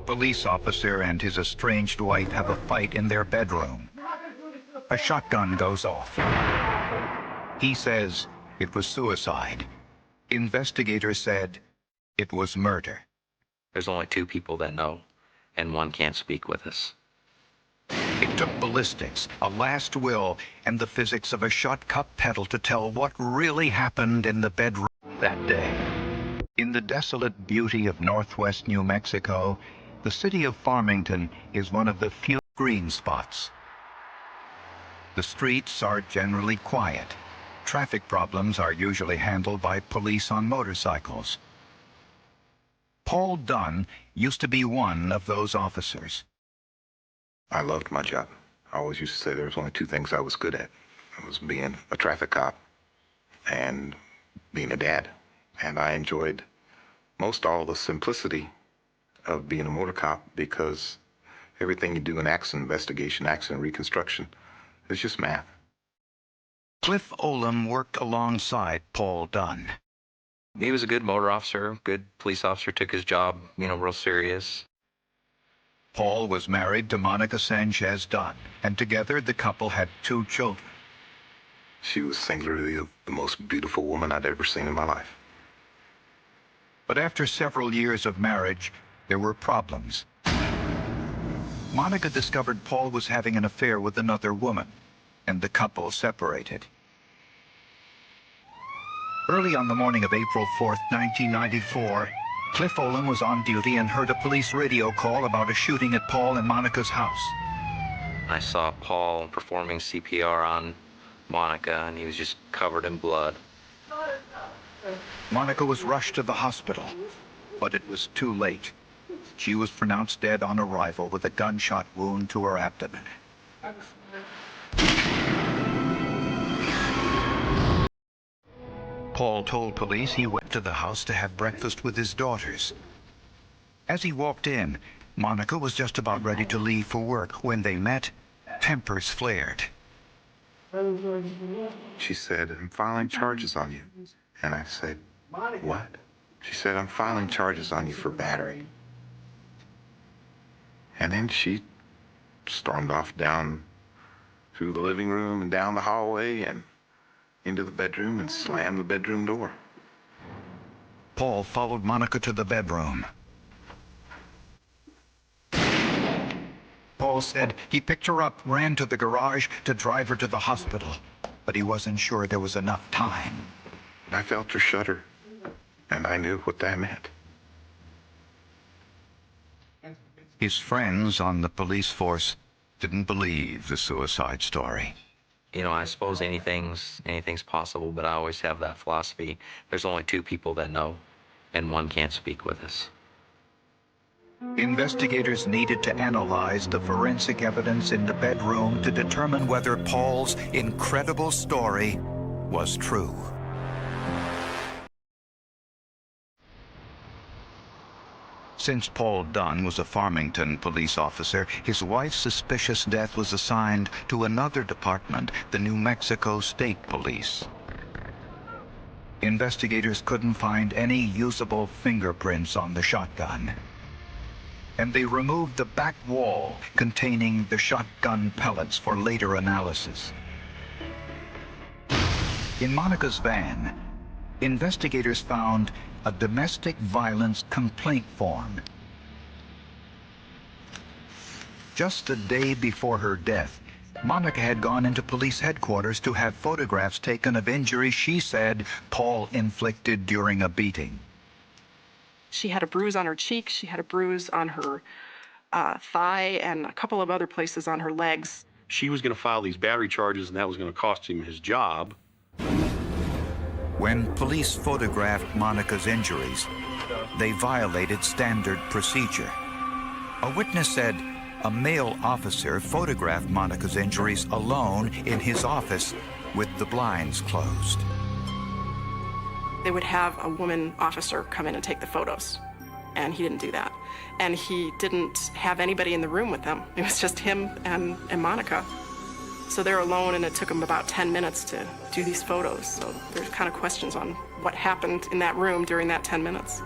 police officer and his estranged wife have a fight in their bedroom. A shotgun goes off. He says it was suicide. Investigators said it was murder. There's only two people that know, and one can't speak with us. It took ballistics, a last will, and the physics of a shot cup pedal to tell what really happened in the bedroom that day. In the desolate beauty of northwest New Mexico, the city of Farmington is one of the few green spots. The streets are generally quiet. Traffic problems are usually handled by police on motorcycles. Paul Dunn used to be one of those officers. I loved my job. I always used to say there was only two things I was good at. It was being a traffic cop and being a dad. And I enjoyed most all the simplicity of being a motor cop because everything you do in accident investigation, accident reconstruction, is just math. Cliff Olam worked alongside Paul Dunn. He was a good motor officer, good police officer, took his job, real serious. Paul was married to Monica Sanchez Dunn, and together the couple had 2 children. She was singularly the most beautiful woman I'd ever seen in my life. But after several years of marriage, there were problems. Monica discovered Paul was having an affair with another woman, and the couple separated. Early on the morning of April 4th, 1994, Cliff Olam was on duty and heard a police radio call about a shooting at Paul and Monica's house. I saw Paul performing CPR on Monica, and he was just covered in blood. Monica was rushed to the hospital, but it was too late. She was pronounced dead on arrival with a gunshot wound to her abdomen. Paul told police he went to the house to have breakfast with his daughters. As he walked in, Monica was just about ready to leave for work. When they met, tempers flared. She said, "I'm filing charges on you." And I said, "What?" She said, "I'm filing charges on you for battery." And then she stormed off down through the living room and down the hallway and into the bedroom and slammed the bedroom door. Paul followed Monica to the bedroom. Paul said he picked her up, ran to the garage to drive her to the hospital, but he wasn't sure there was enough time. I felt her shudder, and I knew what that meant. His friends on the police force didn't believe the suicide story. I suppose anything's possible, but I always have that philosophy. There's only two people that know, and one can't speak with us. Investigators needed to analyze the forensic evidence in the bedroom to determine whether Paul's incredible story was true. Since Paul Dunn was a Farmington police officer, his wife's suspicious death was assigned to another department, the New Mexico State Police. Investigators couldn't find any usable fingerprints on the shotgun, and they removed the back wall containing the shotgun pellets for later analysis. In Monica's van, investigators found a domestic violence complaint form. Just the day before her death, Monica had gone into police headquarters to have photographs taken of injuries she said Paul inflicted during a beating. She had a bruise on her cheek, she had a bruise on her thigh, and a couple of other places on her legs. She was going to file these battery charges, and that was going to cost him his job. When police photographed Monica's injuries, they violated standard procedure. A witness said a male officer photographed Monica's injuries alone in his office with the blinds closed. They would have a woman officer come in and take the photos, and he didn't do that. And he didn't have anybody in the room with them. It was just him and Monica. So they're alone, and it took them about 10 minutes to do these photos. So there's kind of questions on what happened in that room during that 10 minutes.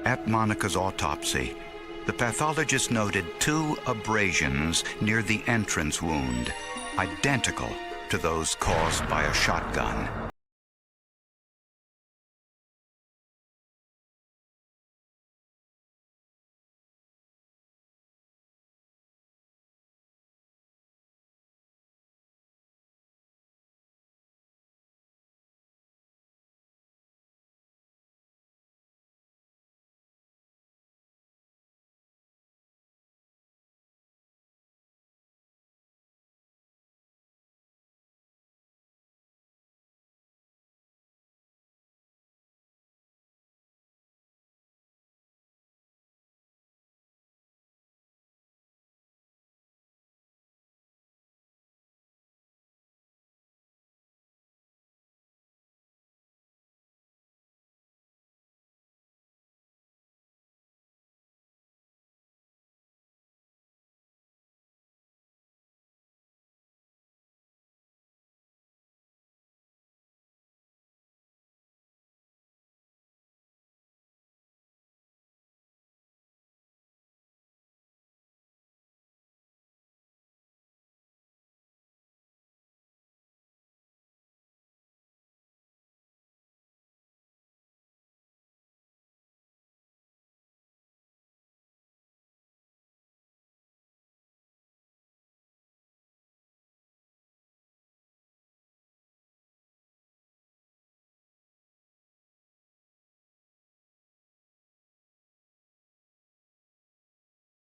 At Monica's autopsy, the pathologist noted 2 abrasions near the entrance wound, identical to those caused by a shotgun.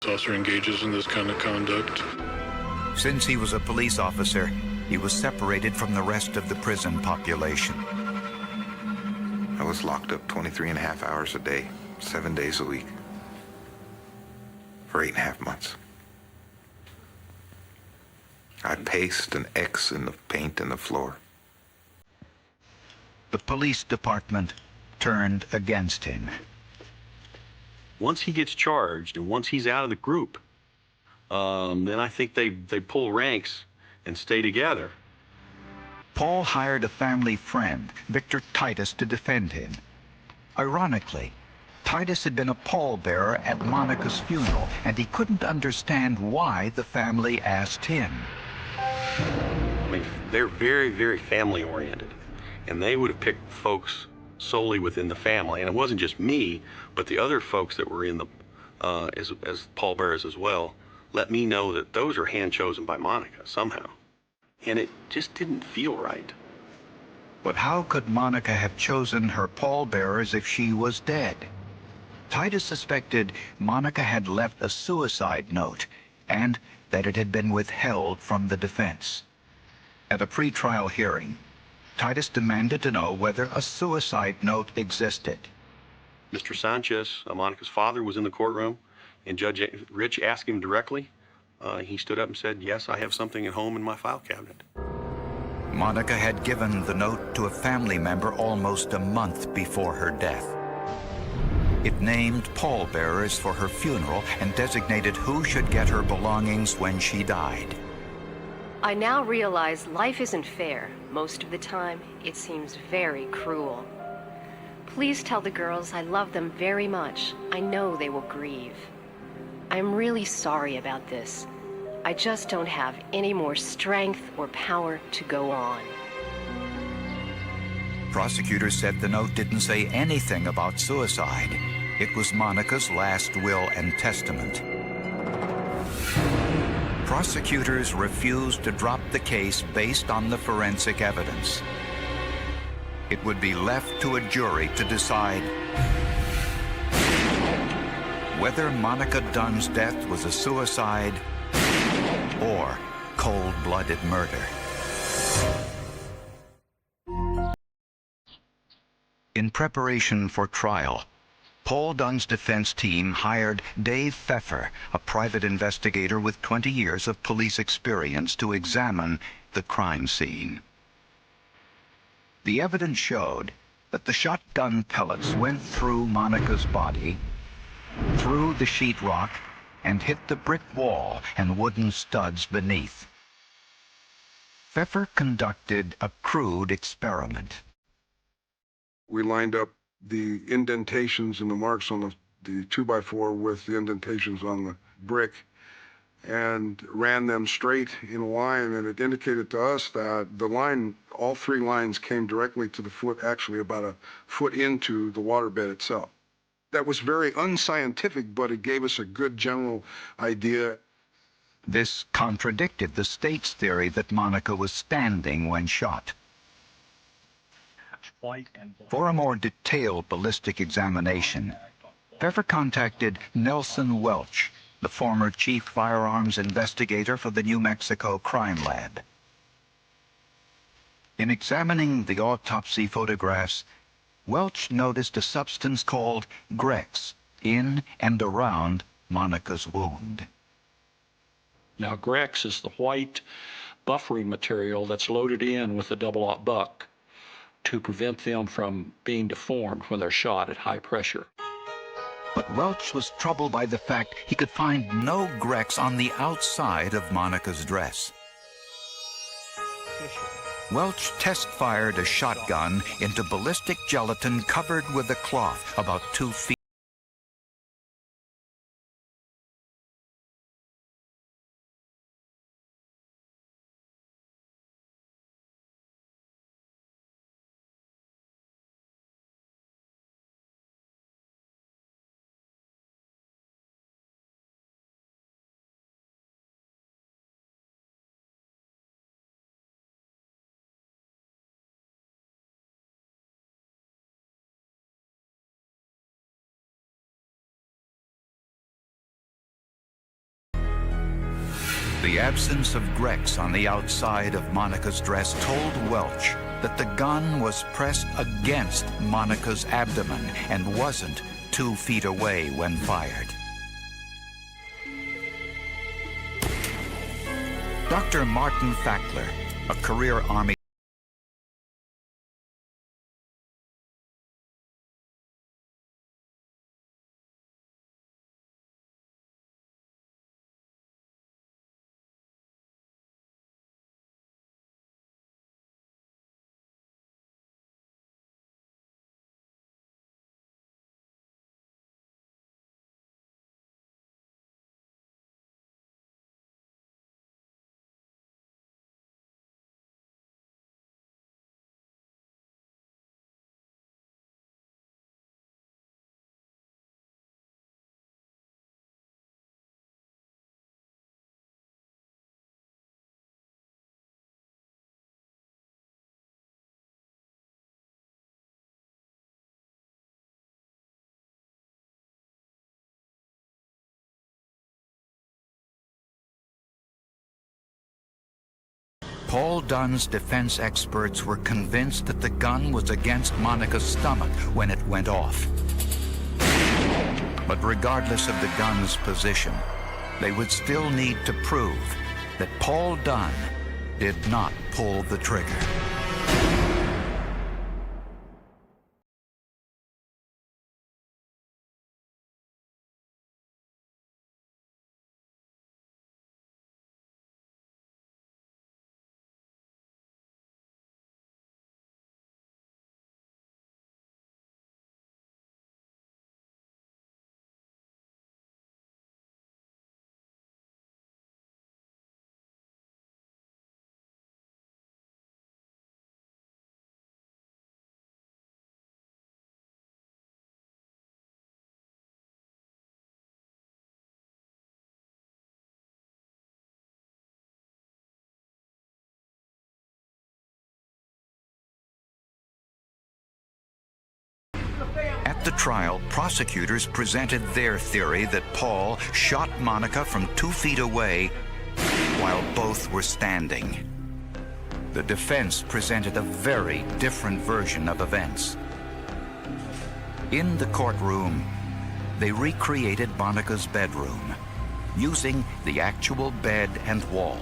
Officer engages in this kind of conduct. Since he was a police officer, he was separated from the rest of the prison population. I was locked up 23.5 hours a day, 7 days a week, for 8.5 months. I paced an X in the paint in the floor. The police department turned against him. Once he gets charged and once he's out of the group, then I think they pull ranks and stay together. Paul hired a family friend, Victor Titus, to defend him. Ironically, Titus had been a pallbearer at Monica's funeral, and he couldn't understand why the family asked him. I mean, they're very, very family-oriented, and they would have picked folks solely within the family. And it wasn't just me, but the other folks that were in the, as pallbearers as well, let me know that those are hand-chosen by Monica somehow. And it just didn't feel right. But how could Monica have chosen her pallbearers if she was dead? Titus suspected Monica had left a suicide note and that it had been withheld from the defense. At a pretrial hearing, Titus demanded to know whether a suicide note existed. Mr. Sanchez, Monica's father, was in the courtroom, and Judge Rich asked him directly. He stood up and said, "Yes, I have something at home in my file cabinet." Monica had given the note to a family member almost a month before her death. It named pallbearers for her funeral and designated who should get her belongings when she died. I now realize life isn't fair. Most of the time, it seems very cruel. Please tell the girls I love them very much. I know they will grieve. I'm really sorry about this. I just don't have any more strength or power to go on. Prosecutors said the note didn't say anything about suicide. It was Monica's last will and testament. Prosecutors refused to drop the case based on the forensic evidence. It would be left to a jury to decide whether Monica Dunn's death was a suicide or cold-blooded murder. In preparation for trial, Paul Dunn's defense team hired Dave Pfeffer, a private investigator with 20 years of police experience, to examine the crime scene. The evidence showed that the shotgun pellets went through Monica's body, through the sheetrock, and hit the brick wall and wooden studs beneath. Pfeffer conducted a crude experiment. We lined up the indentations and the marks on the 2x4 with the indentations on the brick and ran them straight in a line, and it indicated to us that the line, all three lines came directly to the foot, actually about a foot into the waterbed itself. That was very unscientific, but it gave us a good general idea. This contradicted the state's theory that Monica was standing when shot. For a more detailed ballistic examination, Pfeffer contacted Nelson Welch, the former chief firearms investigator for the New Mexico Crime Lab. In examining the autopsy photographs, Welch noticed a substance called Grex in and around Monica's wound. Now, Grex is the white buffering material that's loaded in with the double-aught buck to prevent them from being deformed when they're shot at high pressure. But Welch was troubled by the fact he could find no Grex on the outside of Monica's dress. Welch test-fired a shotgun into ballistic gelatin covered with a cloth about 2 feet. The absence of Grex on the outside of Monica's dress told Welch that the gun was pressed against Monica's abdomen and wasn't 2 feet away when fired. Dr. Martin Fackler, a career Army Paul Dunn's defense experts were convinced that the gun was against Monica's stomach when it went off. But regardless of the gun's position, they would still need to prove that Paul Dunn did not pull the trigger. At the trial, prosecutors presented their theory that Paul shot Monica from 2 feet away while both were standing. The defense presented a very different version of events. In the courtroom, they recreated Monica's bedroom, using the actual bed and wall.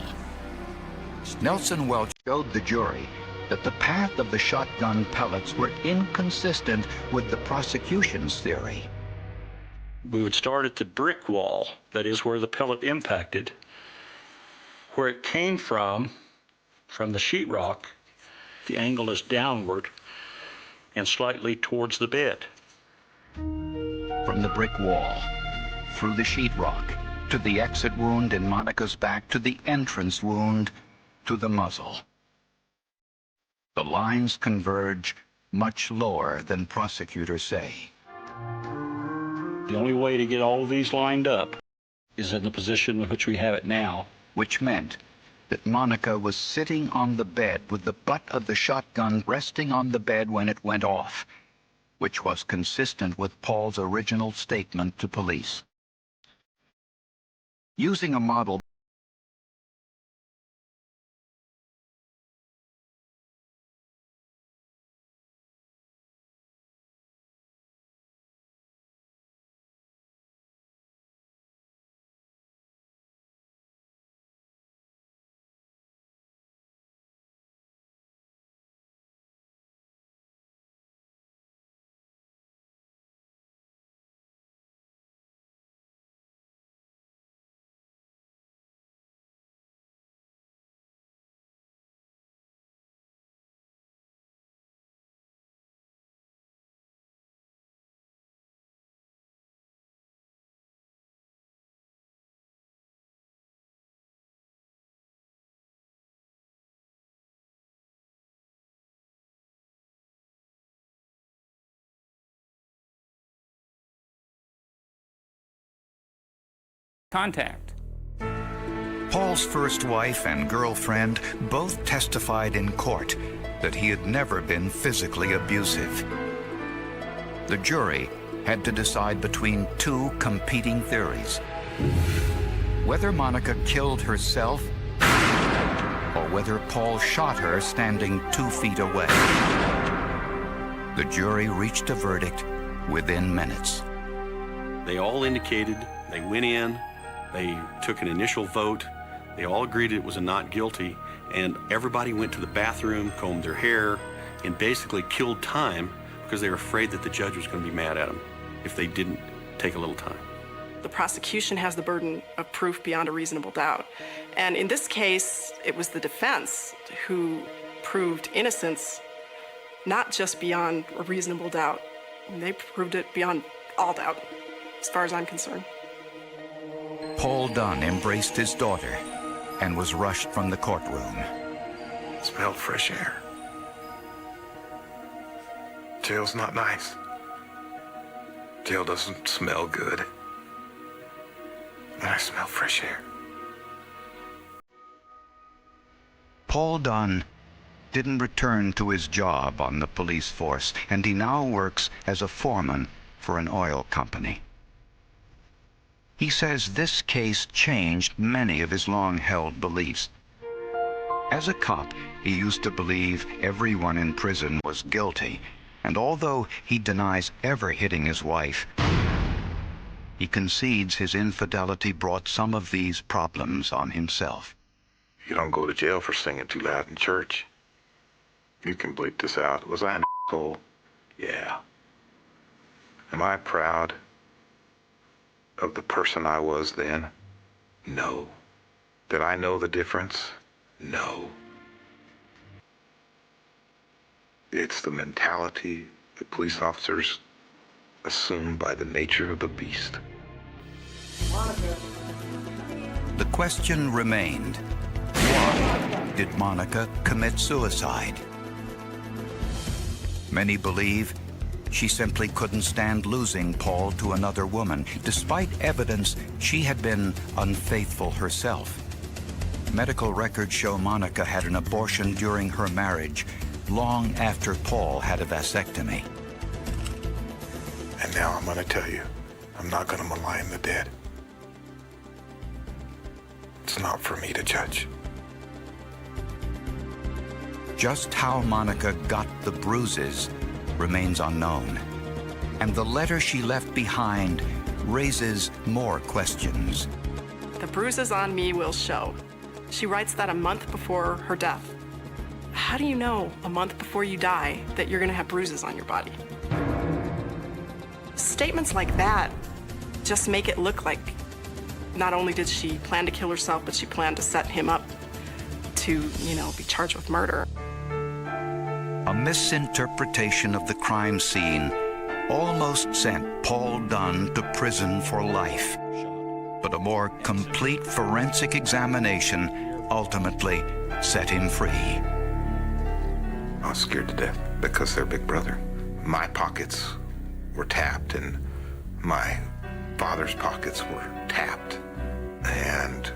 Nelson Welch showed the jury that the path of the shotgun pellets were inconsistent with the prosecution's theory. We would start at the brick wall, that is where the pellet impacted. Where it came from the sheetrock, the angle is downward. and slightly towards the bed. From the brick wall, through the sheetrock, to the exit wound in Monica's back, to the entrance wound, to the muzzle. The lines converge much lower than prosecutors say. The only way to get all of these lined up is in the position in which we have it now. Which meant that Monica was sitting on the bed with the butt of the shotgun resting on the bed when it went off, which was consistent with Paul's original statement to police. Using a model contact. Paul's first wife and girlfriend both testified in court that he had never been physically abusive. The jury had to decide between two competing theories: whether Monica killed herself or whether Paul shot her standing 2 feet away. The jury reached a verdict within minutes. They all indicated, they went in, they took an initial vote, they all agreed it was a not guilty, and everybody went to the bathroom, combed their hair, and basically killed time because they were afraid that the judge was going to be mad at them if they didn't take a little time. The prosecution has the burden of proof beyond a reasonable doubt. And in this case, it was the defense who proved innocence, not just beyond a reasonable doubt. They proved it beyond all doubt, as far as I'm concerned. Paul Dunn embraced his daughter and was rushed from the courtroom. Smelled fresh air. Jail's not nice. Jail doesn't smell good. And I smell fresh air. Paul Dunn didn't return to his job on the police force, and he now works as a foreman for an oil company. He says this case changed many of his long-held beliefs. As a cop, he used to believe everyone in prison was guilty, and although he denies ever hitting his wife, he concedes his infidelity brought some of these problems on himself. You don't go to jail for singing too loud in church. You can bleep this out. Was I an asshole? Yeah. Am I proud of the person I was then? No. Did I know the difference? No. It's the mentality that police officers assume by the nature of the beast. The question remained, why did Monica commit suicide? Many believe she simply couldn't stand losing Paul to another woman, despite evidence she had been unfaithful herself. Medical records show Monica had an abortion during her marriage, long after Paul had a vasectomy. And now I'm going to tell you, I'm not going to malign the dead. It's not for me to judge. Just how Monica got the bruises remains unknown, and the letter she left behind raises more questions. The bruises on me will show. She writes that a month before her death. How do you know a month before you die that you're gonna have bruises on your body? Statements like that just make it look like not only did she plan to kill herself, but she planned to set him up to, be charged with murder. A misinterpretation of the crime scene almost sent Paul Dunn to prison for life. But a more complete forensic examination ultimately set him free. I was scared to death because they're big brother. My pockets were tapped and my father's pockets were tapped. And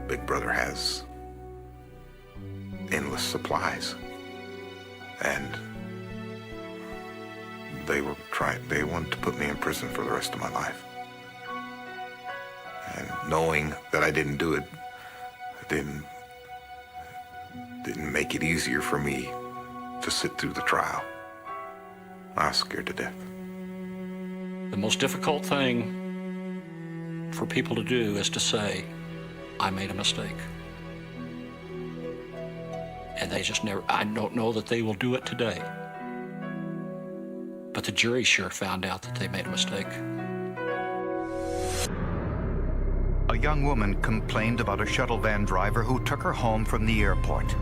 big brother has endless supplies. And they wanted to put me in prison for the rest of my life. And knowing that I didn't do it, didn't make it easier for me to sit through the trial. I was scared to death. The most difficult thing for people to do is to say, I made a mistake. And they just never, I don't know that they will do it today. But the jury sure found out that they made a mistake. A young woman complained about a shuttle van driver who took her home from the airport.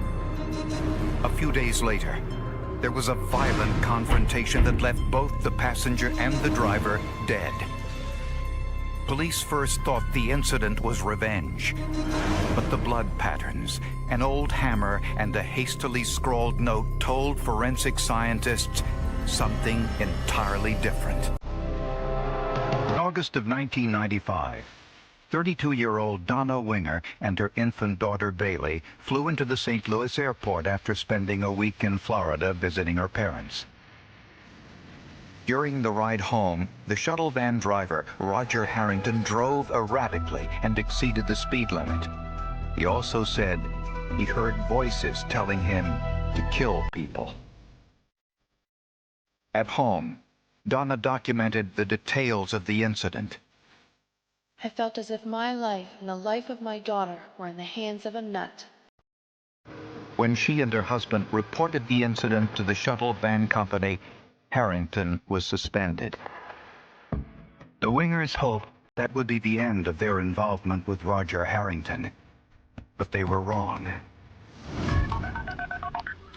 A few days later, there was a violent confrontation that left both the passenger and the driver dead. Police first thought the incident was revenge, but the blood patterns, an old hammer, and a hastily scrawled note told forensic scientists something entirely different. In August of 1995, 32-year-old Donna Winger and her infant daughter Bailey flew into the St. Louis airport after spending a week in Florida visiting her parents. During the ride home, the shuttle van driver, Roger Harrington, drove erratically and exceeded the speed limit. He also said he heard voices telling him to kill people. At home, Donna documented the details of the incident. I felt as if my life and the life of my daughter were in the hands of a nut. When she and her husband reported the incident to the shuttle van company, Harrington was suspended. The Wingers hoped that would be the end of their involvement with Roger Harrington, but they were wrong.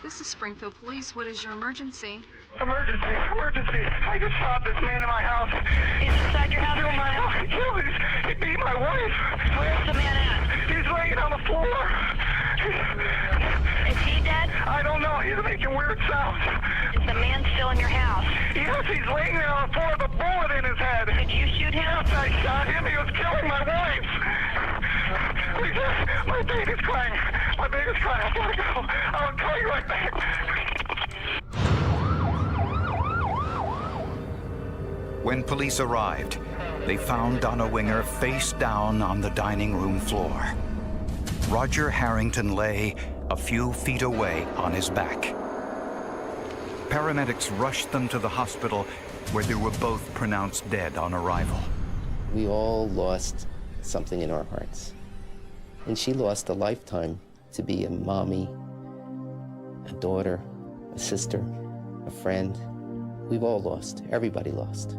This is Springfield Police. What is your emergency? Emergency! I just shot this man in my house. He's inside your house right now? He killed me. He beat my wife. Where's the man at? He's laying on the floor. Is he dead? I don't know. He's making weird sounds. Is the man still in your house? Yes, he's laying there on the floor with a bullet in his head. Did you shoot him? Yes, I shot him. He was killing my wife. My baby's crying. My baby's crying. I gotta go. I'll call you right back. When police arrived, they found Donna Winger face down on the dining room floor. Roger Harrington lay a few feet away on his back. Paramedics rushed them to the hospital, where they were both pronounced dead on arrival. We all lost something in our hearts. And she lost a lifetime to be a mommy, a daughter, a sister, a friend. We've all lost. Everybody lost.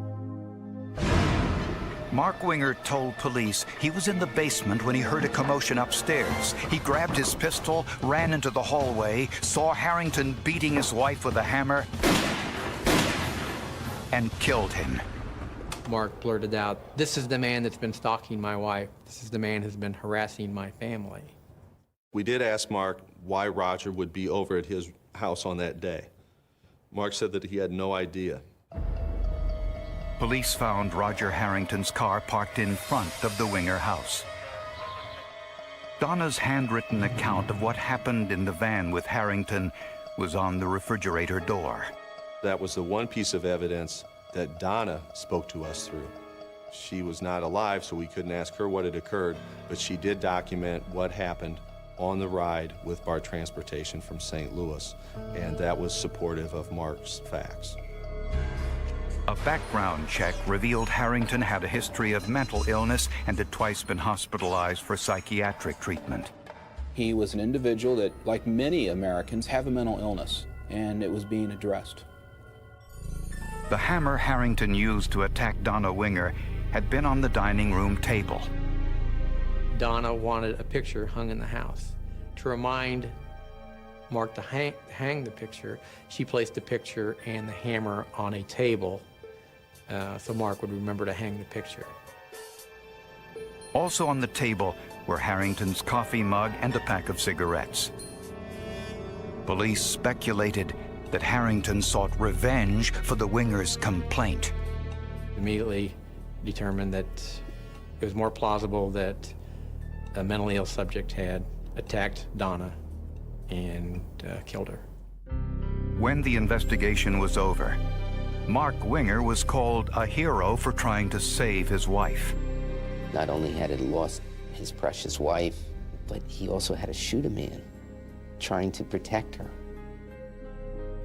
Mark Winger told police he was in the basement when he heard a commotion upstairs. He grabbed his pistol, ran into the hallway, saw Harrington beating his wife with a hammer, and killed him. Mark blurted out, "This is the man that's been stalking my wife. This is the man who's been harassing my family." We did ask Mark why Roger would be over at his house on that day. Mark said that he had no idea. Police found Roger Harrington's car parked in front of the Winger house. Donna's handwritten account of what happened in the van with Harrington was on the refrigerator door. That was the one piece of evidence that Donna spoke to us through. She was not alive, so we couldn't ask her what had occurred, but she did document what happened on the ride with BART Transportation from St. Louis, and that was supportive of Mark's facts. A background check revealed Harrington had a history of mental illness and had twice been hospitalized for psychiatric treatment. He was an individual that, like many Americans, have a mental illness, and it was being addressed. The hammer Harrington used to attack Donna Winger had been on the dining room table. Donna wanted a picture hung in the house to remind Mark to hang the picture, she placed the picture and the hammer on a table so Mark would remember to hang the picture. Also on the table were Harrington's coffee mug and a pack of cigarettes. Police speculated that Harrington sought revenge for the Wingers' complaint. Immediately determined that it was more plausible that a mentally ill subject had attacked Donna and killed her. When the investigation was over, Mark Winger was called a hero for trying to save his wife. Not only had he lost his precious wife, but he also had to shoot a man trying to protect her.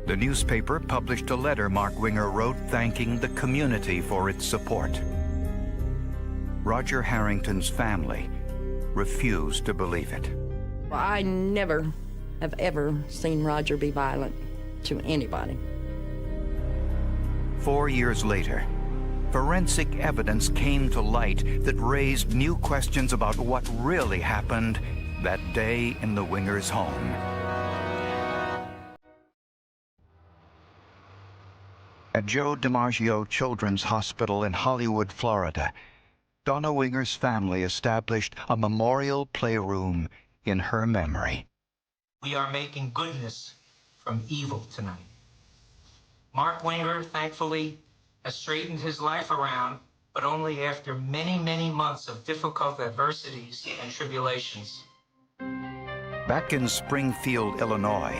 The newspaper published a letter Mark Winger wrote thanking the community for its support. Roger Harrington's family refused to believe it. Well, I never have ever seen Roger be violent to anybody. 4 years later, forensic evidence came to light that raised new questions about what really happened that day in the Wingers' home. At Joe DiMaggio Children's Hospital in Hollywood, Florida, Donna Winger's family established a memorial playroom in her memory. We are making goodness from evil tonight. Mark Winger, thankfully, has straightened his life around, but only after many, many months of difficult adversities and tribulations. Back in Springfield, Illinois,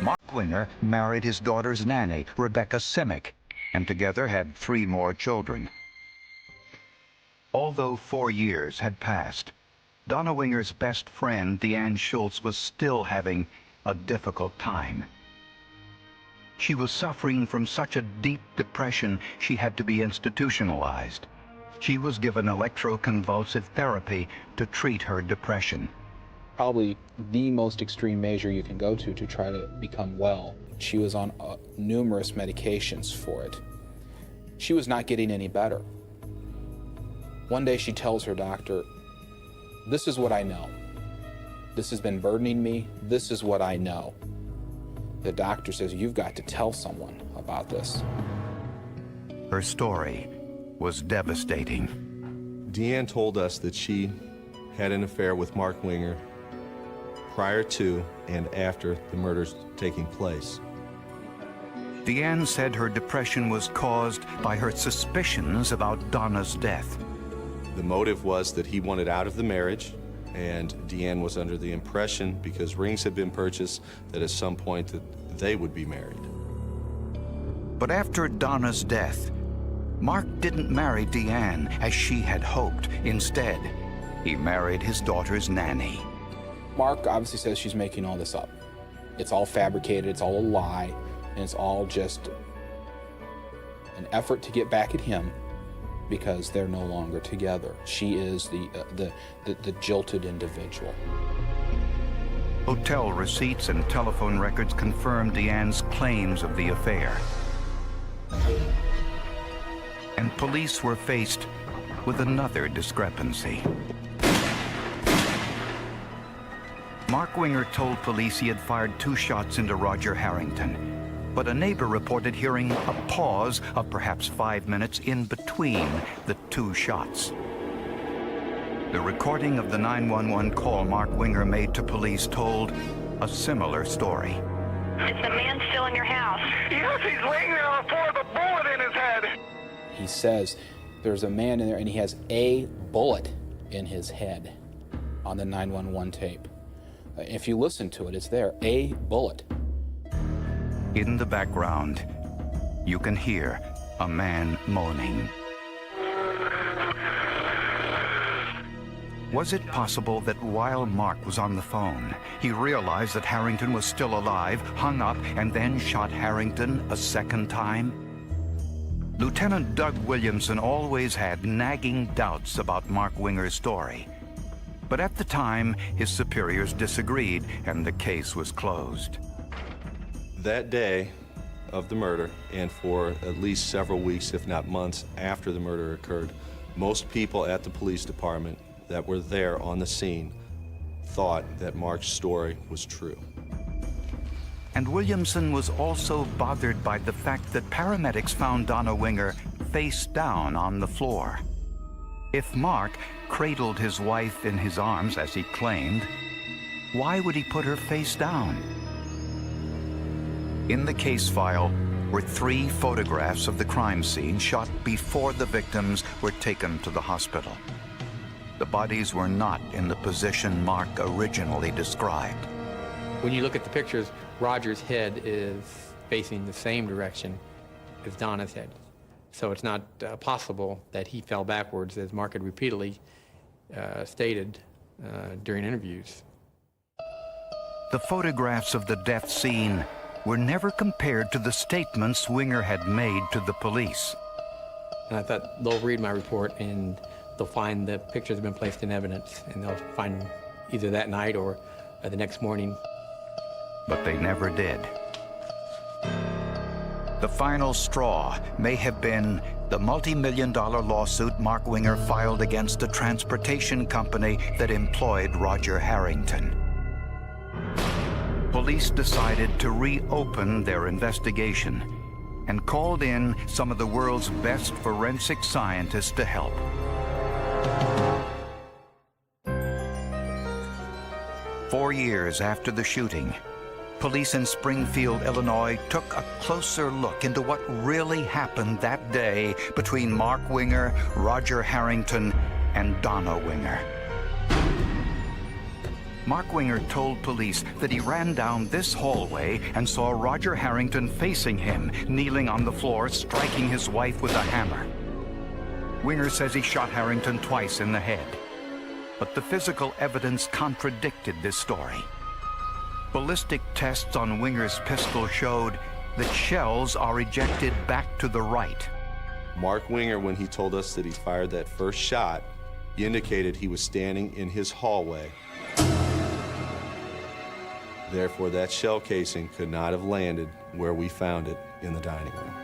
Mark Winger married his daughter's nanny, Rebecca Simic, and together had 3 more children. Although 4 years had passed, Donna Winger's best friend, Deanne Schultz, was still having a difficult time. She was suffering from such a deep depression she had to be institutionalized. She was given electroconvulsive therapy to treat her depression. Probably the most extreme measure you can go to try to become well. She was on numerous medications for it. She was not getting any better. One day she tells her doctor, "This is what I know. This has been burdening me. This is what I know." The doctor says, "You've got to tell someone about this." Her story was devastating. Deanne told us that she had an affair with Mark Winger prior to and after the murders taking place. Deanne said her depression was caused by her suspicions about Donna's death. The motive was that he wanted out of the marriage, and Deanne was under the impression, because rings had been purchased, that at some point that they would be married. But after Donna's death, Mark didn't marry Deanne as she had hoped. Instead, he married his daughter's nanny. Mark obviously says she's making all this up. It's all fabricated, it's all a lie, and it's all just an effort to get back at him because they're no longer together. She is the jilted individual. Hotel receipts and telephone records confirmed Deanne's claims of the affair. And police were faced with another discrepancy. Mark Winger told police he had fired 2 shots into Roger Harrington, but a neighbor reported hearing a pause of perhaps 5 minutes in between the 2 shots. The recording of the 911 call Mark Winger made to police told a similar story. Is the man still in your house? Yes, he's laying there on the floor with a bullet in his head. He says there's a man in there and he has a bullet in his head on the 911 tape. If you listen to it, it's there, a bullet. In the background, you can hear a man moaning. Was it possible that while Mark was on the phone, he realized that Harrington was still alive, hung up, and then shot Harrington a second time? Lieutenant Doug Williamson always had nagging doubts about Mark Winger's story. But at the time, his superiors disagreed, and the case was closed. That day of the murder, and for at least several weeks, if not months, after the murder occurred, most people at the police department that were there on the scene thought that Mark's story was true. And Williamson was also bothered by the fact that paramedics found Donna Winger face down on the floor. If Mark cradled his wife in his arms, as he claimed, why would he put her face down? In the case file were 3 photographs of the crime scene shot before the victims were taken to the hospital. The bodies were not in the position Mark originally described. When you look at the pictures, Roger's head is facing the same direction as Donna's head. So it's not possible that he fell backwards, as Mark had repeatedly stated during interviews. The photographs of the death scene were never compared to the statements Winger had made to the police. And I thought they'll read my report and they'll find the pictures have been placed in evidence, and they'll find either that night or the next morning. But they never did. The final straw may have been the multi-million-dollar lawsuit Mark Winger filed against the transportation company that employed Roger Harrington. Police decided to reopen their investigation and called in some of the world's best forensic scientists to help. Four years after the shooting, police in Springfield, Illinois, took a closer look into what really happened that day between Mark Winger, Roger Harrington, and Donna Winger. Mark Winger told police that he ran down this hallway and saw Roger Harrington facing him, kneeling on the floor, striking his wife with a hammer. Winger says he shot Harrington twice in the head, but the physical evidence contradicted this story. Ballistic tests on Winger's pistol showed that shells are ejected back to the right. Mark Winger, when he told us that he fired that first shot, he indicated he was standing in his hallway. Therefore, that shell casing could not have landed where we found it in the dining room.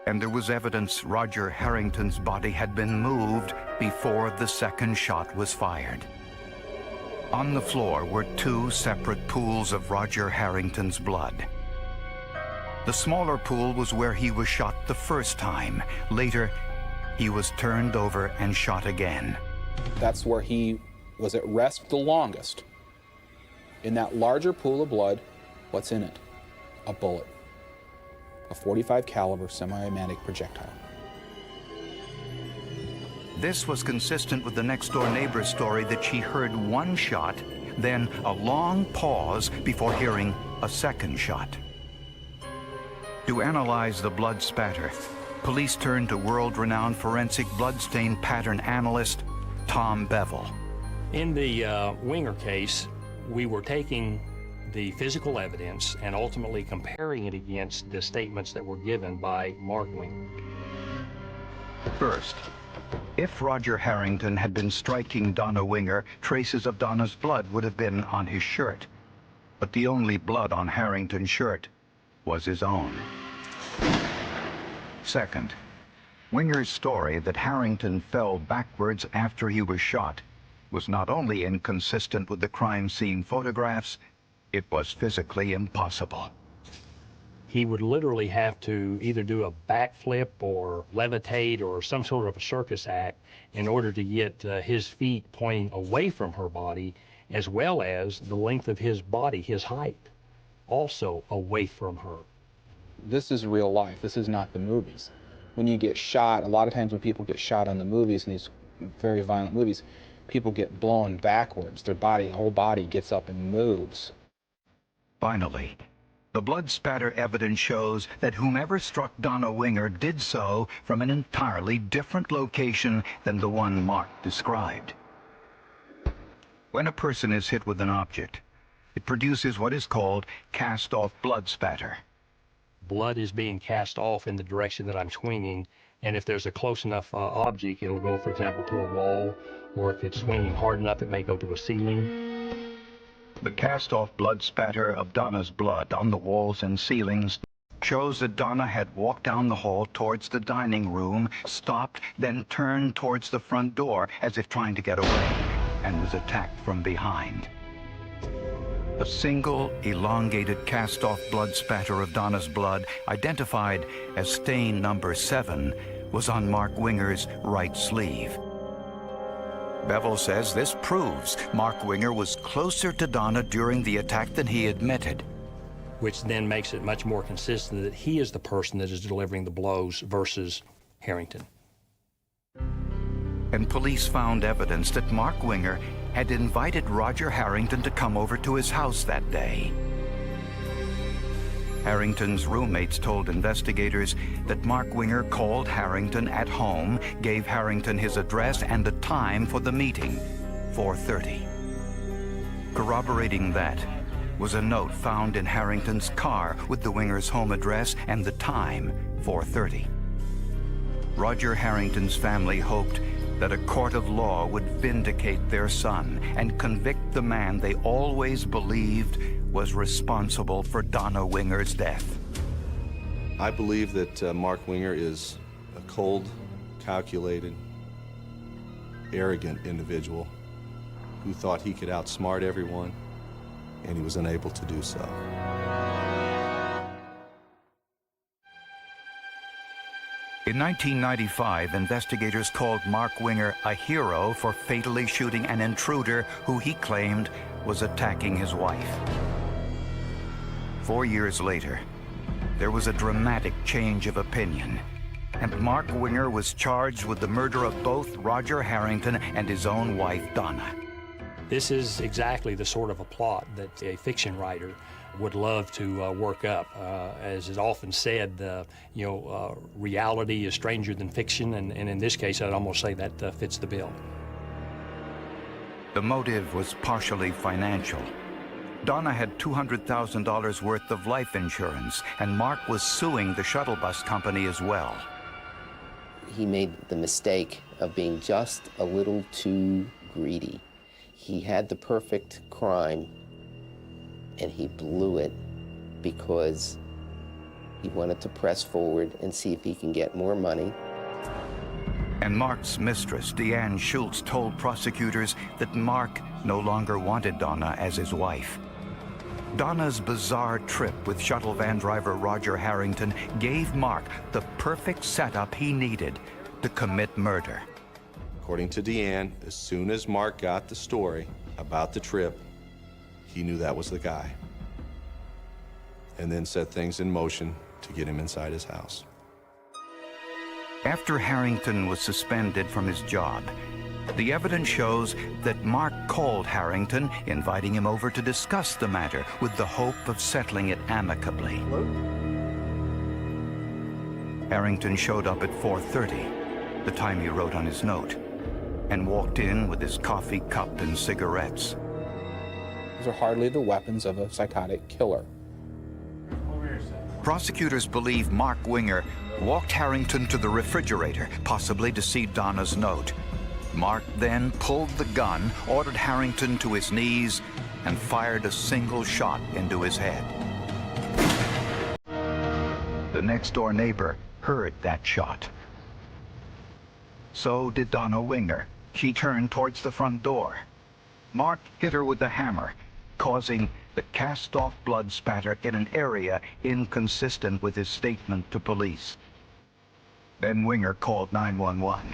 And there was evidence Roger Harrington's body had been moved before the second shot was fired. On the floor were 2 separate pools of Roger Harrington's blood. The smaller pool was where he was shot the first time. Later, he was turned over and shot again. That's where he was at rest the longest. In that larger pool of blood, what's in it? A bullet. A .45 caliber semi-automatic projectile. This was consistent with the next-door neighbor's story that she heard one shot, then a long pause before hearing a second shot. To analyze the blood spatter, police turned to world-renowned forensic bloodstain pattern analyst Tom Bevel. In the Winger case, we were taking the physical evidence and ultimately comparing it against the statements that were given by Mark Winger. First, if Roger Harrington had been striking Donna Winger, traces of Donna's blood would have been on his shirt. But the only blood on Harrington's shirt was his own. Second, Winger's story that Harrington fell backwards after he was shot was not only inconsistent with the crime scene photographs, it was physically impossible. He would literally have to either do a backflip or levitate or some sort of a circus act in order to get his feet pointing away from her body, as well as the length of his body, his height, also away from her. This is real life. This is not the movies. When you get shot, a lot of times when people get shot on the movies, in these very violent movies, people get blown backwards. Their whole body gets up and moves. Finally, the blood spatter evidence shows that whomever struck Donna Winger did so from an entirely different location than the one Mark described. When a person is hit with an object, it produces what is called cast-off blood spatter. Blood is being cast off in the direction that I'm swinging, and if there's a close enough object, it'll go, for example, to a wall, or if it's swinging hard enough, it may go to a ceiling. The cast-off blood spatter of Donna's blood on the walls and ceilings shows that Donna had walked down the hall towards the dining room, stopped, then turned towards the front door as if trying to get away, and was attacked from behind. A single, elongated, cast-off blood spatter of Donna's blood, identified as stain number 7, was on Mark Winger's right sleeve. Bevel says this proves Mark Winger was closer to Donna during the attack than he admitted. Which then makes it much more consistent that he is the person that is delivering the blows versus Harrington. And police found evidence that Mark Winger had invited Roger Harrington to come over to his house that day. Harrington's roommates told investigators that Mark Winger called Harrington at home, gave Harrington his address and the time for the meeting, 4:30. Corroborating that was a note found in Harrington's car with the Wingers' home address and the time, 4:30. Roger Harrington's family hoped that a court of law would vindicate their son and convict the man they always believed was responsible for Donna Winger's death. I believe that Mark Winger is a cold, calculated, arrogant individual who thought he could outsmart everyone, and he was unable to do so. In 1995, investigators called Mark Winger a hero for fatally shooting an intruder who he claimed was attacking his wife. 4 years later, there was a dramatic change of opinion, and Mark Winger was charged with the murder of both Roger Harrington and his own wife, Donna. This is exactly the sort of a plot that a fiction writer would love to work up. As is often said, reality is stranger than fiction, and in this case, I'd almost say that fits the bill. The motive was partially financial. Donna had $200,000 worth of life insurance, and Mark was suing the shuttle bus company as well. He made the mistake of being just a little too greedy. He had the perfect crime, and he blew it because he wanted to press forward and see if he can get more money. And Mark's mistress, Deanne Schultz, told prosecutors that Mark no longer wanted Donna as his wife. Donna's bizarre trip with shuttle van driver Roger Harrington gave Mark the perfect setup he needed to commit murder. According to Deanne, as soon as Mark got the story about the trip, he knew that was the guy, and then set things in motion to get him inside his house. After Harrington was suspended from his job, the evidence shows that Mark called Harrington, inviting him over to discuss the matter with the hope of settling it amicably. Hello? Harrington showed up at 4:30, the time he wrote on his note, and walked in with his coffee cup and cigarettes. These are hardly the weapons of a psychotic killer. Prosecutors believe Mark Winger walked Harrington to the refrigerator, possibly to see Donna's note. Mark then pulled the gun, ordered Harrington to his knees, and fired a single shot into his head. The next-door neighbor heard that shot. So did Donna Winger. She turned towards the front door. Mark hit her with a hammer, causing the cast-off blood spatter in an area inconsistent with his statement to police. Then Winger called 911.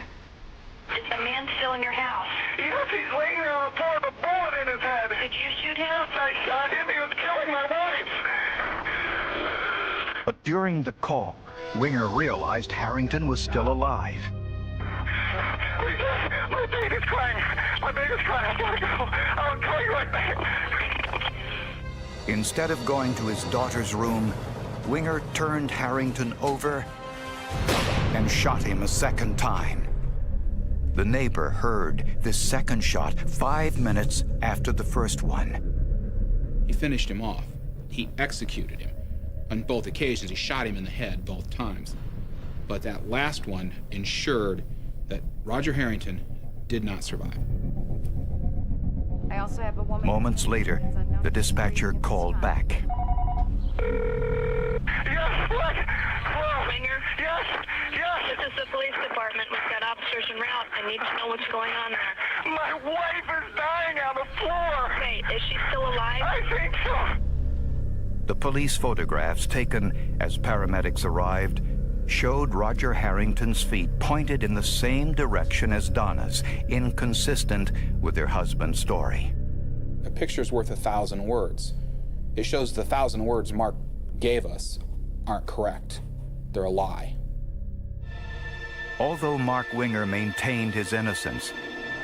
Is the man still in your house? Yes, he's laying there on the floor with a bullet in his head. Did you shoot him? Yes, I shot him. He was killing my wife. But during the call, Winger realized Harrington was still alive. My baby's crying. My baby's crying. I gotta go. I'll call you right back. Instead of going to his daughter's room, Winger turned Harrington over and shot him a second time. The neighbor heard this second shot 5 minutes after the first one. He finished him off. He executed him. On both occasions, he shot him in the head both times. But that last one ensured that Roger Harrington did not survive. I also have a woman. Moments later, the dispatcher called back. Yes, what? Hello? Winger? Yes, yes. This is the police department. We've got officers en route. I need to know what's going on there. My wife is dying on the floor. Wait, is she still alive? I think so. The police photographs taken as paramedics arrived showed Roger Harrington's feet pointed in the same direction as Donna's, inconsistent with her husband's story. A picture's worth 1,000 words. It shows the 1,000 words Mark gave us aren't correct. They're a lie. Although Mark Winger maintained his innocence,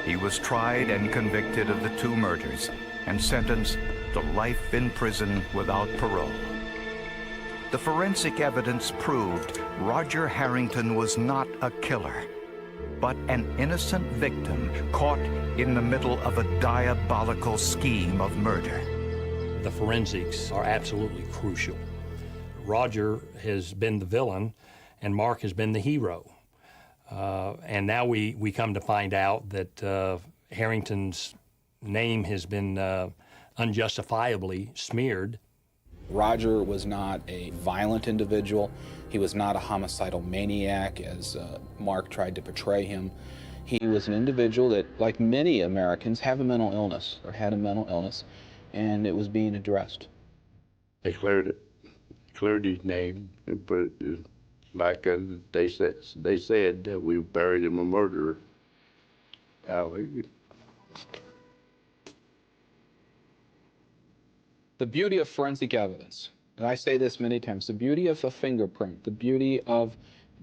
he was tried and convicted of the 2 murders and sentenced to life in prison without parole. The forensic evidence proved Roger Harrington was not a killer, but an innocent victim caught in the middle of a diabolical scheme of murder. The forensics are absolutely crucial. Roger has been the villain, and Mark has been the hero. And now we come to find out that Harrington's name has been unjustifiably smeared. Roger was not a violent individual. He was not a homicidal maniac, as Mark tried to portray him. He was an individual that, like many Americans, have a mental illness, or had a mental illness, and it was being addressed. They cleared his name, but like they said that we buried him a murderer. The beauty of forensic evidence, and I say this many times, the beauty of a fingerprint, the beauty of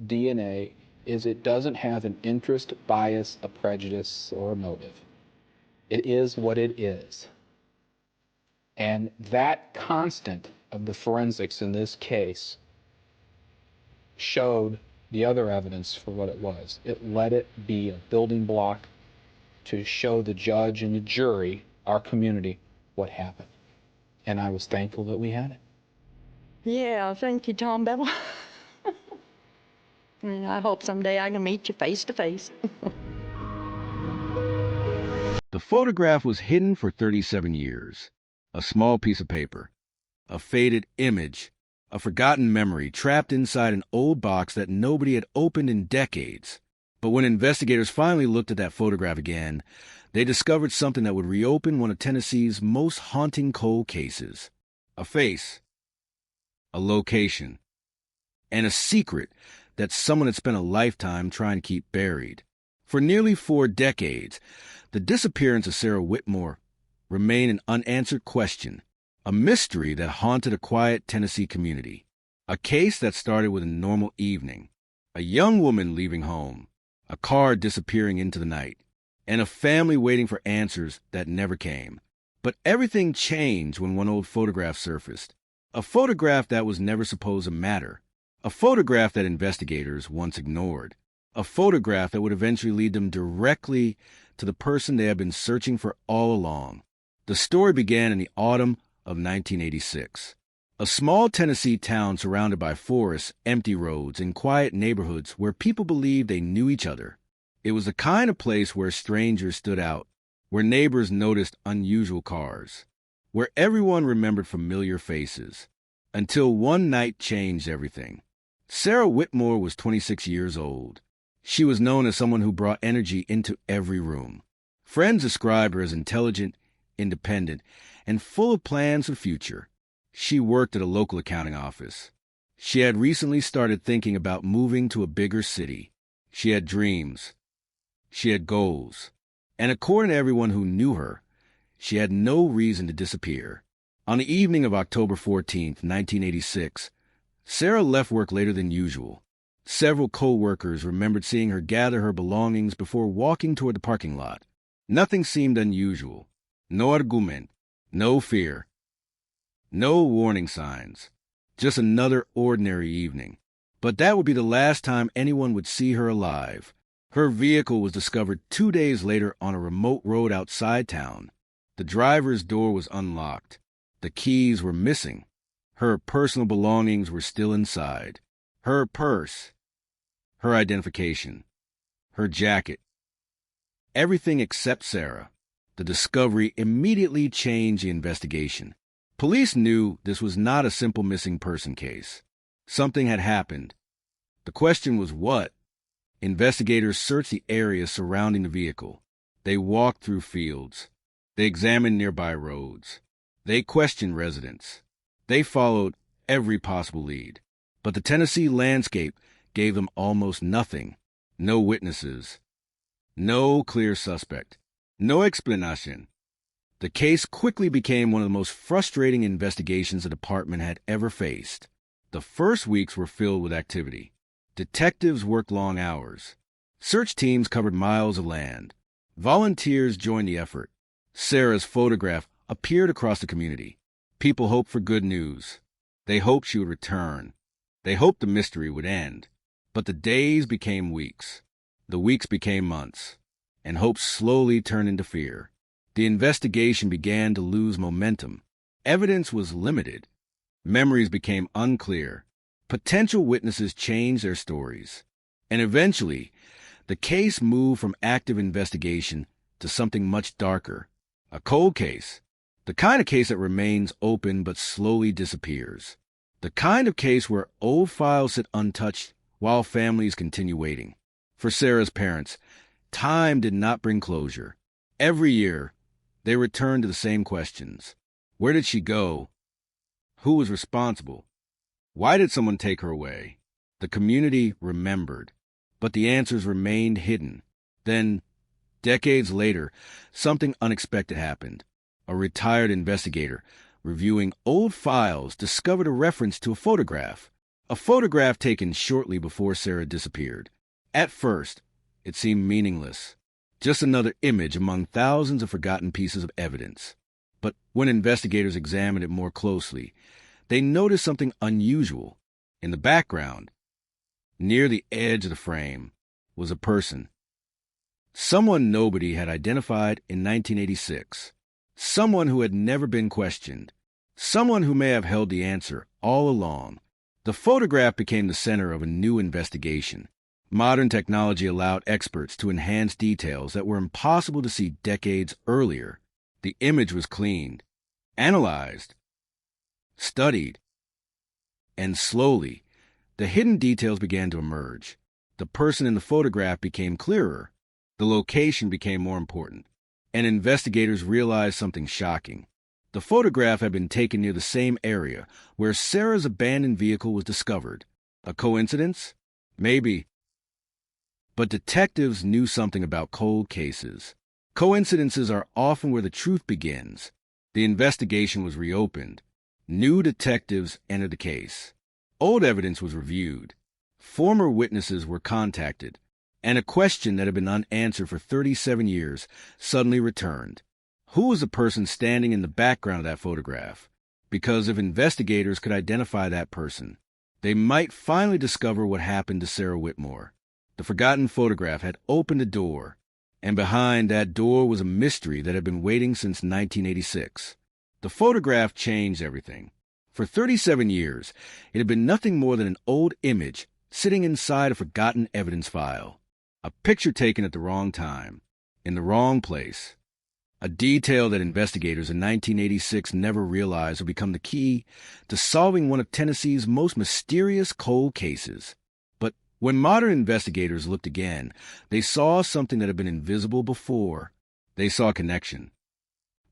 DNA is it doesn't have an interest, bias, a prejudice, or a motive. It is what it is. And that constant of the forensics in this case showed the other evidence for what it was. It let it be a building block to show the judge and the jury, our community, what happened. And I was thankful that we had it. Yeah, thank you, Tom Bell. And I hope someday I can meet you face to face. The photograph was hidden for 37 years. A small piece of paper, a faded image, a forgotten memory trapped inside an old box that nobody had opened in decades. But when investigators finally looked at that photograph again, they discovered something that would reopen one of Tennessee's most haunting cold cases. A face, a location, and a secret that someone had spent a lifetime trying to keep buried. For nearly 4 decades, the disappearance of Sarah Whitmore remained an unanswered question, a mystery that haunted a quiet Tennessee community. A case that started with a normal evening, a young woman leaving home, a car disappearing into the night, and a family waiting for answers that never came. But everything changed when one old photograph surfaced. A photograph that was never supposed to matter. A photograph that investigators once ignored. A photograph that would eventually lead them directly to the person they had been searching for all along. The story began in the autumn of 1986. A small Tennessee town surrounded by forests, empty roads, and quiet neighborhoods where people believed they knew each other. It was the kind of place where strangers stood out, where neighbors noticed unusual cars, where everyone remembered familiar faces, until one night changed everything. Sarah Whitmore was 26 years old. She was known as someone who brought energy into every room. Friends described her as intelligent, independent, and full of plans for the future. She worked at a local accounting office. She had recently started thinking about moving to a bigger city. She had dreams. She had goals. And according to everyone who knew her, she had no reason to disappear. On the evening of October 14th, 1986, Sarah left work later than usual. Several co-workers remembered seeing her gather her belongings before walking toward the parking lot. Nothing seemed unusual. No argument. No fear. No warning signs. Just another ordinary evening. But that would be the last time anyone would see her alive. Her vehicle was discovered 2 days later on a remote road outside town. The driver's door was unlocked. The keys were missing. Her personal belongings were still inside. Her purse. Her identification. Her jacket. Everything except Sarah. The discovery immediately changed the investigation. Police knew this was not a simple missing person case. Something had happened. The question was what? Investigators searched the area surrounding the vehicle. They walked through fields. They examined nearby roads. They questioned residents. They followed every possible lead. But the Tennessee landscape gave them almost nothing. No witnesses. No clear suspect. No explanation. The case quickly became one of the most frustrating investigations the department had ever faced. The first weeks were filled with activity. Detectives worked long hours. Search teams covered miles of land. Volunteers joined the effort. Sarah's photograph appeared across the community. People hoped for good news. They hoped she would return. They hoped the mystery would end. But the days became weeks. The weeks became months. And hope slowly turned into fear. The investigation began to lose momentum. Evidence was limited. Memories became unclear. Potential witnesses changed their stories. And eventually, the case moved from active investigation to something much darker. A cold case. The kind of case that remains open but slowly disappears. The kind of case where old files sit untouched while families continue waiting. For Sarah's parents, time did not bring closure. Every year, they returned to the same questions. Where did she go? Who was responsible? Why did someone take her away? The community remembered, but the answers remained hidden. Then, decades later, something unexpected happened. A retired investigator, reviewing old files, discovered a reference to a photograph taken shortly before Sarah disappeared. At first, it seemed meaningless, just another image among thousands of forgotten pieces of evidence. But when investigators examined it more closely, they noticed something unusual. In the background, near the edge of the frame, was a person. Someone nobody had identified in 1986. Someone who had never been questioned. Someone who may have held the answer all along. The photograph became the center of a new investigation. Modern technology allowed experts to enhance details that were impossible to see decades earlier. The image was cleaned, analyzed, studied, and slowly, the hidden details began to emerge. The person in the photograph became clearer. The location became more important. And investigators realized something shocking. The photograph had been taken near the same area where Sarah's abandoned vehicle was discovered. A coincidence? Maybe. But detectives knew something about cold cases. Coincidences are often where the truth begins. The investigation was reopened. New detectives entered the case. Old evidence was reviewed. Former witnesses were contacted. And a question that had been unanswered for 37 years suddenly returned. Who was the person standing in the background of that photograph? Because if investigators could identify that person, they might finally discover what happened to Sarah Whitmore. The forgotten photograph had opened a door, and behind that door was a mystery that had been waiting since 1986. The photograph changed everything. For 37 years, it had been nothing more than an old image sitting inside a forgotten evidence file. A picture taken at the wrong time, in the wrong place. A detail that investigators in 1986 never realized would become the key to solving one of Tennessee's most mysterious cold cases. But when modern investigators looked again, they saw something that had been invisible before. They saw connection.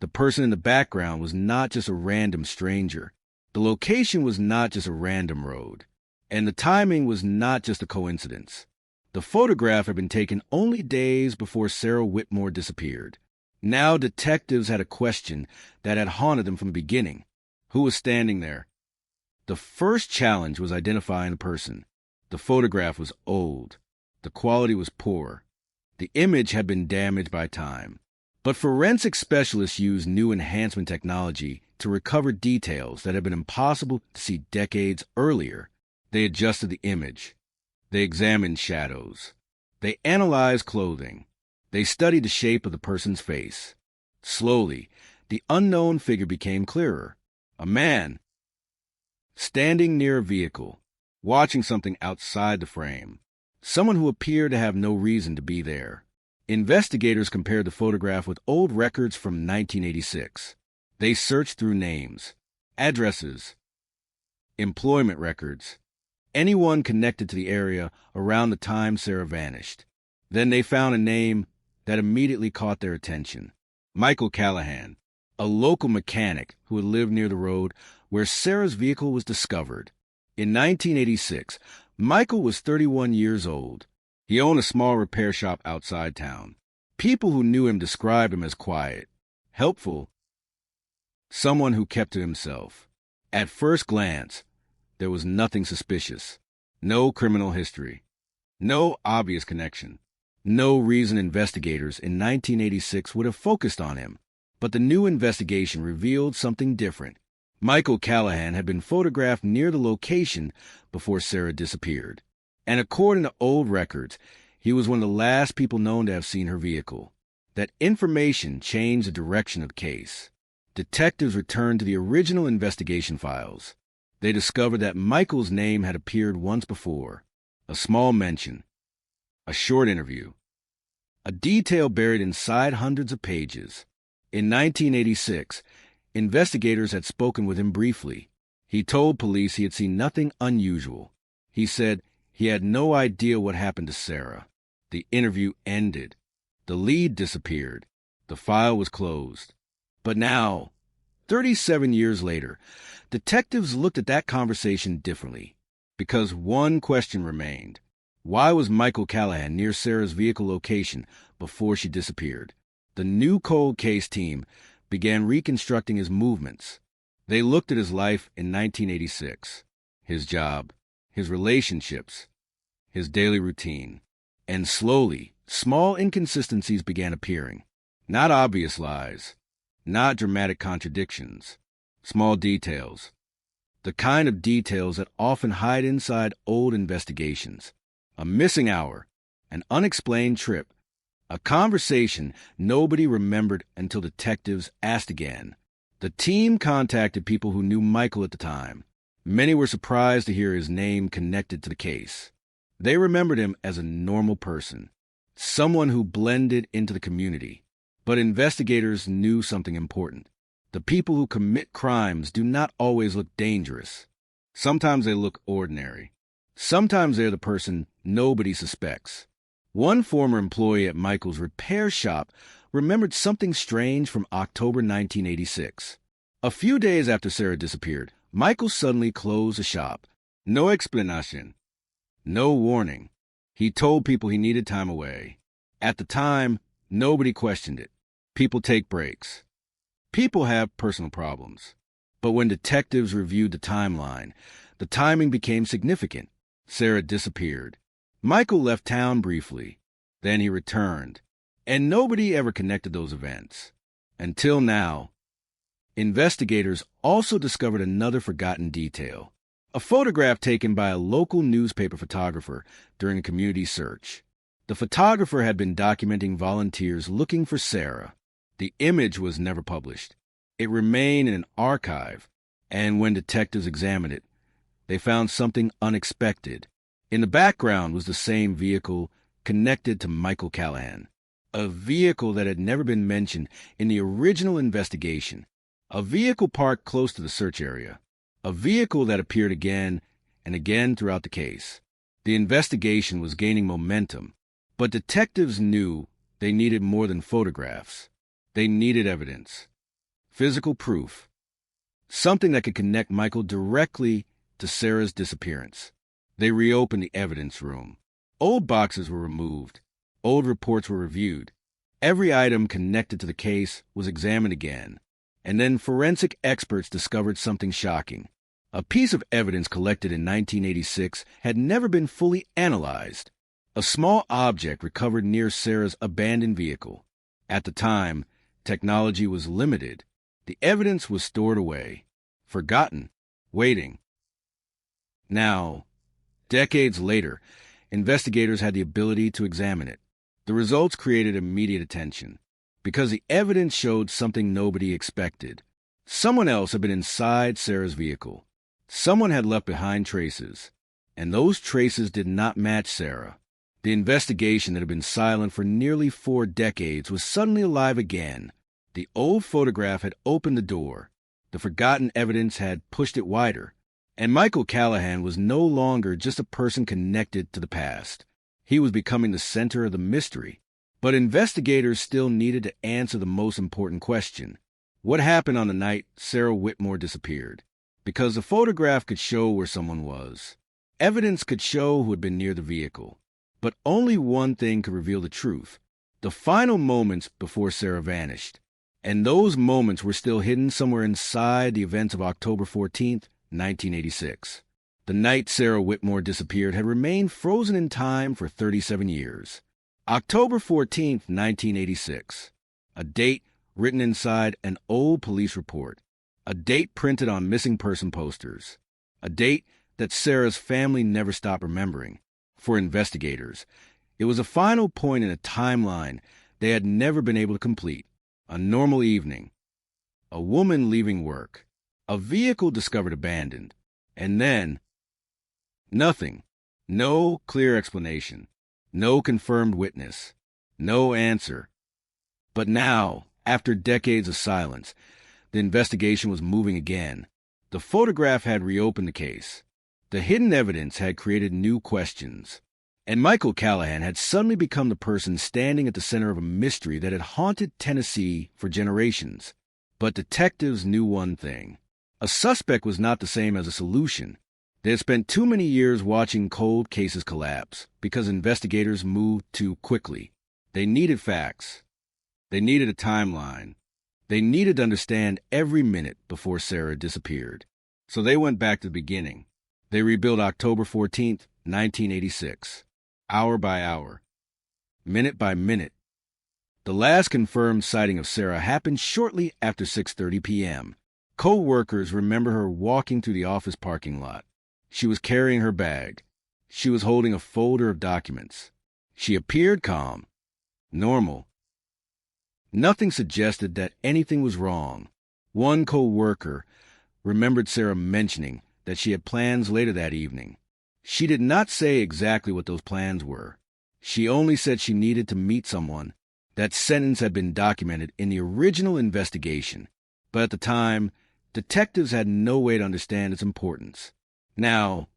The person in the background was not just a random stranger. The location was not just a random road. And the timing was not just a coincidence. The photograph had been taken only days before Sarah Whitmore disappeared. Now detectives had a question that had haunted them from the beginning. Who was standing there? The first challenge was identifying the person. The photograph was old. The quality was poor. The image had been damaged by time. But forensic specialists used new enhancement technology to recover details that had been impossible to see decades earlier. They adjusted the image. They examined shadows. They analyzed clothing. They studied the shape of the person's face. Slowly, the unknown figure became clearer. A man, standing near a vehicle, watching something outside the frame. Someone who appeared to have no reason to be there. Investigators compared the photograph with old records from 1986. They searched through names, addresses, employment records, anyone connected to the area around the time Sarah vanished. Then they found a name that immediately caught their attention. Michael Callahan, a local mechanic who had lived near the road where Sarah's vehicle was discovered. In 1986, Michael was 31 years old. He owned a small repair shop outside town. People who knew him described him as quiet, helpful, someone who kept to himself. At first glance, there was nothing suspicious. No criminal history. No obvious connection. No reason investigators in 1986 would have focused on him. But the new investigation revealed something different. Michael Callahan had been photographed near the location before Sarah disappeared. And according to old records, he was one of the last people known to have seen her vehicle. That information changed the direction of the case. Detectives returned to the original investigation files. They discovered that Michael's name had appeared once before. A small mention. A short interview. A detail buried inside hundreds of pages. In 1986, investigators had spoken with him briefly. He told police he had seen nothing unusual. He said he had no idea what happened to Sarah. The interview ended. The lead disappeared. The file was closed. But now, 37 years later, detectives looked at that conversation differently, because one question remained. Why was Michael Callahan near Sarah's vehicle location before she disappeared? The new cold case team began reconstructing his movements. They looked at his life in 1986, his job, his relationships, his daily routine. And slowly, small inconsistencies began appearing. Not obvious lies, not dramatic contradictions, small details. The kind of details that often hide inside old investigations. A missing hour, an unexplained trip, a conversation nobody remembered until detectives asked again. The team contacted people who knew Michael at the time. Many were surprised to hear his name connected to the case. They remembered him as a normal person, someone who blended into the community. But investigators knew something important. The people who commit crimes do not always look dangerous. Sometimes they look ordinary. Sometimes they're the person nobody suspects. One former employee at Michael's repair shop remembered something strange from October 1986. A few days after Sarah disappeared, Michael suddenly closed the shop. No explanation. No warning. He told people he needed time away. At the time, nobody questioned it. People take breaks. People have personal problems. But when detectives reviewed the timeline, the timing became significant. Sarah disappeared. Michael left town briefly. Then he returned. And nobody ever connected those events. Until now. Investigators also discovered another forgotten detail. A photograph taken by a local newspaper photographer during a community search. The photographer had been documenting volunteers looking for Sarah. The image was never published. It remained in an archive, and when detectives examined it, they found something unexpected. In the background was the same vehicle connected to Michael Callahan, a vehicle that had never been mentioned in the original investigation, a vehicle parked close to the search area, a vehicle that appeared again and again throughout the case. The investigation was gaining momentum, but detectives knew they needed more than photographs. They needed evidence, physical proof, something that could connect Michael directly to Sarah's disappearance. They reopened the evidence room. Old boxes were removed. Old reports were reviewed. Every item connected to the case was examined again. And then forensic experts discovered something shocking. A piece of evidence collected in 1986 had never been fully analyzed. A small object recovered near Sarah's abandoned vehicle. At the time, technology was limited. The evidence was stored away, forgotten, waiting. Now, decades later, investigators had the ability to examine it. The results created immediate attention, because the evidence showed something nobody expected. Someone else had been inside Sarah's vehicle. Someone had left behind traces, and those traces did not match Sarah. The investigation that had been silent for nearly 4 decades was suddenly alive again. The old photograph had opened the door. The forgotten evidence had pushed it wider. And Michael Callahan was no longer just a person connected to the past. He was becoming the center of the mystery. But investigators still needed to answer the most important question. What happened on the night Sarah Whitmore disappeared? Because the photograph could show where someone was. Evidence could show who had been near the vehicle. But only one thing could reveal the truth: the final moments before Sarah vanished. And those moments were still hidden somewhere inside the events of October 14th, 1986. The night Sarah Whitmore disappeared had remained frozen in time for 37 years. October 14th, 1986. A date written inside an old police report. A date printed on missing person posters. A date that Sarah's family never stopped remembering. For investigators, it was a final point in a timeline they had never been able to complete. A normal evening. A woman leaving work. A vehicle discovered abandoned. And then, nothing. No clear explanation. No confirmed witness. No answer. But now, after decades of silence, the investigation was moving again. The photograph had reopened the case. The hidden evidence had created new questions. And Michael Callahan had suddenly become the person standing at the center of a mystery that had haunted Tennessee for generations. But detectives knew one thing. A suspect was not the same as a solution. They had spent too many years watching cold cases collapse because investigators moved too quickly. They needed facts. They needed a timeline. They needed to understand every minute before Sarah disappeared. So they went back to the beginning. They rebuilt October 14th, 1986. Hour by hour. Minute by minute. The last confirmed sighting of Sarah happened shortly after 6:30 p.m. Co-workers remember her walking through the office parking lot. She was carrying her bag. She was holding a folder of documents. She appeared calm, normal. Nothing suggested that anything was wrong. One co-worker remembered Sarah mentioning that she had plans later that evening. She did not say exactly what those plans were. She only said she needed to meet someone. That sentence had been documented in the original investigation, but at the time, detectives had no way to understand its importance. Now,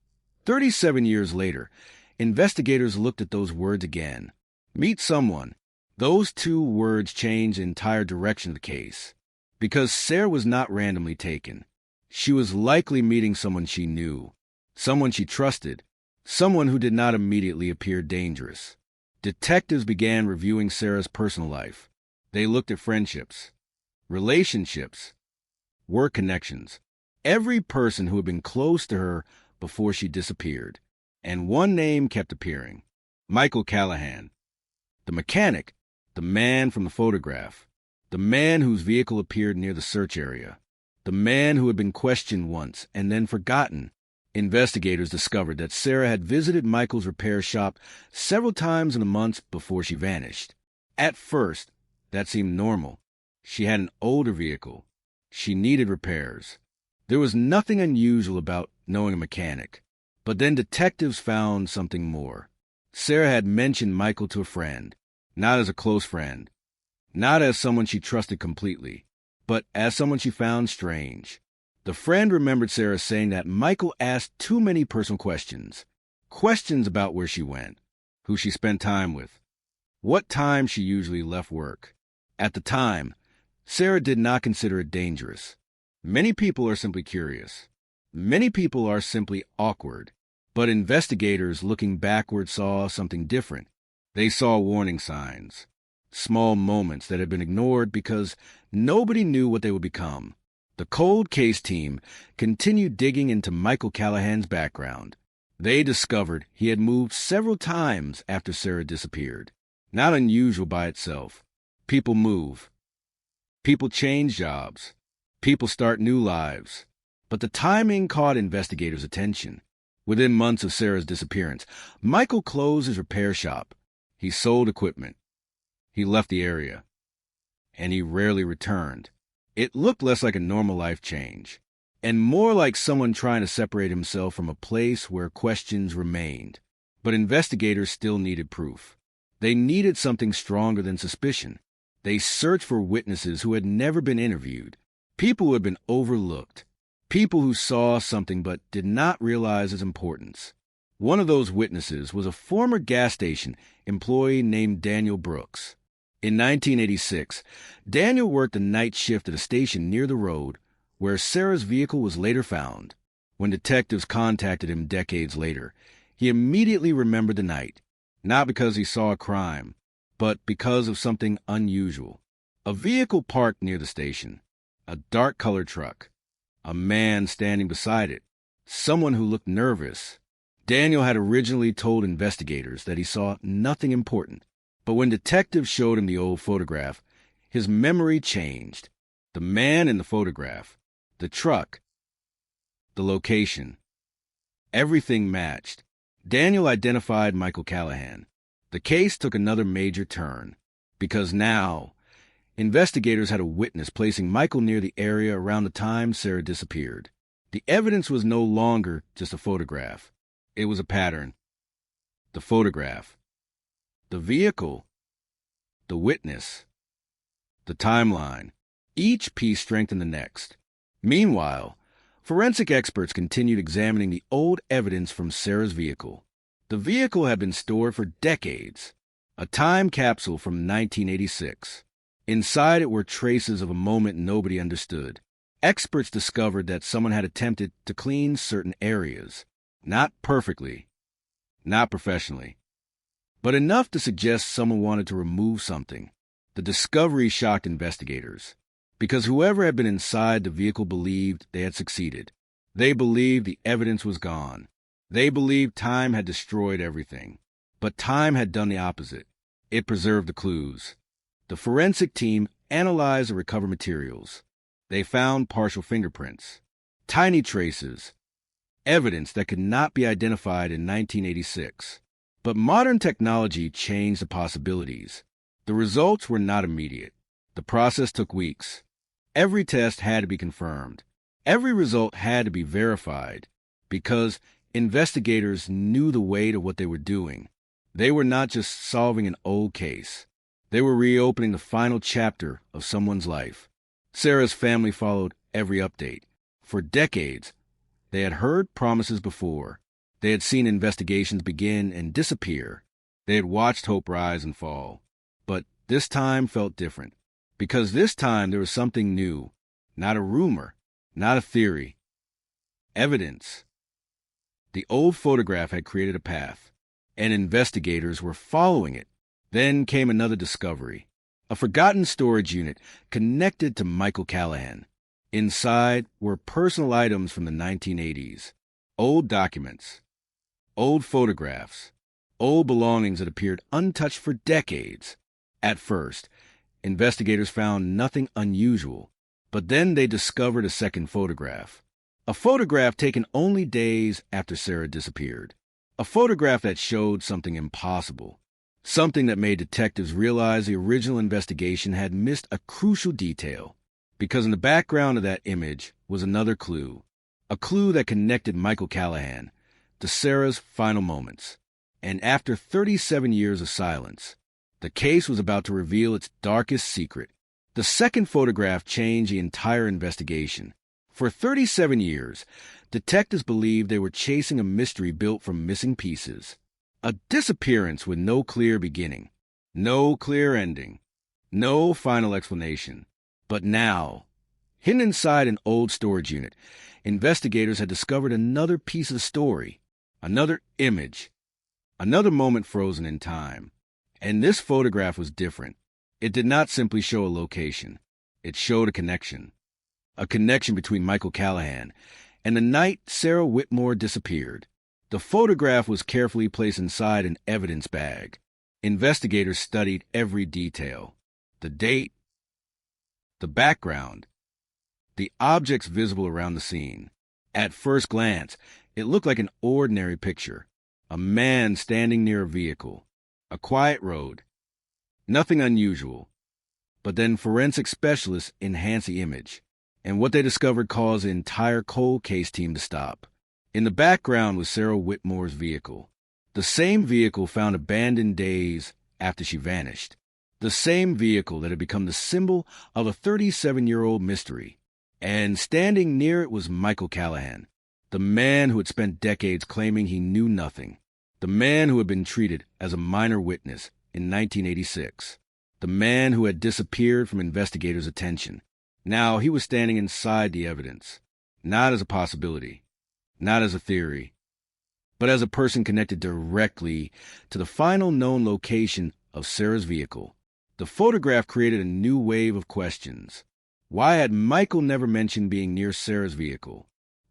37 years later, investigators looked at those words again. Meet someone. Those two words changed the entire direction of the case. Because Sarah was not randomly taken. She was likely meeting someone she knew. Someone she trusted, someone who did not immediately appear dangerous. Detectives began reviewing Sarah's personal life. They looked at friendships, relationships, work connections, every person who had been close to her before she disappeared. And one name kept appearing: Michael Callahan. The mechanic, the man from the photograph, the man whose vehicle appeared near the search area, the man who had been questioned once and then forgotten. Investigators discovered that Sarah had visited Michael's repair shop several times in the months before she vanished. At first, that seemed normal. She had an older vehicle. She needed repairs. There was nothing unusual about knowing a mechanic. But then detectives found something more. Sarah had mentioned Michael to a friend, not as a close friend, not as someone she trusted completely, but as someone she found strange. The friend remembered Sarah saying that Michael asked too many personal questions. Questions about where she went, who she spent time with, what time she usually left work. At the time, Sarah did not consider it dangerous. Many people are simply curious. Many people are simply awkward. But investigators looking backward saw something different. They saw warning signs, small moments that had been ignored because nobody knew what they would become. The cold case team continued digging into Michael Callahan's background. They discovered he had moved several times after Sarah disappeared. Not unusual by itself. People move. People change jobs. People start new lives. But the timing caught investigators' attention. Within months of Sarah's disappearance, Michael closed his repair shop. He sold equipment. He left the area. And he rarely returned. It looked less like a normal life change, and more like someone trying to separate himself from a place where questions remained. But investigators still needed proof. They needed something stronger than suspicion. They searched for witnesses who had never been interviewed, people who had been overlooked, people who saw something but did not realize its importance. One of those witnesses was a former gas station employee named Daniel Brooks. In 1986, Daniel worked a night shift at a station near the road where Sarah's vehicle was later found. When detectives contacted him decades later, he immediately remembered the night, not because he saw a crime, but because of something unusual. A vehicle parked near the station, a dark-colored truck, a man standing beside it, someone who looked nervous. Daniel had originally told investigators that he saw nothing important, but when detectives showed him the old photograph, his memory changed. The man in the photograph, the truck, the location, everything matched. Daniel identified Michael Callahan. The case took another major turn, because now investigators had a witness placing Michael near the area around the time Sarah disappeared. The evidence was no longer just a photograph. It was a pattern. The photograph, the vehicle, the witness, the timeline. Each piece strengthened the next. Meanwhile, forensic experts continued examining the old evidence from Sarah's vehicle. The vehicle had been stored for decades, a time capsule from 1986. Inside it were traces of a moment nobody understood. Experts discovered that someone had attempted to clean certain areas. Not perfectly, not professionally, but enough to suggest someone wanted to remove something. The discovery shocked investigators, because whoever had been inside the vehicle believed they had succeeded. They believed the evidence was gone. They believed time had destroyed everything. But time had done the opposite. It preserved the clues. The forensic team analyzed the recovered materials. They found partial fingerprints, tiny traces, evidence that could not be identified in 1986. But modern technology changed the possibilities. The results were not immediate. The process took weeks. Every test had to be confirmed. Every result had to be verified, because investigators knew the weight of what they were doing. They were not just solving an old case. They were reopening the final chapter of someone's life. Sarah's family followed every update. For decades, they had heard promises before. They had seen investigations begin and disappear. They had watched hope rise and fall. But this time felt different, because this time there was something new. Not a rumor, not a theory. Evidence. The old photograph had created a path, and investigators were following it. Then came another discovery. A forgotten storage unit connected to Michael Callahan. Inside were personal items from the 1980s, old documents, old photographs, old belongings that appeared untouched for decades. At first, investigators found nothing unusual, but then they discovered a second photograph. A photograph taken only days after Sarah disappeared. A photograph that showed something impossible. Something that made detectives realize the original investigation had missed a crucial detail, because in the background of that image was another clue, a clue that connected Michael Callahan to Sarah's final moments. And after 37 years of silence, the case was about to reveal its darkest secret. The second photograph changed the entire investigation. For 37 years, detectives believed they were chasing a mystery built from missing pieces. A disappearance with no clear beginning, no clear ending, no final explanation. But now, hidden inside an old storage unit, investigators had discovered another piece of the story, another image, another moment frozen in time. And this photograph was different. It did not simply show a location. It showed a connection between Michael Callahan and the night Sarah Whitmore disappeared. The photograph was carefully placed inside an evidence bag. Investigators studied every detail, the date, the background, the objects visible around the scene. At first glance, it looked like an ordinary picture. A man standing near a vehicle, a quiet road, nothing unusual. But then forensic specialists enhanced the image, and what they discovered caused the entire cold case team to stop. In the background was Sarah Whitmore's vehicle, the same vehicle found abandoned days after she vanished, the same vehicle that had become the symbol of a 37-year-old mystery. And standing near it was Michael Callahan, the The man who had spent decades claiming he knew nothing. The man who had been treated as a minor witness in 1986. The man who had disappeared from investigators' attention. Now he was standing inside the evidence, not as a possibility, not as a theory, but as a person connected directly to the final known location of Sarah's vehicle. The photograph created a new wave of questions. Why had Michael never mentioned being near Sarah's vehicle?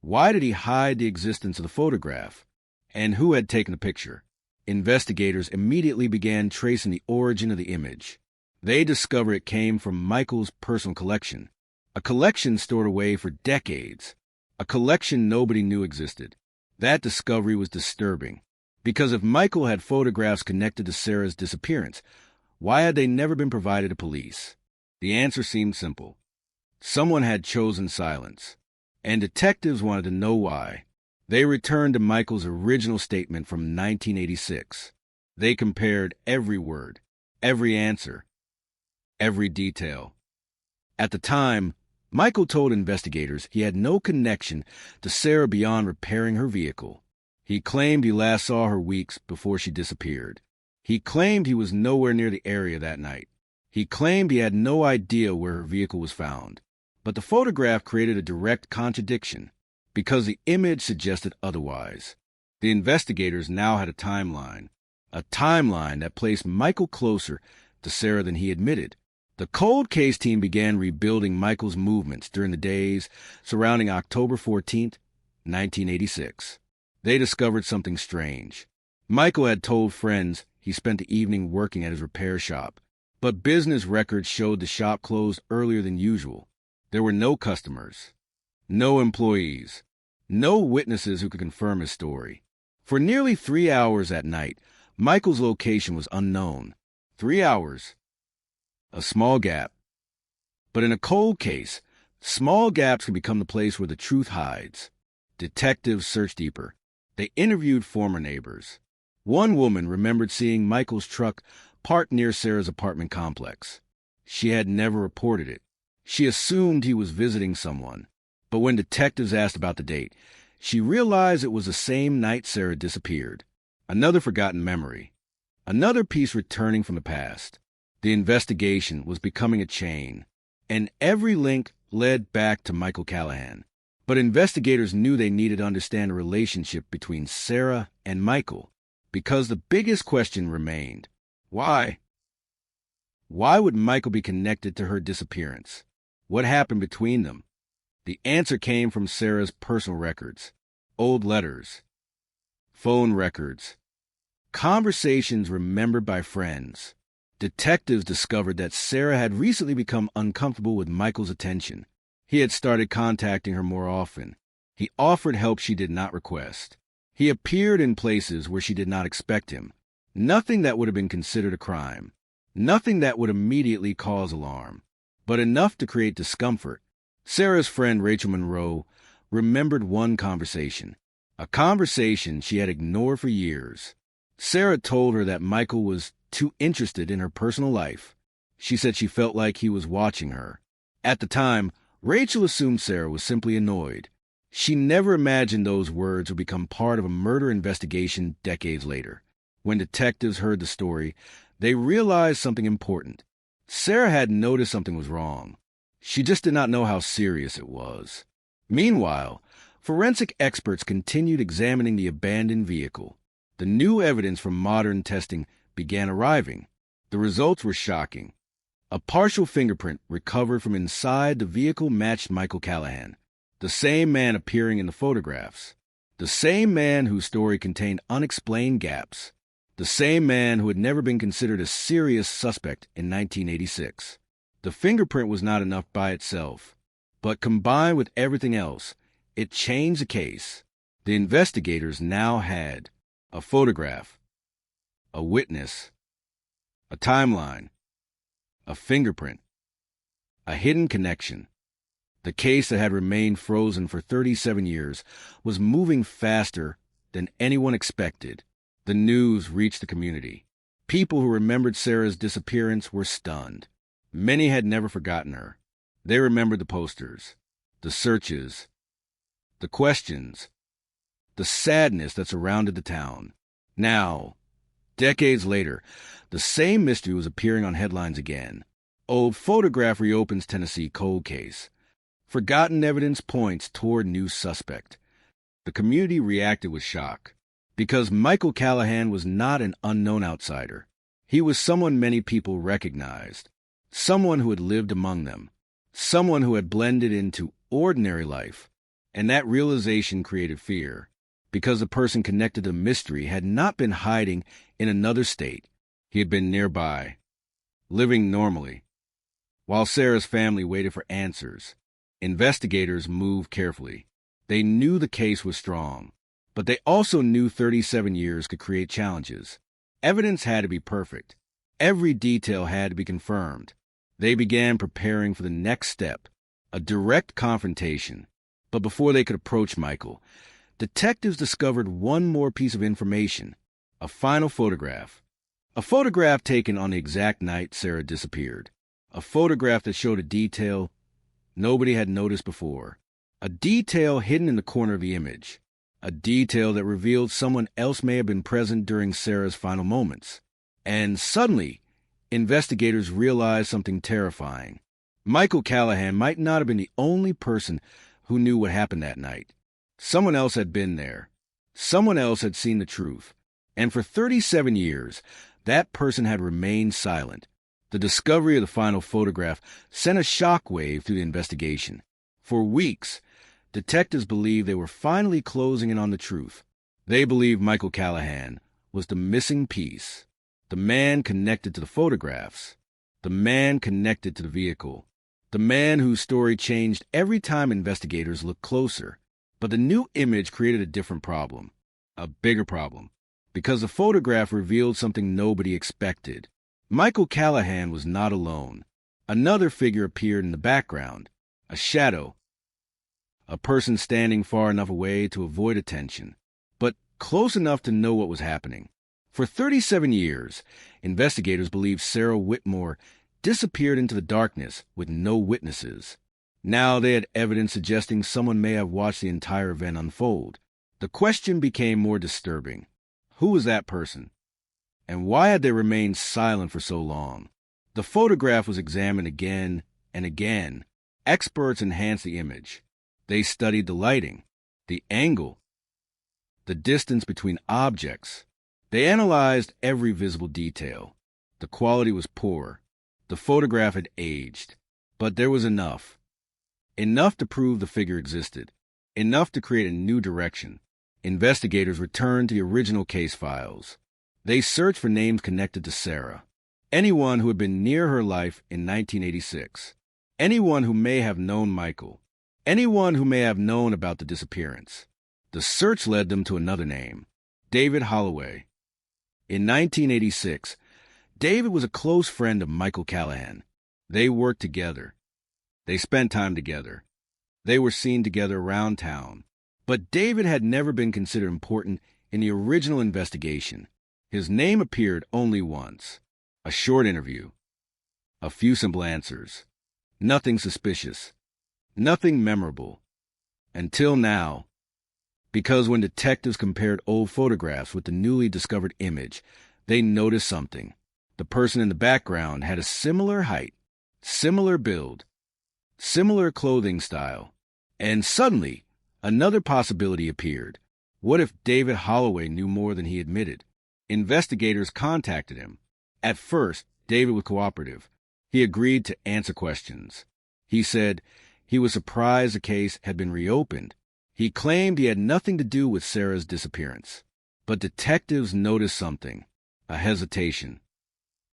Why did he hide the existence of the photograph? And who had taken the picture? Investigators immediately began tracing the origin of the image. They discovered it came from Michael's personal collection, a collection stored away for decades, a collection nobody knew existed. That discovery was disturbing, because if Michael had photographs connected to Sarah's disappearance, why had they never been provided to police? The answer seemed simple. Someone had chosen silence, and detectives wanted to know why. They returned to Michael's original statement from 1986. They compared every word, every answer, every detail. At the time, Michael told investigators he had no connection to Sarah beyond repairing her vehicle. He claimed he last saw her weeks before she disappeared. He claimed he was nowhere near the area that night. He claimed he had no idea where her vehicle was found. But the photograph created a direct contradiction, because the image suggested otherwise. The investigators now had a timeline that placed Michael closer to Sarah than he admitted. The cold case team began rebuilding Michael's movements during the days surrounding October 14th, 1986. They discovered something strange. Michael had told friends he spent the evening working at his repair shop, but business records showed the shop closed earlier than usual. There were no customers, no employees, no witnesses who could confirm his story. For nearly 3 hours that night, Michael's location was unknown. 3 hours. A small gap. But in a cold case, small gaps can become the place where the truth hides. Detectives searched deeper. They interviewed former neighbors. One woman remembered seeing Michael's truck parked near Sarah's apartment complex. She had never reported it. She assumed he was visiting someone. But when detectives asked about the date, she realized it was the same night Sarah disappeared. Another forgotten memory. Another piece returning from the past. The investigation was becoming a chain, and every link led back to Michael Callahan. But investigators knew they needed to understand the relationship between Sarah and Michael, because the biggest question remained. Why? Why would Michael be connected to her disappearance? What happened between them? The answer came from Sarah's personal records, old letters, phone records, conversations remembered by friends. Detectives discovered that Sarah had recently become uncomfortable with Michael's attention. He had started contacting her more often. He offered help she did not request. He appeared in places where she did not expect him. Nothing that would have been considered a crime. Nothing that would immediately cause alarm, but enough to create discomfort. Sarah's friend Rachel Monroe remembered one conversation, a conversation she had ignored for years. Sarah told her that Michael was too interested in her personal life. She said she felt like he was watching her. At the time, Rachel assumed Sarah was simply annoyed. She never imagined those words would become part of a murder investigation decades later. When detectives heard the story, they realized something important. Sarah had noticed something was wrong. She just did not know how serious it was. Meanwhile, forensic experts continued examining the abandoned vehicle. The new evidence from modern testing began arriving. The results were shocking. A partial fingerprint recovered from inside the vehicle matched Michael Callahan, the same man appearing in the photographs, the same man whose story contained unexplained gaps, the same man who had never been considered a serious suspect in 1986. The fingerprint was not enough by itself, but combined with everything else, it changed the case. The investigators now had a photograph, a witness, a timeline, a fingerprint, a hidden connection. The case that had remained frozen for 37 years was moving faster than anyone expected. The news reached the community. People who remembered Sarah's disappearance were stunned. Many had never forgotten her. They remembered the posters, the searches, the questions. the sadness that surrounded the town. Now, decades later, the same mystery was appearing on headlines again. Old photograph reopens Tennessee cold case. Forgotten evidence points toward new suspect. The community reacted with shock, because Michael Callahan was not an unknown outsider. He was someone many people recognized, someone who had lived among them, someone who had blended into ordinary life, and that realization created fear, because the person connected to the mystery had not been hiding in another state. He had been nearby, living normally. While Sarah's family waited for answers, investigators moved carefully. They knew the case was strong, but they also knew 37 years could create challenges. Evidence had to be perfect. Every detail had to be confirmed. They began preparing for the next step, a direct confrontation. But before they could approach Michael, detectives discovered one more piece of information, a final photograph. A photograph taken on the exact night Sarah disappeared. A photograph that showed a detail nobody had noticed before. A detail hidden in the corner of the image. A detail that revealed someone else may have been present during Sarah's final moments. And suddenly, investigators realized something terrifying. Michael Callahan might not have been the only person who knew what happened that night. Someone else had been there. Someone else had seen the truth. And for 37 years, that person had remained silent. The discovery of the final photograph sent a shockwave through the investigation. For weeks, detectives believed they were finally closing in on the truth. They believed Michael Callahan was the missing piece, the man connected to the photographs, the man connected to the vehicle, the man whose story changed every time investigators looked closer. But the new image created a different problem, a bigger problem, because the photograph revealed something nobody expected. Michael Callahan was not alone. Another figure appeared in the background, a shadow, a person standing far enough away to avoid attention, but close enough to know what was happening. For 37 years, investigators believed Sarah Whitmore disappeared into the darkness with no witnesses. Now they had evidence suggesting someone may have watched the entire event unfold. The question became more disturbing. Who was that person? And why had they remained silent for so long? The photograph was examined again and again. Experts enhanced the image. They studied the lighting, the angle, the distance between objects. They analyzed every visible detail. The quality was poor. The photograph had aged. But there was enough. Enough to prove the figure existed. Enough to create a new direction. Investigators returned to the original case files. They searched for names connected to Sarah. Anyone who had been near her life in 1986. Anyone who may have known Michael. Anyone who may have known about the disappearance. The search led them to another name, David Holloway. In 1986, David was a close friend of Michael Callahan. They worked together. They spent time together. They were seen together around town. But David had never been considered important in the original investigation. His name appeared only once. A short interview. A few simple answers. Nothing suspicious. Nothing memorable. Until now. Because when detectives compared old photographs with the newly discovered image, they noticed something. The person in the background had a similar height, similar build, similar clothing style. And suddenly, another possibility appeared. What if David Holloway knew more than he admitted? Investigators contacted him. At first, David was cooperative. He agreed to answer questions. He said he was surprised the case had been reopened. He claimed he had nothing to do with Sarah's disappearance. But detectives noticed something, a hesitation,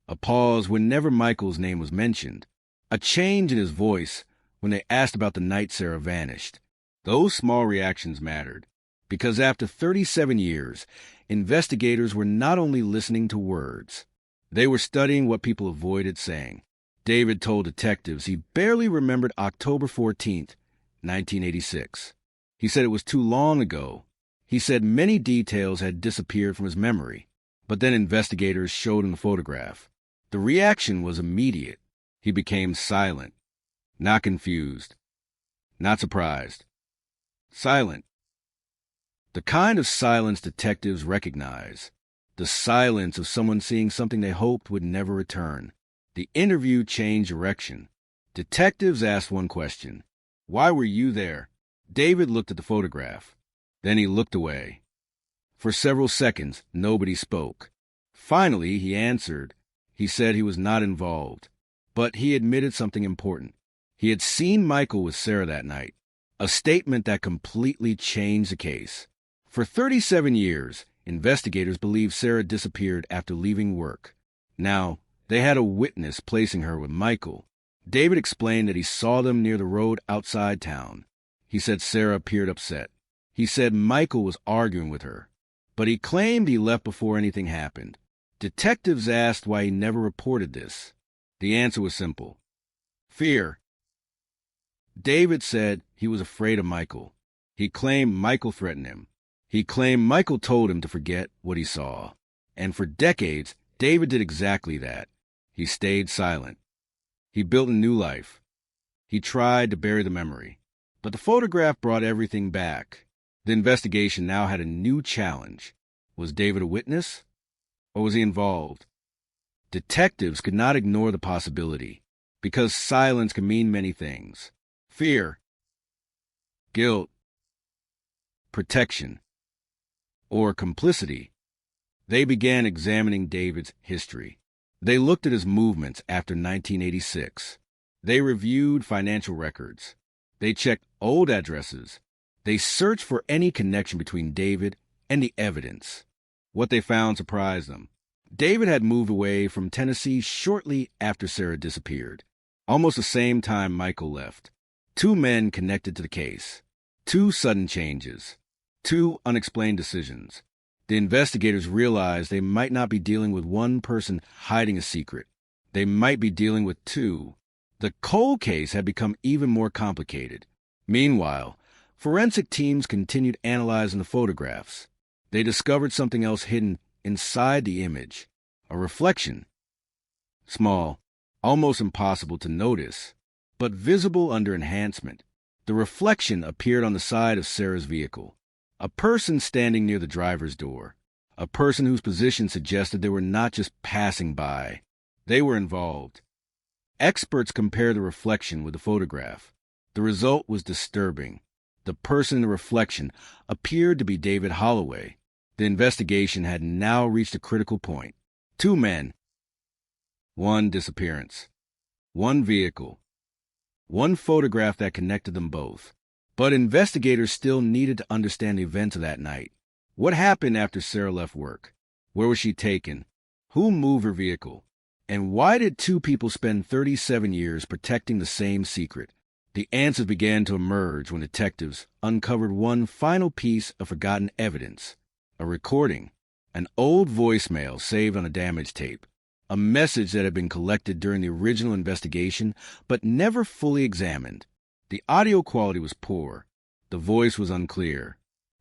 a pause whenever Michael's name was mentioned, a change in his voice when they asked about the night Sarah vanished. Those small reactions mattered, because after 37 years, investigators were not only listening to words, they were studying what people avoided saying. David told detectives he barely remembered October 14th, 1986. He said it was too long ago. He said many details had disappeared from his memory, but then investigators showed him the photograph. The reaction was immediate. He became silent, not confused, not surprised. Silent. The kind of silence detectives recognize. The silence of someone seeing something they hoped would never return. The interview changed direction. Detectives asked one question. Why were you there? David looked at the photograph. Then he looked away. For several seconds, nobody spoke. Finally, he answered. He said he was not involved. But he admitted something important. He had seen Michael with Sarah that night. A statement that completely changed the case. For 37 years, investigators believed Sarah disappeared after leaving work. Now, they had a witness placing her with Michael. David explained that he saw them near the road outside town. He said Sarah appeared upset. He said Michael was arguing with her. But he claimed he left before anything happened. Detectives asked why he never reported this. The answer was simple. Fear. David said he was afraid of Michael. He claimed Michael threatened him. He claimed Michael told him to forget what he saw. And for decades, David did exactly that. He stayed silent. He built a new life. He tried to bury the memory. But the photograph brought everything back. The investigation now had a new challenge. Was David a witness? Or was he involved? Detectives could not ignore the possibility, because silence can mean many things. Fear, guilt, protection, or complicity. They began examining David's history. They looked at his movements after 1986. They reviewed financial records. They checked old addresses. They searched for any connection between David and the evidence. What they found surprised them. David had moved away from Tennessee shortly after Sarah disappeared, almost the same time Michael left. 2 men connected to the case. 2 sudden changes. 2 unexplained decisions. The investigators realized they might not be dealing with one person hiding a secret. They might be dealing with 2. The cold case had become even more complicated. Meanwhile, forensic teams continued analyzing the photographs. They discovered something else hidden inside the image, a reflection. Small, almost impossible to notice, but visible under enhancement. The reflection appeared on the side of Sarah's vehicle. A person standing near the driver's door. A person whose position suggested they were not just passing by. They were involved. Experts compared the reflection with the photograph. The result was disturbing. The person in the reflection appeared to be David Holloway. The investigation had now reached a critical point. 2 men. 1 disappearance. 1 vehicle. 1 photograph that connected them both. But investigators still needed to understand the events of that night. What happened after Sarah left work? Where was she taken? Who moved her vehicle? And why did 2 people spend 37 years protecting the same secret? The answers began to emerge when detectives uncovered one final piece of forgotten evidence. A recording. An old voicemail saved on a damaged tape. A message that had been collected during the original investigation, but never fully examined. The audio quality was poor. The voice was unclear.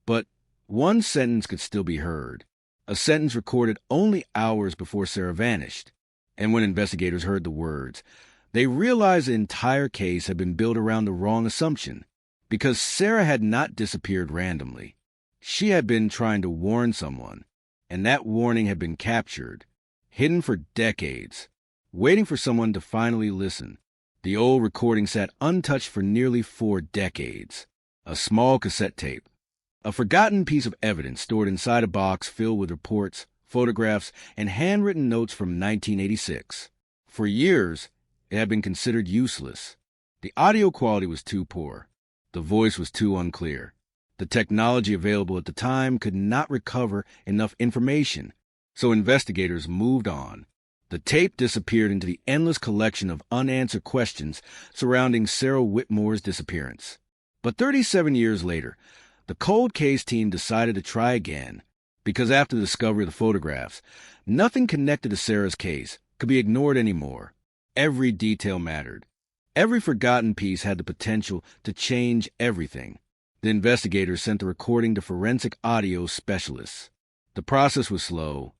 But one sentence could still be heard. A sentence recorded only hours before Sarah vanished. And when investigators heard the words, they realized the entire case had been built around the wrong assumption. Because Sarah had not disappeared randomly. She had been trying to warn someone, and that warning had been captured, hidden for decades, waiting for someone to finally listen. The old recording sat untouched for nearly 4 decades. A small cassette tape. A forgotten piece of evidence stored inside a box filled with reports, photographs, and handwritten notes from 1986. For years, it had been considered useless. The audio quality was too poor. The voice was too unclear. The technology available at the time could not recover enough information, so investigators moved on. The tape disappeared into the endless collection of unanswered questions surrounding Sarah Whitmore's disappearance. But 37 years later, the cold case team decided to try again, because after the discovery of the photographs, nothing connected to Sarah's case could be ignored anymore. Every detail mattered. Every forgotten piece had the potential to change everything. The investigators sent the recording to forensic audio specialists. The process was slow.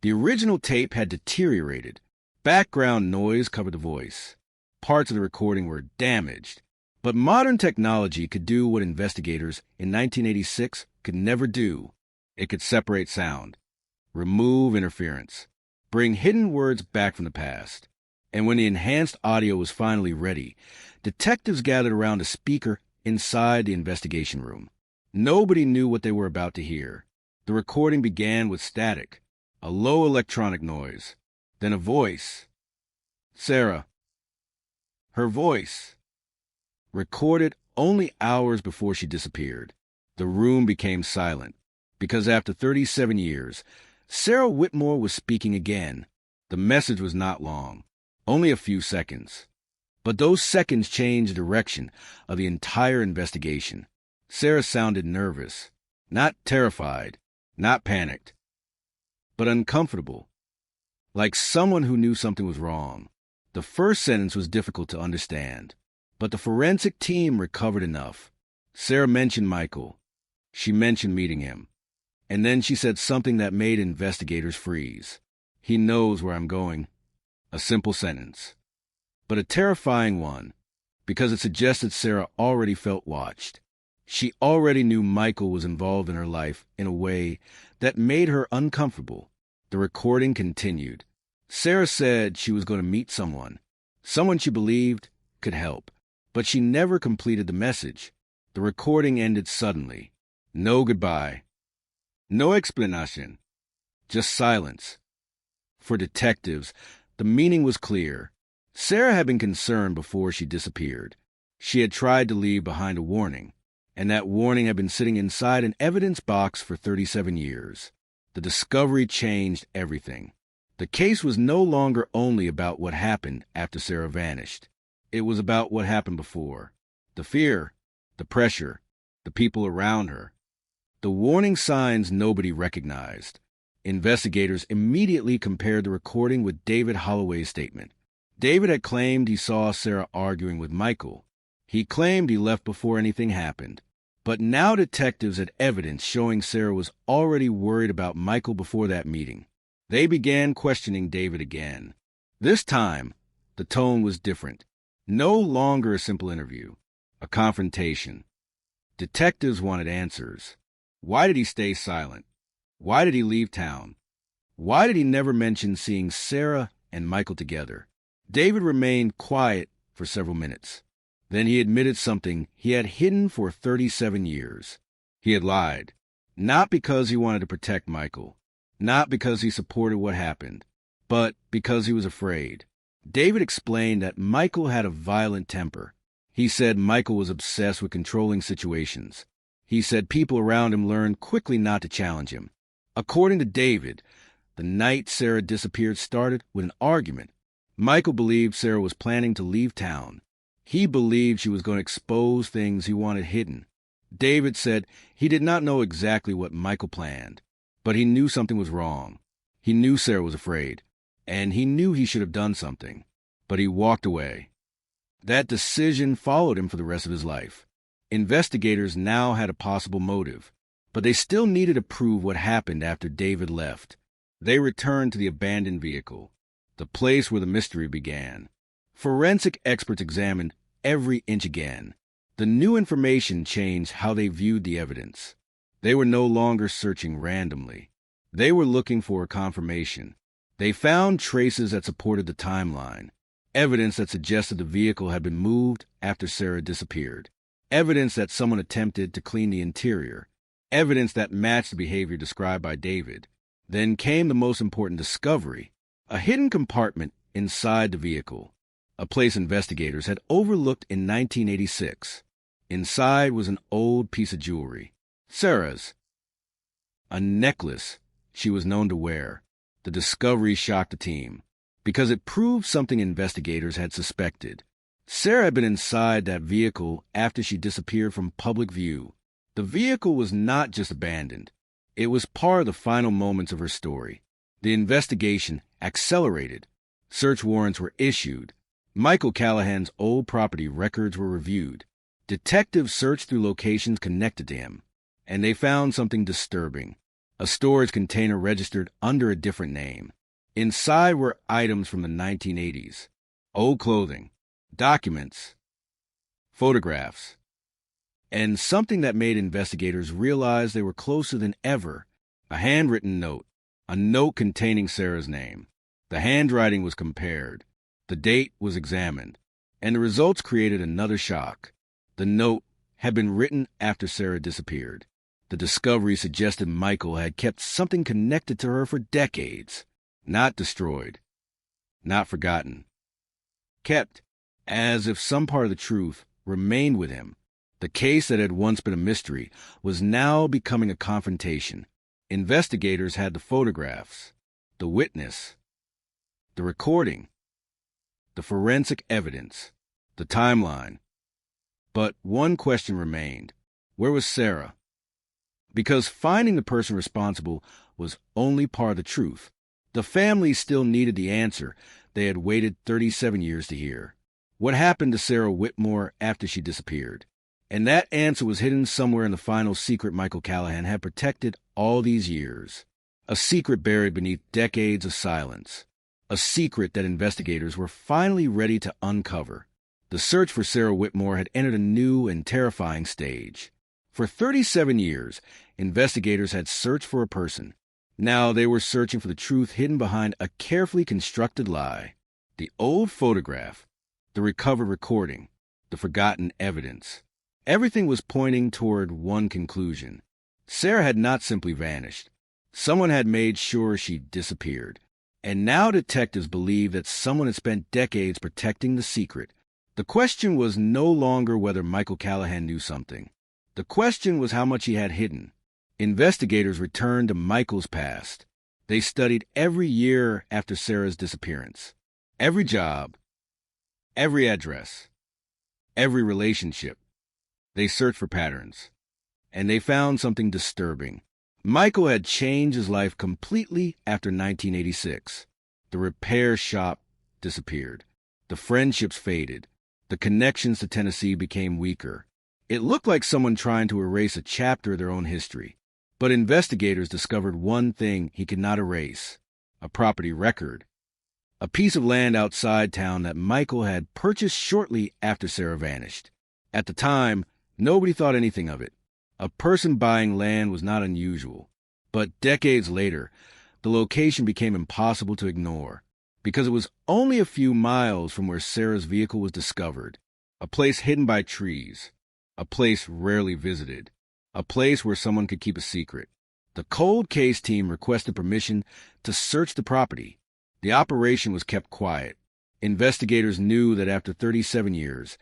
The original tape had deteriorated. Background noise covered the voice. Parts of the recording were damaged. But modern technology could do what investigators in 1986 could never do. It could separate sound, remove interference, bring hidden words back from the past. And when the enhanced audio was finally ready, detectives gathered around a speaker inside the investigation room. Nobody knew what they were about to hear. The recording began with static, a low electronic noise, then a voice. Sarah. Her voice. Recorded only hours before she disappeared. The room became silent, because after 37 years, Sarah Whitmore was speaking again. The message was not long, only a few seconds. But those seconds changed the direction of the entire investigation. Sarah sounded nervous, not terrified, not panicked, but uncomfortable, like someone who knew something was wrong. The first sentence was difficult to understand, but the forensic team recovered enough. Sarah mentioned Michael. She mentioned meeting him. And then she said something that made investigators freeze. He knows where I'm going. A simple sentence, but a terrifying one, because it suggested Sarah already felt watched. She already knew Michael was involved in her life in a way that made her uncomfortable. The recording continued. Sarah said she was going to meet someone she believed could help, but she never completed the message. The recording ended suddenly. No goodbye. No explanation. Just silence. For detectives, the meaning was clear. Sarah had been concerned before she disappeared. She had tried to leave behind a warning, and that warning had been sitting inside an evidence box for 37 years. The discovery changed everything. The case was no longer only about what happened after Sarah vanished. It was about what happened before. The fear, the pressure, the people around her. The warning signs nobody recognized. Investigators immediately compared the recording with David Holloway's statement. David had claimed he saw Sarah arguing with Michael. He claimed he left before anything happened. But now detectives had evidence showing Sarah was already worried about Michael before that meeting. They began questioning David again. This time, the tone was different. No longer a simple interview, a confrontation. Detectives wanted answers. Why did he stay silent? Why did he leave town? Why did he never mention seeing Sarah and Michael together? David remained quiet for several minutes. Then he admitted something he had hidden for 37 years. He had lied, not because he wanted to protect Michael, not because he supported what happened, but because he was afraid. David explained that Michael had a violent temper. He said Michael was obsessed with controlling situations. He said people around him learned quickly not to challenge him. According to David, the night Sarah disappeared started with an argument. Michael believed Sarah was planning to leave town. He believed she was going to expose things he wanted hidden. David said he did not know exactly what Michael planned, but he knew something was wrong. He knew Sarah was afraid, and he knew he should have done something, but he walked away. That decision followed him for the rest of his life. Investigators now had a possible motive, but they still needed to prove what happened after David left. They returned to the abandoned vehicle, the place where the mystery began. Forensic experts examined every inch again. The new information changed how they viewed the evidence. They were no longer searching randomly. They were looking for a confirmation. They found traces that supported the timeline, evidence that suggested the vehicle had been moved after Sarah disappeared, evidence that someone attempted to clean the interior, evidence that matched the behavior described by David. Then came the most important discovery, a hidden compartment inside the vehicle, a place investigators had overlooked in 1986. Inside was an old piece of jewelry, Sarah's, a necklace she was known to wear. The discovery shocked the team, because it proved something investigators had suspected. Sarah had been inside that vehicle after she disappeared from public view. The vehicle was not just abandoned. It was part of the final moments of her story. The investigation accelerated. Search warrants were issued. Michael Callahan's old property records were reviewed. Detectives searched through locations connected to him, and they found something disturbing. A storage container registered under a different name. Inside were items from the 1980s, old clothing, documents, photographs. And something that made investigators realize they were closer than ever: a handwritten note, a note containing Sarah's name. The handwriting was compared. The date was examined. And the results created another shock. The note had been written after Sarah disappeared. The discovery suggested Michael had kept something connected to her for decades. Not destroyed. Not forgotten. Kept as if some part of the truth remained with him. The case that had once been a mystery was now becoming a confrontation. Investigators had the photographs, the witness, the recording, the forensic evidence, the timeline. But one question remained. Where was Sarah? Because finding the person responsible was only part of the truth. The family still needed the answer they had waited 37 years to hear. What happened to Sarah Whitmore after she disappeared? And that answer was hidden somewhere in the final secret Michael Callahan had protected all these years. A secret buried beneath decades of silence. A secret that investigators were finally ready to uncover. The search for Sarah Whitmore had entered a new and terrifying stage. For 37 years, investigators had searched for a person. Now they were searching for the truth hidden behind a carefully constructed lie. The old photograph, the recovered recording, the forgotten evidence. Everything was pointing toward one conclusion. Sarah had not simply vanished. Someone had made sure she disappeared. And now detectives believed that someone had spent decades protecting the secret. The question was no longer whether Michael Callahan knew something. The question was how much he had hidden. Investigators returned to Michael's past. They studied every year after Sarah's disappearance. Every job, every address, every relationship. They searched for patterns. And they found something disturbing. Michael had changed his life completely after 1986. The repair shop disappeared. The friendships faded. The connections to Tennessee became weaker. It looked like someone trying to erase a chapter of their own history. But investigators discovered one thing he could not erase: a property record. A piece of land outside town that Michael had purchased shortly after Sarah vanished. At the time, nobody thought anything of it. A person buying land was not unusual. But decades later, the location became impossible to ignore, because it was only a few miles from where Sarah's vehicle was discovered. A place hidden by trees. A place rarely visited. A place where someone could keep a secret. The cold case team requested permission to search the property. The operation was kept quiet. Investigators knew that after 37 years,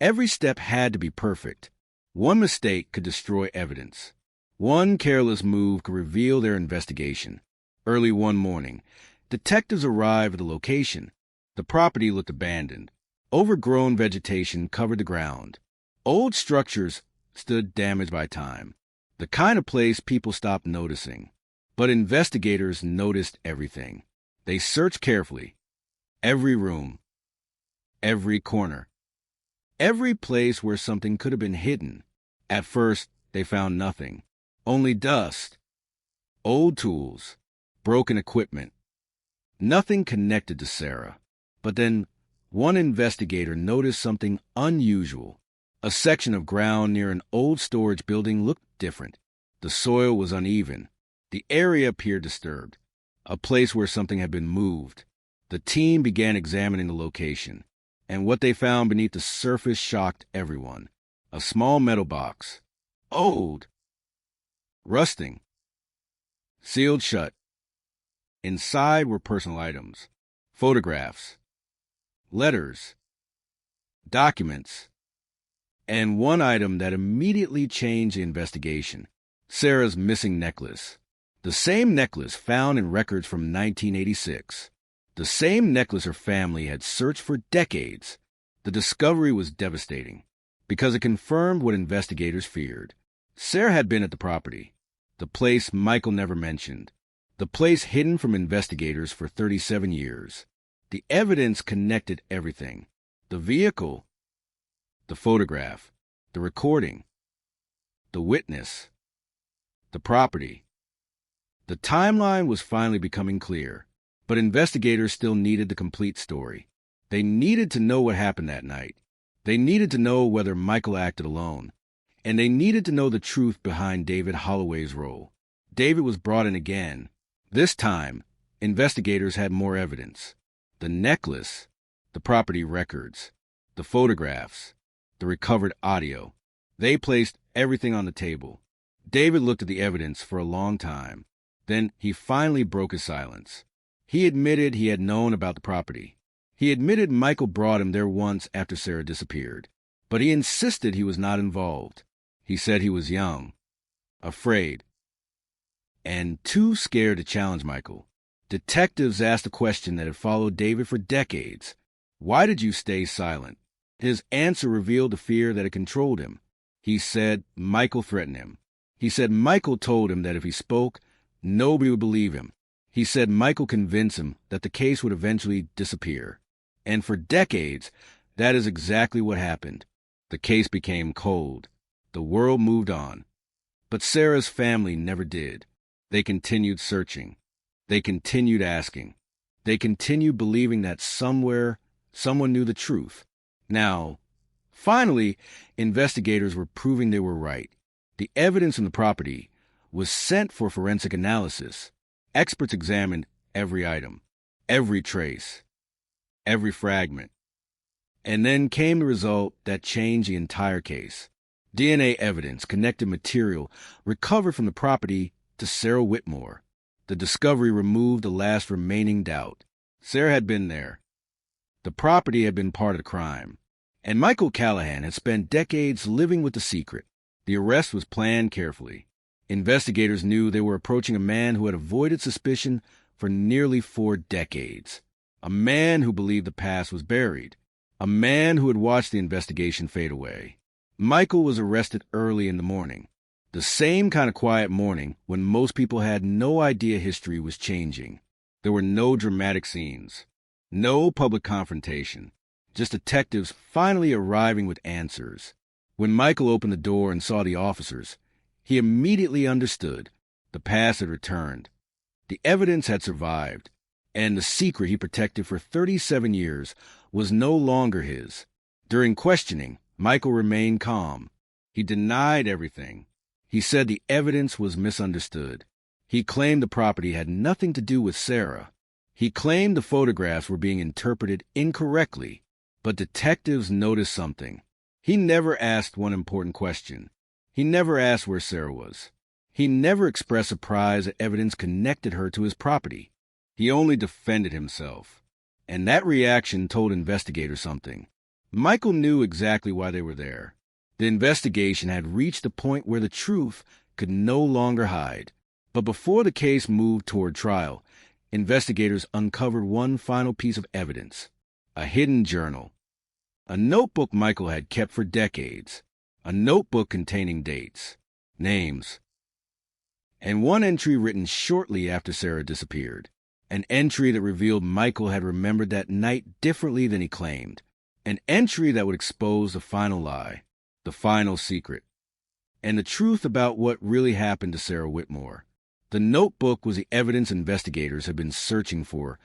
every step had to be perfect. One mistake could destroy evidence. One careless move could reveal their investigation. Early one morning, detectives arrived at the location. The property looked abandoned. Overgrown vegetation covered the ground. Old structures stood damaged by time. The kind of place people stopped noticing. But investigators noticed everything. They searched carefully. Every room. Every corner. Every place where something could have been hidden. At first, they found nothing. Only dust. Old tools. Broken equipment. Nothing connected to Sarah. But then, one investigator noticed something unusual. A section of ground near an old storage building looked different. The soil was uneven. The area appeared disturbed. A place where something had been moved. The team began examining the location. And what they found beneath the surface shocked everyone. A small metal box. Old. Rusting. Sealed shut. Inside were personal items. Photographs. Letters. Documents. And one item that immediately changed the investigation: Sarah's missing necklace. The same necklace found in records from 1986. The same necklace her family had searched for decades. The discovery was devastating, because it confirmed what investigators feared. Sarah had been at the property, the place Michael never mentioned, the place hidden from investigators for 37 years. The evidence connected everything: the vehicle, the photograph, the recording, the witness, the property. The timeline was finally becoming clear, but investigators still needed the complete story. They needed to know what happened that night. They needed to know whether Michael acted alone. and they needed to know the truth behind David Holloway's role. David was brought in again. This time, investigators had more evidence. The necklace, the property records, the photographs, the recovered audio. They placed everything on the table. David looked at the evidence for a long time. Then he finally broke his silence. He admitted he had known about the property. He admitted Michael brought him there once after Sarah disappeared. But he insisted he was not involved. He said he was young, afraid, and too scared to challenge Michael. Detectives asked a question that had followed David for decades. Why did you stay silent? His answer revealed the fear that had controlled him. He said Michael threatened him. He said Michael told him that if he spoke, nobody would believe him. He said Michael convinced him that the case would eventually disappear. And for decades, that is exactly what happened. The case became cold. The world moved on. But Sarah's family never did. They continued searching. They continued asking. They continued believing that somewhere, someone knew the truth. Now, finally, investigators were proving they were right. The evidence in the property was sent for forensic analysis. Experts examined every item, every trace, every fragment. And then came the result that changed the entire case. DNA evidence connected material recovered from the property to Sarah Whitmore. The discovery removed the last remaining doubt. Sarah had been there. The property had been part of the crime. And Michael Callahan had spent decades living with the secret. The arrest was planned carefully. Investigators knew they were approaching a man who had avoided suspicion for nearly 4 decades. A man who believed the past was buried. A man who had watched the investigation fade away. Michael was arrested early in the morning. The same kind of quiet morning when most people had no idea history was changing. There were no dramatic scenes. No public confrontation. Just detectives finally arriving with answers. When Michael opened the door and saw the officers, he immediately understood. The past had returned. The evidence had survived. And the secret he protected for 37 years was no longer his. During questioning, Michael remained calm. He denied everything. He said the evidence was misunderstood. He claimed the property had nothing to do with Sarah. He claimed the photographs were being interpreted incorrectly. But detectives noticed something. He never asked one important question. He never asked where Sarah was. He never expressed surprise that evidence connected her to his property. He only defended himself. And that reaction told investigators something. Michael knew exactly why they were there. The investigation had reached a point where the truth could no longer hide. But before the case moved toward trial, investigators uncovered one final piece of evidence. A hidden journal. A notebook Michael had kept for decades. A notebook containing dates, names, and one entry written shortly after Sarah disappeared. An entry that revealed Michael had remembered that night differently than he claimed. An entry that would expose the final lie, the final secret, and the truth about what really happened to Sarah Whitmore. The notebook was the evidence investigators had been searching for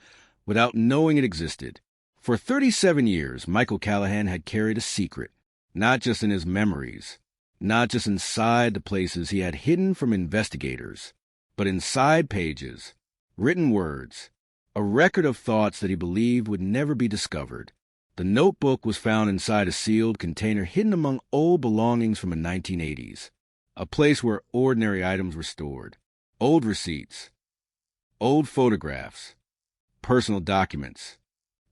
without knowing it existed. For 37 years, Michael Callahan had carried a secret, not just in his memories, not just inside the places he had hidden from investigators, but inside pages, written words, a record of thoughts that he believed would never be discovered. The notebook was found inside a sealed container hidden among old belongings from the 1980s, a place where ordinary items were stored, old receipts, old photographs, personal documents,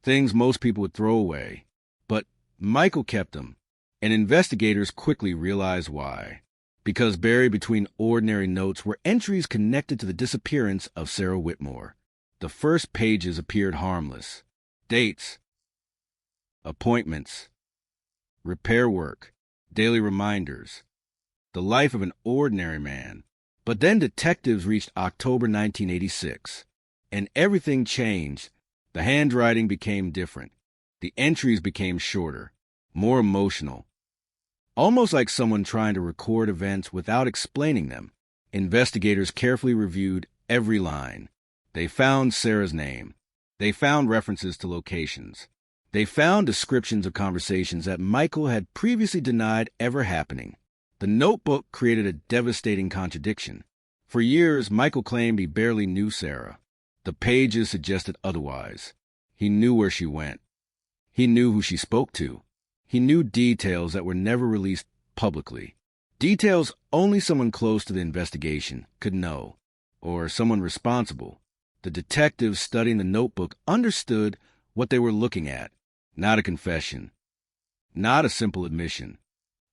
things most people would throw away. But Michael kept them, and investigators quickly realized why. Because buried between ordinary notes were entries connected to the disappearance of Sarah Whitmore. The first pages appeared harmless. Dates, appointments, repair work, daily reminders, the life of an ordinary man. But then detectives reached October 1986, and everything changed. The handwriting became different. The entries became shorter, more emotional. Almost like someone trying to record events without explaining them. Investigators carefully reviewed every line. They found Sarah's name. They found references to locations. They found descriptions of conversations that Michael had previously denied ever happening. The notebook created a devastating contradiction. For years, Michael claimed he barely knew Sarah. The pages suggested otherwise. He knew where she went. He knew who she spoke to. He knew details that were never released publicly. Details only someone close to the investigation could know, or someone responsible. The detectives studying the notebook understood what they were looking at. Not a confession. Not a simple admission.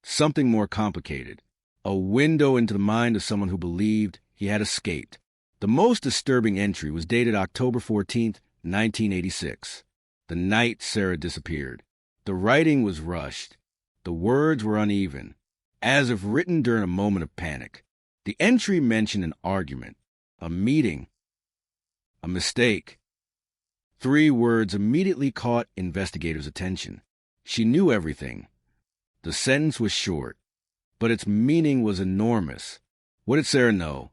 Something more complicated. A window into the mind of someone who believed he had escaped. The most disturbing entry was dated October 14th, 1986, the night Sarah disappeared. The writing was rushed. The words were uneven, as if written during a moment of panic. The entry mentioned an argument, a meeting, a mistake. 3 words immediately caught investigators' attention. She knew everything. The sentence was short, but its meaning was enormous. What did Sarah know?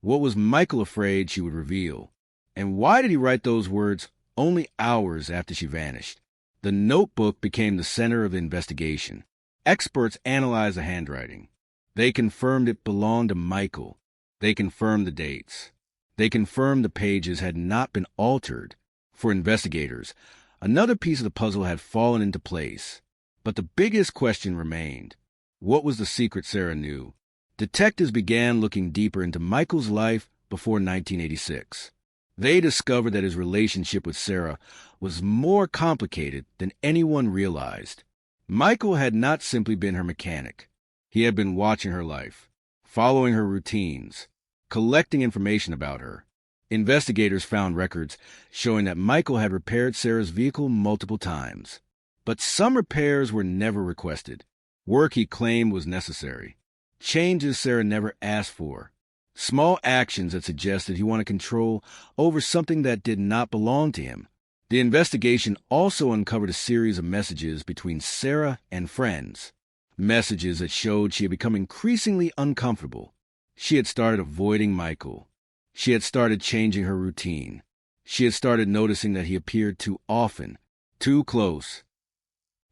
What was Michael afraid she would reveal? And why did he write those words only hours after she vanished? The notebook became the center of the investigation. Experts analyzed the handwriting. They confirmed it belonged to Michael. They confirmed the dates. They confirmed the pages had not been altered. For investigators, another piece of the puzzle had fallen into place. But the biggest question remained. What was the secret Sarah knew? Detectives began looking deeper into Michael's life before 1986. They discovered that his relationship with Sarah was more complicated than anyone realized. Michael had not simply been her mechanic. He had been watching her life, following her routines, collecting information about her. Investigators found records showing that Michael had repaired Sarah's vehicle multiple times. But some repairs were never requested. Work he claimed was necessary. Changes Sarah never asked for. Small actions that suggested he wanted control over something that did not belong to him. The investigation also uncovered a series of messages between Sarah and friends. Messages that showed she had become increasingly uncomfortable. She had started avoiding Michael. She had started changing her routine. She had started noticing that he appeared too often, too close,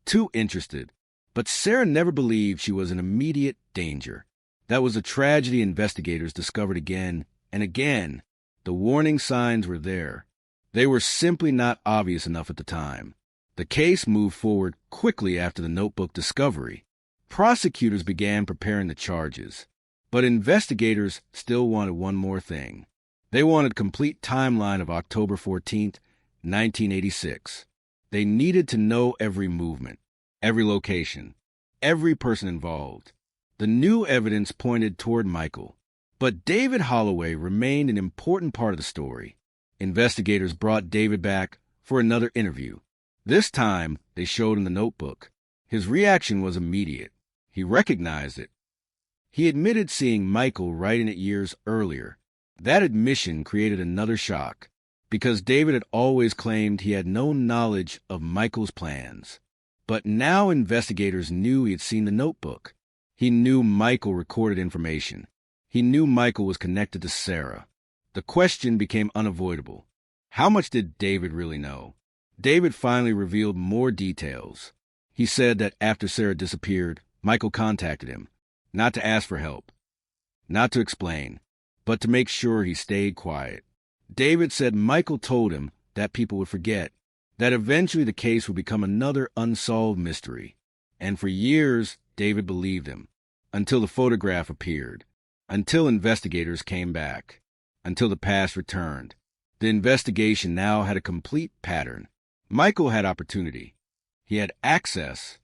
too interested. But Sarah never believed she was in immediate danger. That was a tragedy investigators discovered again and again. The warning signs were there. They were simply not obvious enough at the time. The case moved forward quickly after the notebook discovery. Prosecutors began preparing the charges. But investigators still wanted one more thing. They wanted a complete timeline of October 14th, 1986. They needed to know every movement, every location, every person involved. The new evidence pointed toward Michael. But David Holloway remained an important part of the story. Investigators brought David back for another interview. This time, they showed him the notebook. His reaction was immediate. He recognized it. He admitted seeing Michael writing it years earlier. That admission created another shock, because David had always claimed he had no knowledge of Michael's plans. But now investigators knew he had seen the notebook. He knew Michael recorded information. He knew Michael was connected to Sarah. The question became unavoidable. How much did David really know? David finally revealed more details. He said that after Sarah disappeared, Michael contacted him, not to ask for help, not to explain, but to make sure he stayed quiet. David said Michael told him that people would forget, that eventually the case would become another unsolved mystery. And for years, David believed him, until the photograph appeared, until investigators came back, until the past returned. The investigation now had a complete pattern. Michael had opportunity. He had access.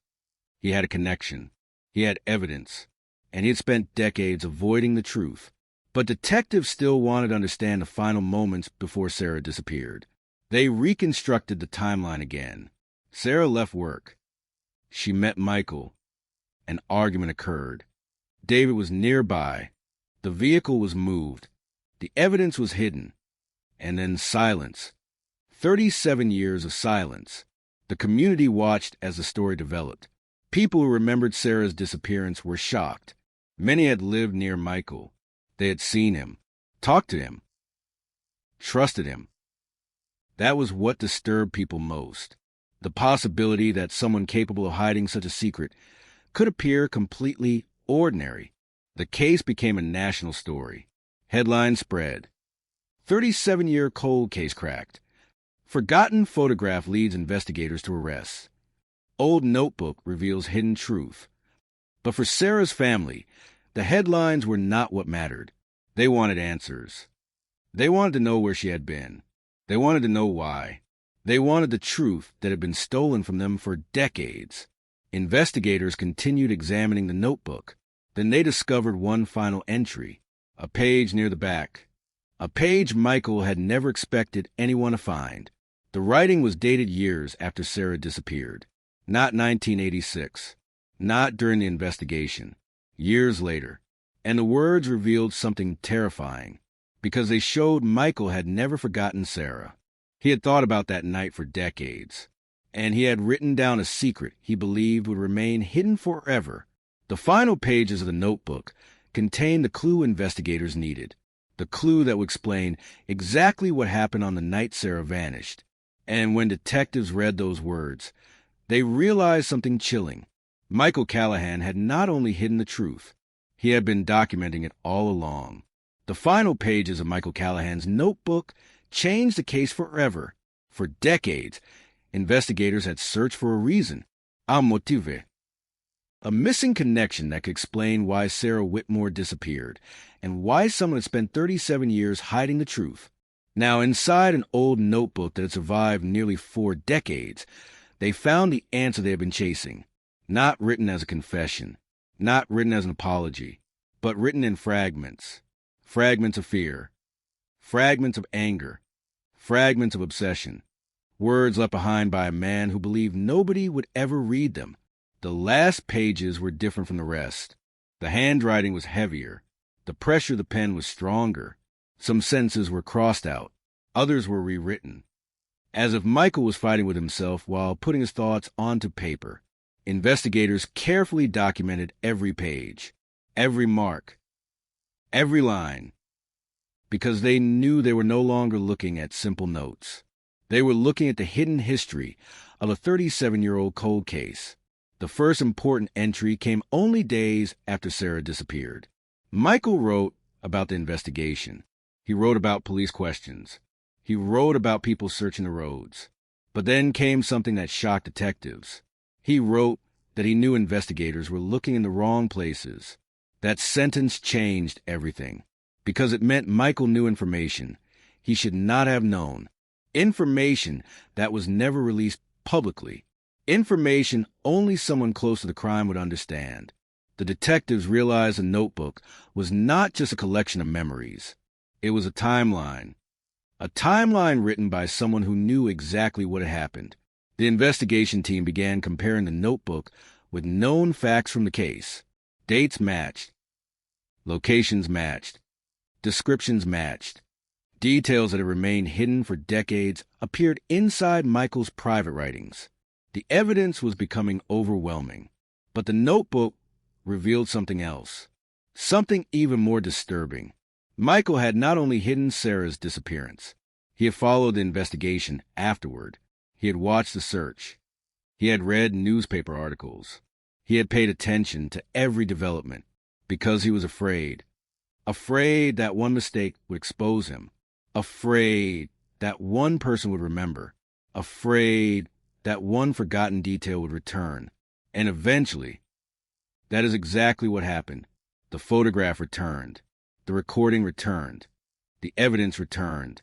He had a connection. He had evidence. And he had spent decades avoiding the truth. But detectives still wanted to understand the final moments before Sarah disappeared. They reconstructed the timeline again. Sarah left work. She met Michael. An argument occurred. David was nearby. The vehicle was moved. The evidence was hidden. And then silence. 37 years of silence. The community watched as the story developed. People who remembered Sarah's disappearance were shocked. Many had lived near Michael. They had seen him, talked to him, trusted him. That was what disturbed people most. The possibility that someone capable of hiding such a secret could appear completely ordinary. The case became a national story. Headlines spread. 37-year cold case cracked. Forgotten photograph leads investigators to arrests. Old notebook reveals hidden truth. But for Sarah's family, the headlines were not what mattered. They wanted answers. They wanted to know where she had been. They wanted to know why. They wanted the truth that had been stolen from them for decades. Investigators continued examining the notebook. Then they discovered one final entry, a page near the back. A page Michael had never expected anyone to find. The writing was dated years after Sarah disappeared. Not 1986. Not during the investigation. Years later. And the words revealed something terrifying, because they showed Michael had never forgotten Sarah. He had thought about that night for decades, and he had written down a secret he believed would remain hidden forever. The final pages of the notebook contained the clue investigators needed, the clue that would explain exactly what happened on the night Sarah vanished. And when detectives read those words, they realized something chilling. Michael Callahan had not only hidden the truth, he had been documenting it all along. The final pages of Michael Callahan's notebook changed the case forever. For decades, investigators had searched for a reason, un motive, a missing connection that could explain why Sarah Whitmore disappeared and why someone had spent 37 years hiding the truth. Now, inside an old notebook that had survived nearly 4 decades, they found the answer they had been chasing, not written as a confession, not written as an apology, but written in fragments. Fragments of fear, fragments of anger, fragments of obsession, words left behind by a man who believed nobody would ever read them. The last pages were different from the rest. The handwriting was heavier. The pressure of the pen was stronger. Some sentences were crossed out. Others were rewritten. As if Michael was fighting with himself while putting his thoughts onto paper. Investigators carefully documented every page, every mark, every line, because they knew they were no longer looking at simple notes. They were looking at the hidden history of a 37-year-old cold case. The first important entry came only days after Sarah disappeared. Michael wrote about the investigation. He wrote about police questions. He wrote about people searching the roads. But then came something that shocked detectives. He wrote that he knew investigators were looking in the wrong places. That sentence changed everything, because it meant Michael knew information he should not have known. Information that was never released publicly. Information only someone close to the crime would understand. The detectives realized the notebook was not just a collection of memories. It was a timeline written by someone who knew exactly what had happened. The investigation team began comparing the notebook with known facts from the case. Dates matched. Locations matched. Descriptions matched. Details that had remained hidden for decades appeared inside Michael's private writings. The evidence was becoming overwhelming. But the notebook revealed something else. Something even more disturbing. Michael had not only hidden Sarah's disappearance. He had followed the investigation afterward. He had watched the search. He had read newspaper articles. He had paid attention to every development because he was afraid. Afraid that one mistake would expose him. Afraid that one person would remember. Afraid that one forgotten detail would return. And eventually, that is exactly what happened. The photograph returned. The recording returned. The evidence returned.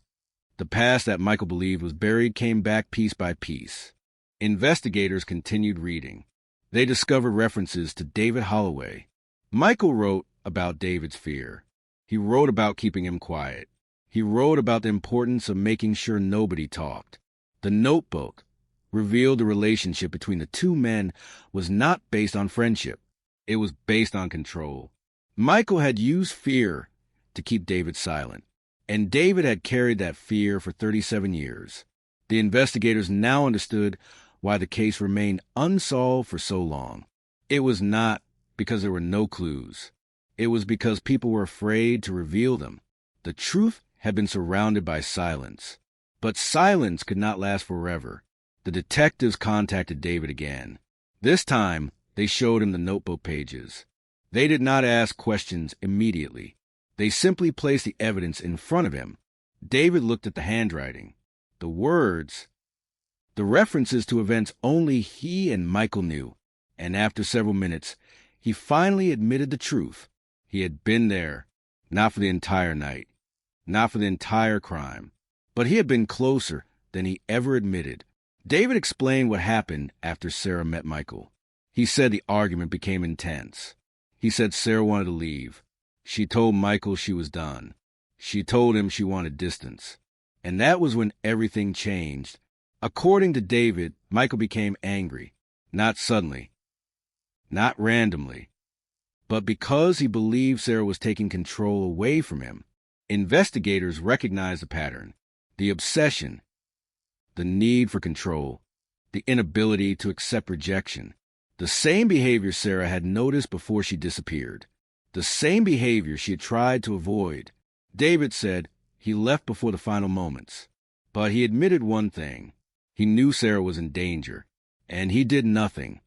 The past that Michael believed was buried came back piece by piece. Investigators continued reading. They discovered references to David Holloway. Michael wrote about David's fear. He wrote about keeping him quiet. He wrote about the importance of making sure nobody talked. The notebook revealed the relationship between the two men was not based on friendship. It was based on control. Michael had used fear to keep David silent, and David had carried that fear for 37 years. The investigators now understood why the case remained unsolved for so long. It was not because there were no clues. It was because people were afraid to reveal them. The truth had been surrounded by silence. But silence could not last forever. The detectives contacted David again. This time, they showed him the notebook pages. They did not ask questions immediately. They simply placed the evidence in front of him. David looked at the handwriting, the words, the references to events only he and Michael knew, and after several minutes, he finally admitted the truth. He had been there, not for the entire night, not for the entire crime, but he had been closer than he ever admitted. David explained what happened after Sarah met Michael. He said the argument became intense. He said Sarah wanted to leave. She told Michael she was done. She told him she wanted distance. And that was when everything changed. According to David, Michael became angry, not suddenly, not randomly, but because he believed Sarah was taking control away from him. Investigators recognized the pattern, the obsession, the need for control, the inability to accept rejection. The same behavior Sarah had noticed before she disappeared. The same behavior she had tried to avoid. David said he left before the final moments. But he admitted one thing. He knew Sarah was in danger, and he did nothing.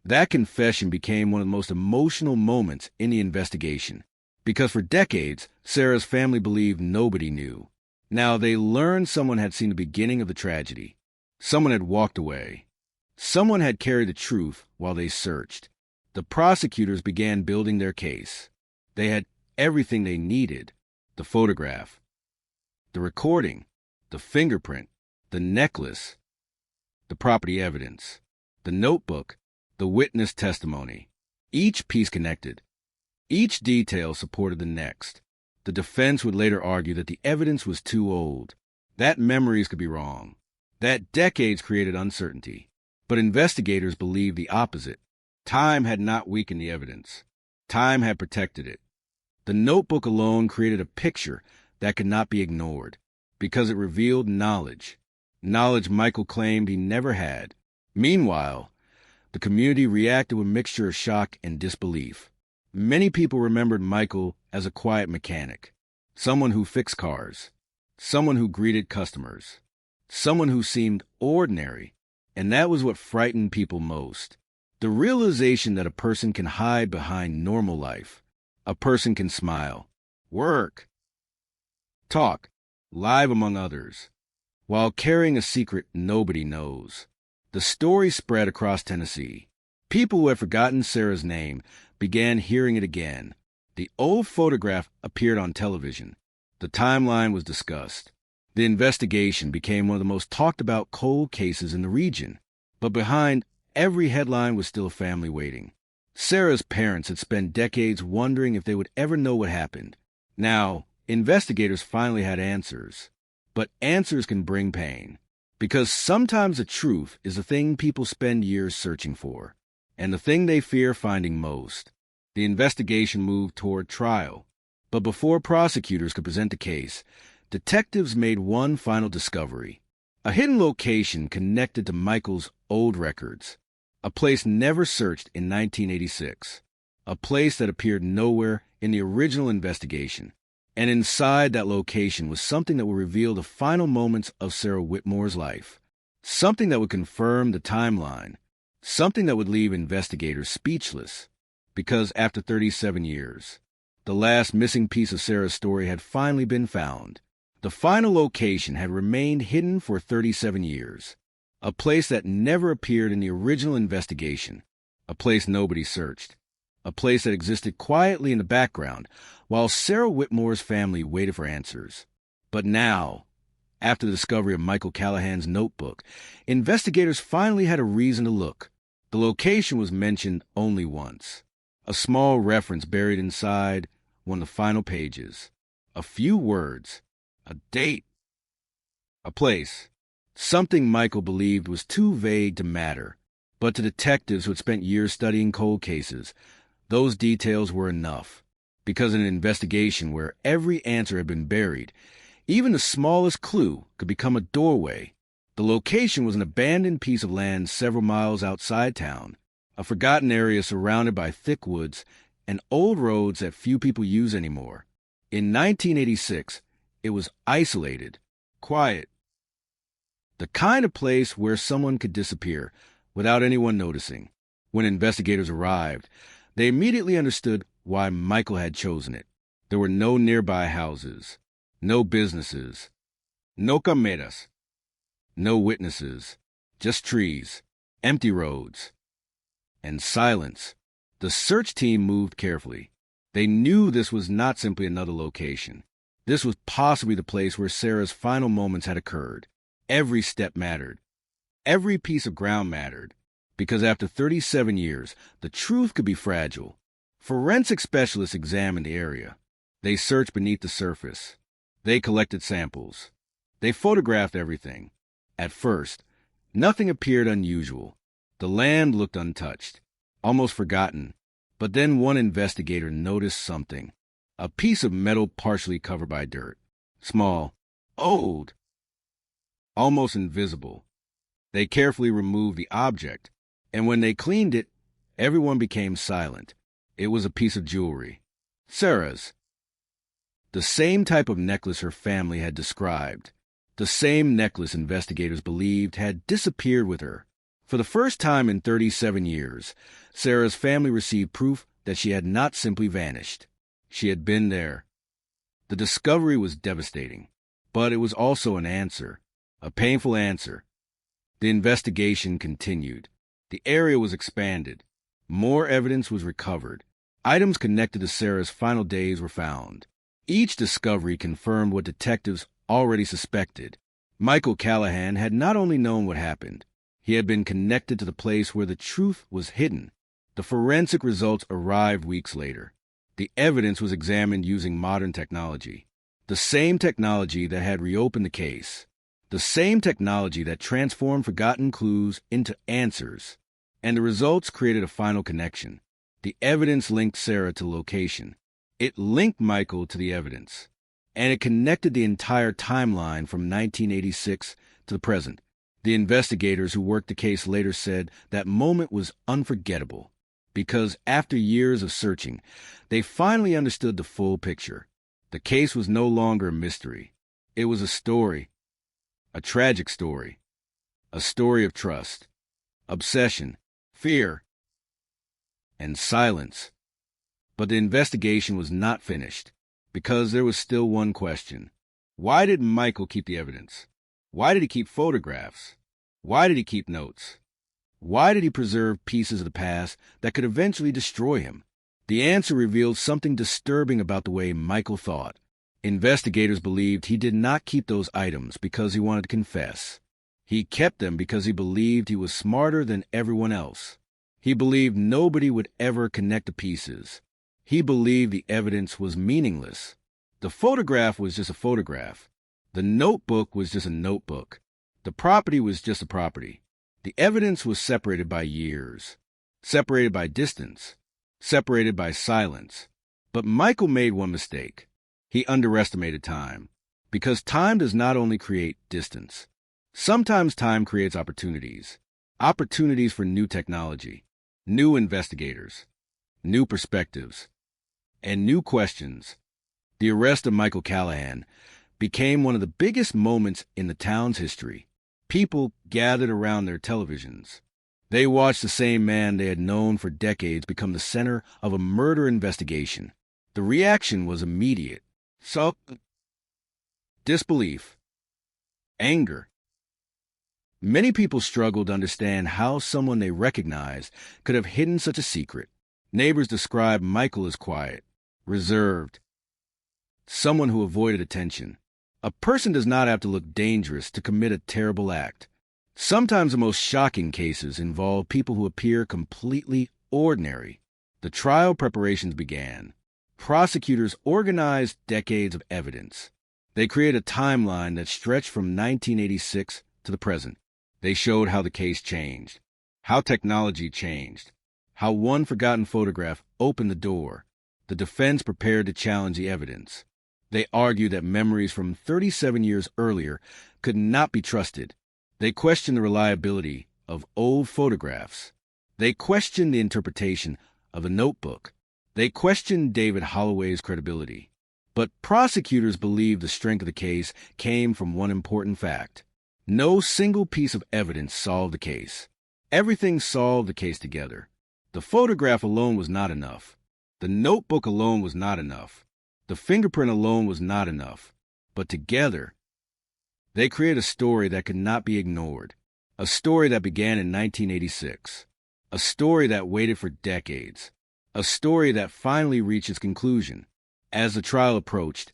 That confession became one of the most emotional moments in the investigation, because for decades, Sarah's family believed nobody knew. Now they learned someone had seen the beginning of the tragedy. Someone had walked away. Someone had carried the truth while they searched. The prosecutors began building their case. They had everything they needed: the photograph, the recording, the fingerprint, the necklace, the property evidence, the notebook, the witness testimony. Each piece connected. Each detail supported the next. The defense would later argue that the evidence was too old, that memories could be wrong, that decades created uncertainty. But investigators believed the opposite. Time had not weakened the evidence. Time had protected it. The notebook alone created a picture that could not be ignored, because it revealed knowledge Michael claimed he never had. Meanwhile, the community reacted with a mixture of shock and disbelief. Many people remembered Michael as a quiet mechanic, someone who fixed cars, someone who greeted customers, someone who seemed ordinary, and that was what frightened people most. The realization that a person can hide behind normal life. A person can smile, work, talk, live among others, while carrying a secret nobody knows. The story spread across Tennessee. People who had forgotten Sarah's name began hearing it again. The old photograph appeared on television. The timeline was discussed. The investigation became one of the most talked about cold cases in the region. But behind every headline was still a family waiting. Sarah's parents had spent decades wondering if they would ever know what happened. Now, investigators finally had answers. But answers can bring pain, because sometimes the truth is the thing people spend years searching for, and the thing they fear finding most. The investigation moved toward trial. But before prosecutors could present the case, detectives made one final discovery. A hidden location connected to Michael's old records. A place never searched in 1986. A place that appeared nowhere in the original investigation. And inside that location was something that would reveal the final moments of Sarah Whitmore's life. Something that would confirm the timeline. Something that would leave investigators speechless. Because after 37 years, the last missing piece of Sarah's story had finally been found. The final location had remained hidden for 37 years. A place that never appeared in the original investigation. A place nobody searched. A place that existed quietly in the background while Sarah Whitmore's family waited for answers. But now, after the discovery of Michael Callahan's notebook, investigators finally had a reason to look. The location was mentioned only once. A small reference buried inside one of the final pages. A few words. A date. A place. Something Michael believed was too vague to matter. But to detectives who had spent years studying cold cases, those details were enough. Because in an investigation where every answer had been buried, even the smallest clue could become a doorway. The location was an abandoned piece of land several miles outside town, a forgotten area surrounded by thick woods and old roads that few people use anymore. In 1986, it was isolated, quiet. The kind of place where someone could disappear without anyone noticing. When investigators arrived, They immediately understood why Michael had chosen it. There were no nearby houses, no businesses, no cameras, no witnesses, just trees, empty roads, and silence. The search team moved carefully. They knew this was not simply another location. This was possibly the place where Sarah's final moments had occurred. Every step mattered. Every piece of ground mattered. Because after 37 years, the truth could be fragile. Forensic specialists examined the area. They searched beneath the surface. They collected samples. They photographed everything. At first, nothing appeared unusual. The land looked untouched, almost forgotten. But then one investigator noticed something. A piece of metal partially covered by dirt. Small, old, almost invisible. They carefully removed the object, and when they cleaned it, everyone became silent. It was a piece of jewelry. Sarah's. The same type of necklace her family had described. The same necklace investigators believed had disappeared with her. For the first time in 37 years, Sarah's family received proof that she had not simply vanished. She had been there. The discovery was devastating, but it was also an answer, a painful answer. The investigation continued. The area was expanded. More evidence was recovered. Items connected to Sarah's final days were found. Each discovery confirmed what detectives already suspected. Michael Callahan had not only known what happened, he had been connected to the place where the truth was hidden. The forensic results arrived weeks later. The evidence was examined using modern technology. The same technology that had reopened the case. The same technology that transformed forgotten clues into answers. And the results created a final connection. The evidence linked Sarah to location. It linked Michael to the evidence. And it connected the entire timeline from 1986 to the present. The investigators who worked the case later said that moment was unforgettable because after years of searching, they finally understood the full picture. The case was no longer a mystery. It was a story, a tragic story, a story of trust, obsession, fear, and silence. But the investigation was not finished because there was still one question. Why did Michael keep the evidence? Why did he keep photographs? Why did he keep notes? Why did he preserve pieces of the past that could eventually destroy him? The answer revealed something disturbing about the way Michael thought. Investigators believed he did not keep those items because he wanted to confess. He kept them because he believed he was smarter than everyone else. He believed nobody would ever connect the pieces. He believed the evidence was meaningless. The photograph was just a photograph. The notebook was just a notebook. The property was just a property. The evidence was separated by years, separated by distance, separated by silence. But Michael made one mistake. He underestimated time. Because time does not only create distance. Sometimes time creates opportunities. Opportunities for new technology, new investigators, new perspectives, and new questions. The arrest of Michael Callahan became one of the biggest moments in the town's history. People gathered around their televisions. They watched the same man they had known for decades become the center of a murder investigation. The reaction was immediate. Disbelief, anger. Many people struggled to understand how someone they recognized could have hidden such a secret. Neighbors described Michael as quiet, reserved, someone who avoided attention. A person does not have to look dangerous to commit a terrible act. Sometimes the most shocking cases involve people who appear completely ordinary. The trial preparations began. Prosecutors organized decades of evidence. They created a timeline that stretched from 1986 to the present. They showed how the case changed, how technology changed, how one forgotten photograph opened the door. The defense prepared to challenge the evidence. They argued that memories from 37 years earlier could not be trusted. They questioned the reliability of old photographs. They questioned the interpretation of a notebook. They questioned David Holloway's credibility. But prosecutors believed the strength of the case came from one important fact. No single piece of evidence solved the case. Everything solved the case together. The photograph alone was not enough. The notebook alone was not enough. The fingerprint alone was not enough. But together, they created a story that could not be ignored. A story that began in 1986. A story that waited for decades. A story that finally reached its conclusion. As the trial approached,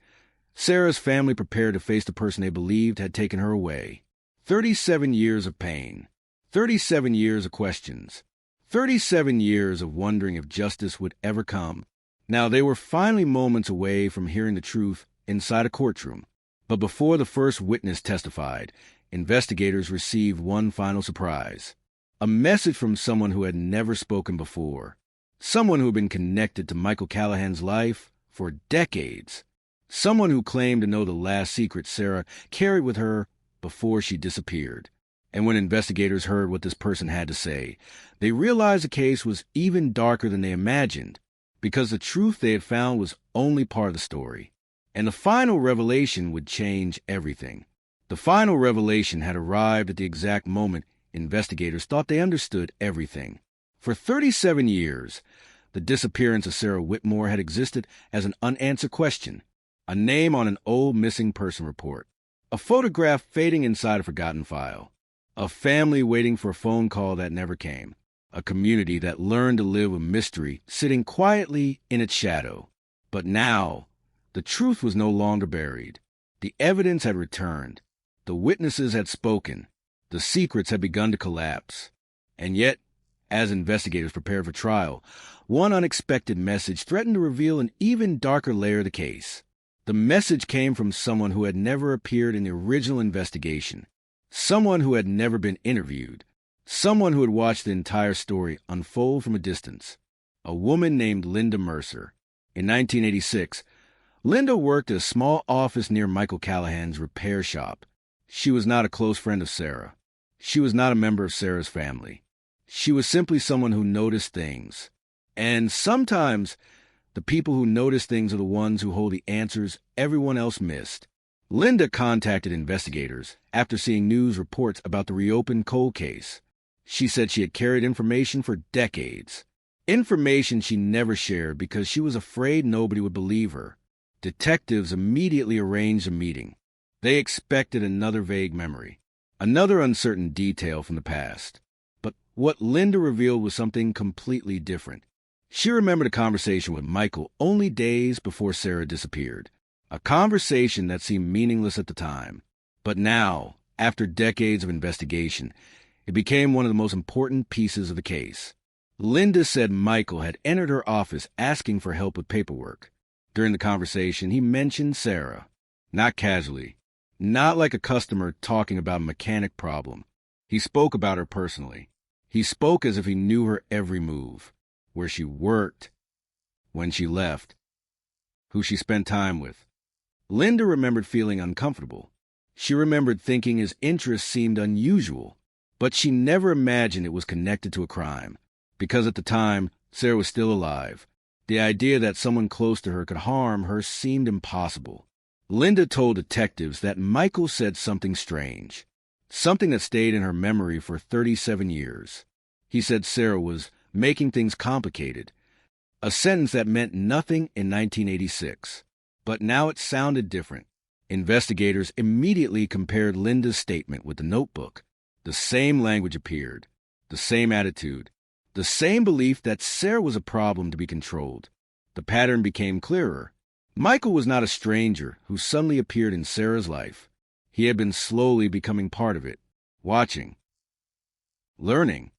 Sarah's family prepared to face the person they believed had taken her away. 37 years of pain. 37 years of questions. 37 years of wondering if justice would ever come. Now, they were finally moments away from hearing the truth inside a courtroom. But before the first witness testified, investigators received one final surprise. A message from someone who had never spoken before. Someone who had been connected to Michael Callahan's life for decades. Someone who claimed to know the last secret Sarah carried with her before she disappeared. And when investigators heard what this person had to say, they realized the case was even darker than they imagined, because the truth they had found was only part of the story. And the final revelation would change everything. The final revelation had arrived at the exact moment investigators thought they understood everything. For 37 years, the disappearance of Sarah Whitmore had existed as an unanswered question, a name on an old missing person report, a photograph fading inside a forgotten file, a family waiting for a phone call that never came, a community that learned to live with mystery sitting quietly in its shadow. But now, the truth was no longer buried. The evidence had returned. The witnesses had spoken. The secrets had begun to collapse. And yet, as investigators prepared for trial, one unexpected message threatened to reveal an even darker layer of the case. The message came from someone who had never appeared in the original investigation. Someone who had never been interviewed. Someone who had watched the entire story unfold from a distance. A woman named Linda Mercer. In 1986, Linda worked at a small office near Michael Callahan's repair shop. She was not a close friend of Sarah. She was not a member of Sarah's family. She was simply someone who noticed things. And sometimes, the people who notice things are the ones who hold the answers everyone else missed. Linda contacted investigators after seeing news reports about the reopened cold case. She said she had carried information for decades. Information she never shared because she was afraid nobody would believe her. Detectives immediately arranged a meeting. They expected another vague memory, another uncertain detail from the past. But what Linda revealed was something completely different. She remembered a conversation with Michael only days before Sarah disappeared. A conversation that seemed meaningless at the time. But now, after decades of investigation, it became one of the most important pieces of the case. Linda said Michael had entered her office asking for help with paperwork. During the conversation, he mentioned Sarah. Not casually. Not like a customer talking about a mechanic problem. He spoke about her personally. He spoke as if he knew her every move. Where she worked. When she left. Who she spent time with. Linda remembered feeling uncomfortable. She remembered thinking his interests seemed unusual, but she never imagined it was connected to a crime, because at the time, Sarah was still alive. The idea that someone close to her could harm her seemed impossible. Linda told detectives that Michael said something strange, something that stayed in her memory for 37 years. He said Sarah was making things complicated, a sentence that meant nothing in 1986. But now it sounded different. Investigators immediately compared Linda's statement with the notebook. The same language appeared, the same attitude, the same belief that Sarah was a problem to be controlled. The pattern became clearer. Michael was not a stranger who suddenly appeared in Sarah's life. He had been slowly becoming part of it, watching, learning,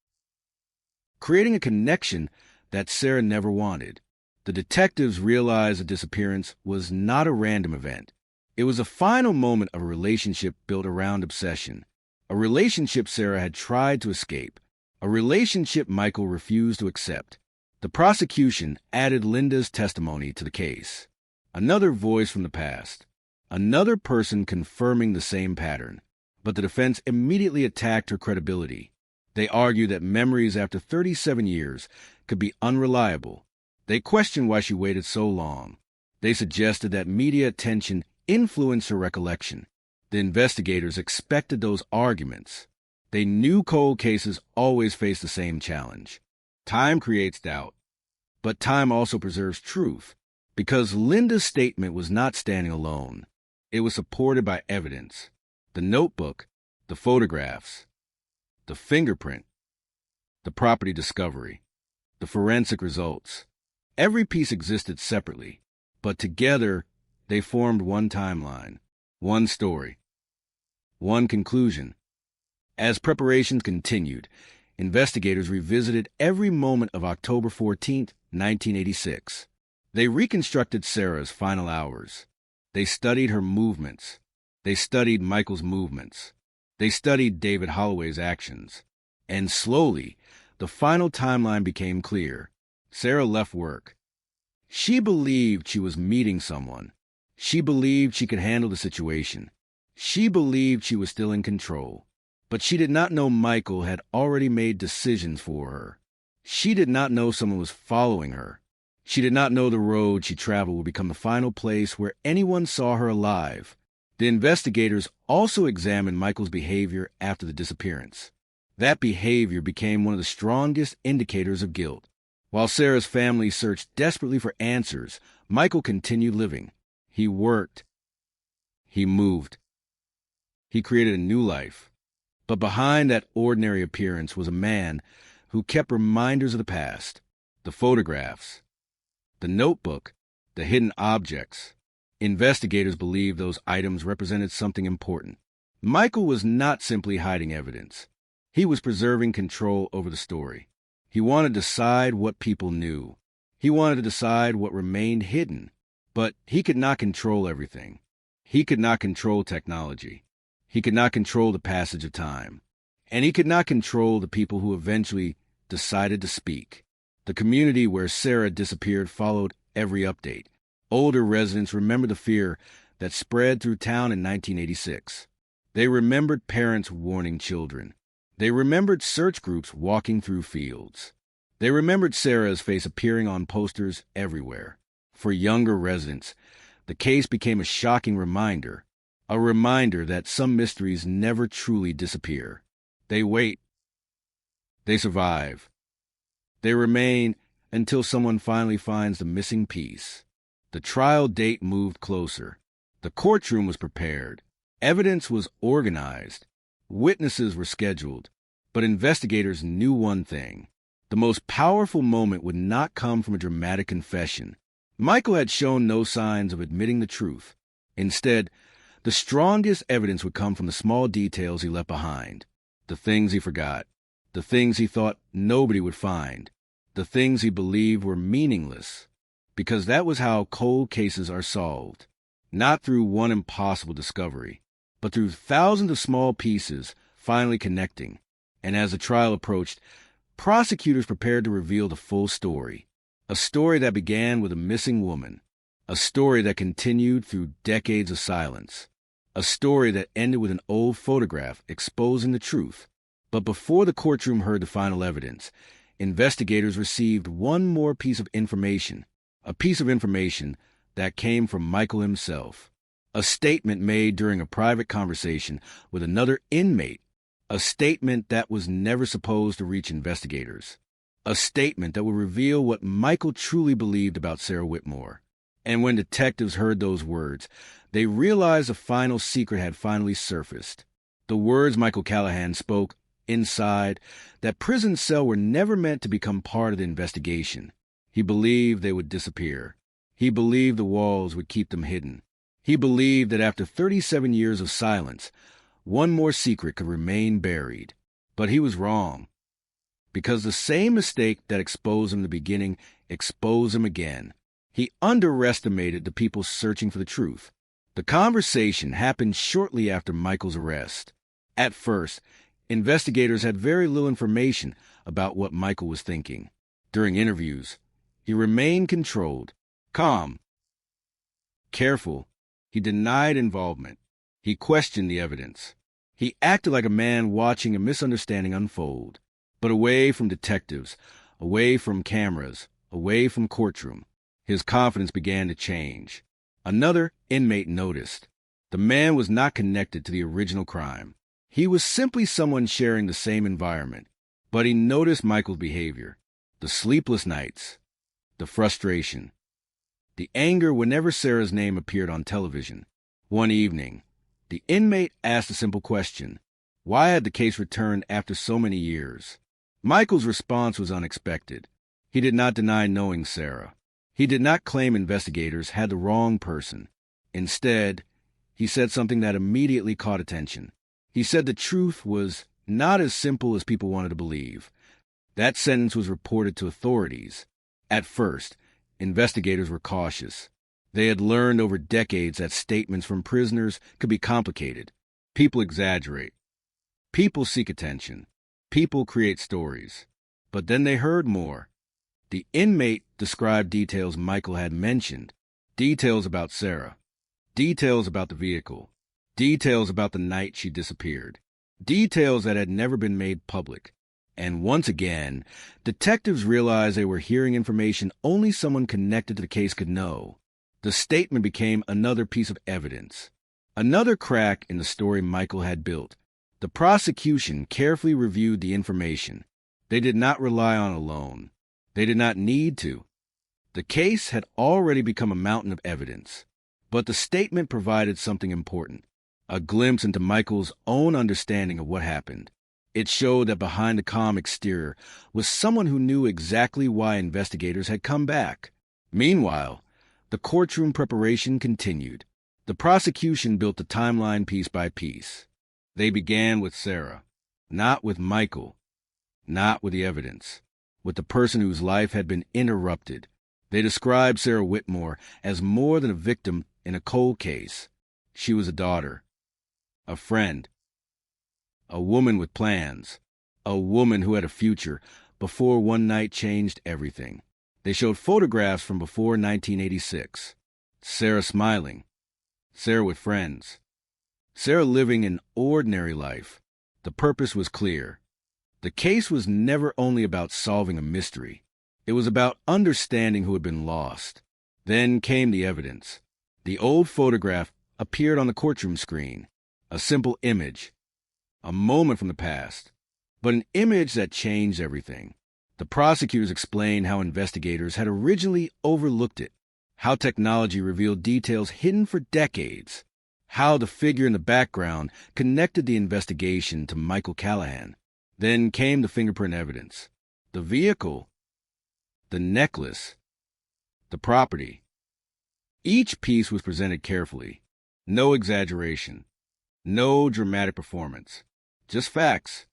creating a connection that Sarah never wanted. The detectives realized the disappearance was not a random event. It was a final moment of a relationship built around obsession, a relationship Sarah had tried to escape, a relationship Michael refused to accept. The prosecution added Linda's testimony to the case. Another voice from the past, another person confirming the same pattern. But the defense immediately attacked her credibility. They argued that memories after 37 years could be unreliable. They questioned why she waited so long. They suggested that media attention influenced her recollection. The investigators expected those arguments. They knew cold cases always face the same challenge. Time creates doubt, but time also preserves truth, because Linda's statement was not standing alone. It was supported by evidence: the notebook, the photographs, the fingerprint, the property discovery, the forensic results. Every piece existed separately, but together they formed one timeline, one story, one conclusion. As preparations continued, investigators revisited every moment of October 14, 1986. They reconstructed Sarah's final hours. They studied her movements. They studied Michael's movements. They studied David Holloway's actions. And slowly, the final timeline became clear. Sarah left work. She believed she was meeting someone. She believed she could handle the situation. She believed she was still in control. But she did not know Michael had already made decisions for her. She did not know someone was following her. She did not know the road she traveled would become the final place where anyone saw her alive. The investigators also examined Michael's behavior after the disappearance. That behavior became one of the strongest indicators of guilt. While Sarah's family searched desperately for answers, Michael continued living. He worked. He moved. He created a new life. But behind that ordinary appearance was a man who kept reminders of the past, the photographs, the notebook, the hidden objects. Investigators believed those items represented something important. Michael was not simply hiding evidence. He was preserving control over the story. He wanted to decide what people knew. He wanted to decide what remained hidden. But he could not control everything. He could not control technology. He could not control the passage of time. And he could not control the people who eventually decided to speak. The community where Sarah disappeared followed every update. Older residents remembered the fear that spread through town in 1986. They remembered parents warning children. They remembered search groups walking through fields. They remembered Sarah's face appearing on posters everywhere. For younger residents, the case became a shocking reminder, a reminder that some mysteries never truly disappear. They wait. They survive. They remain until someone finally finds the missing piece. The trial date moved closer. The courtroom was prepared. Evidence was organized. Witnesses were scheduled. But investigators knew one thing. The most powerful moment would not come from a dramatic confession. Michael had shown no signs of admitting the truth. Instead, the strongest evidence would come from the small details he left behind. The things he forgot. The things he thought nobody would find. The things he believed were meaningless. Because that was how cold cases are solved. Not through one impossible discovery, but through thousands of small pieces finally connecting. And as the trial approached, prosecutors prepared to reveal the full story. A story that began with a missing woman. A story that continued through decades of silence. A story that ended with an old photograph exposing the truth. But before the courtroom heard the final evidence, investigators received one more piece of information. A piece of information that came from Michael himself. A statement made during a private conversation with another inmate. A statement that was never supposed to reach investigators. A statement that would reveal what Michael truly believed about Sarah Whitmore. And when detectives heard those words, they realized the final secret had finally surfaced. The words Michael Callahan spoke inside that prison cell were never meant to become part of the investigation. He believed they would disappear. He believed the walls would keep them hidden. He believed that after 37 years of silence, one more secret could remain buried. But he was wrong. Because the same mistake that exposed him in the beginning exposed him again. He underestimated the people searching for the truth. The conversation happened shortly after Michael's arrest. At first, investigators had very little information about what Michael was thinking. During interviews, he remained controlled, calm, careful. He denied involvement. He questioned the evidence. He acted like a man watching a misunderstanding unfold. But away from detectives, away from cameras, away from courtroom, his confidence began to change. Another inmate noticed. The man was not connected to the original crime. He was simply someone sharing the same environment. But he noticed Michael's behavior. The sleepless nights, the frustration, the anger whenever Sarah's name appeared on television. One evening, the inmate asked a simple question. Why had the case returned after so many years? Michael's response was unexpected. He did not deny knowing Sarah. He did not claim investigators had the wrong person. Instead, he said something that immediately caught attention. He said the truth was not as simple as people wanted to believe. That sentence was reported to authorities. At first, investigators were cautious. They had learned over decades that statements from prisoners could be complicated. People exaggerate. People seek attention. People create stories. But then they heard more. The inmate described details Michael had mentioned, details about Sarah, details about the vehicle, details about the night she disappeared, details that had never been made public. And once again, detectives realized they were hearing information only someone connected to the case could know. The statement became another piece of evidence, another crack in the story Michael had built. The prosecution carefully reviewed the information. They did not rely on it alone. They did not need to. The case had already become a mountain of evidence. But the statement provided something important, a glimpse into Michael's own understanding of what happened. It showed that behind the calm exterior was someone who knew exactly why investigators had come back. Meanwhile, the courtroom preparation continued. The prosecution built the timeline piece by piece. They began with Sarah, not with Michael, not with the evidence, with the person whose life had been interrupted. They described Sarah Whitmore as more than a victim in a cold case. She was a daughter, a friend, a woman with plans, a woman who had a future before one night changed everything. They showed photographs from before 1986. Sarah smiling, Sarah with friends, Sarah living an ordinary life. The purpose was clear. The case was never only about solving a mystery. It was about understanding who had been lost. Then came the evidence. The old photograph appeared on the courtroom screen, a simple image, a moment from the past, but an image that changed everything. The prosecutors explained how investigators had originally overlooked it, how technology revealed details hidden for decades, how the figure in the background connected the investigation to Michael Callahan. Then came the fingerprint evidence, the vehicle, the necklace, the property. Each piece was presented carefully. No exaggeration, no dramatic performance, just facts.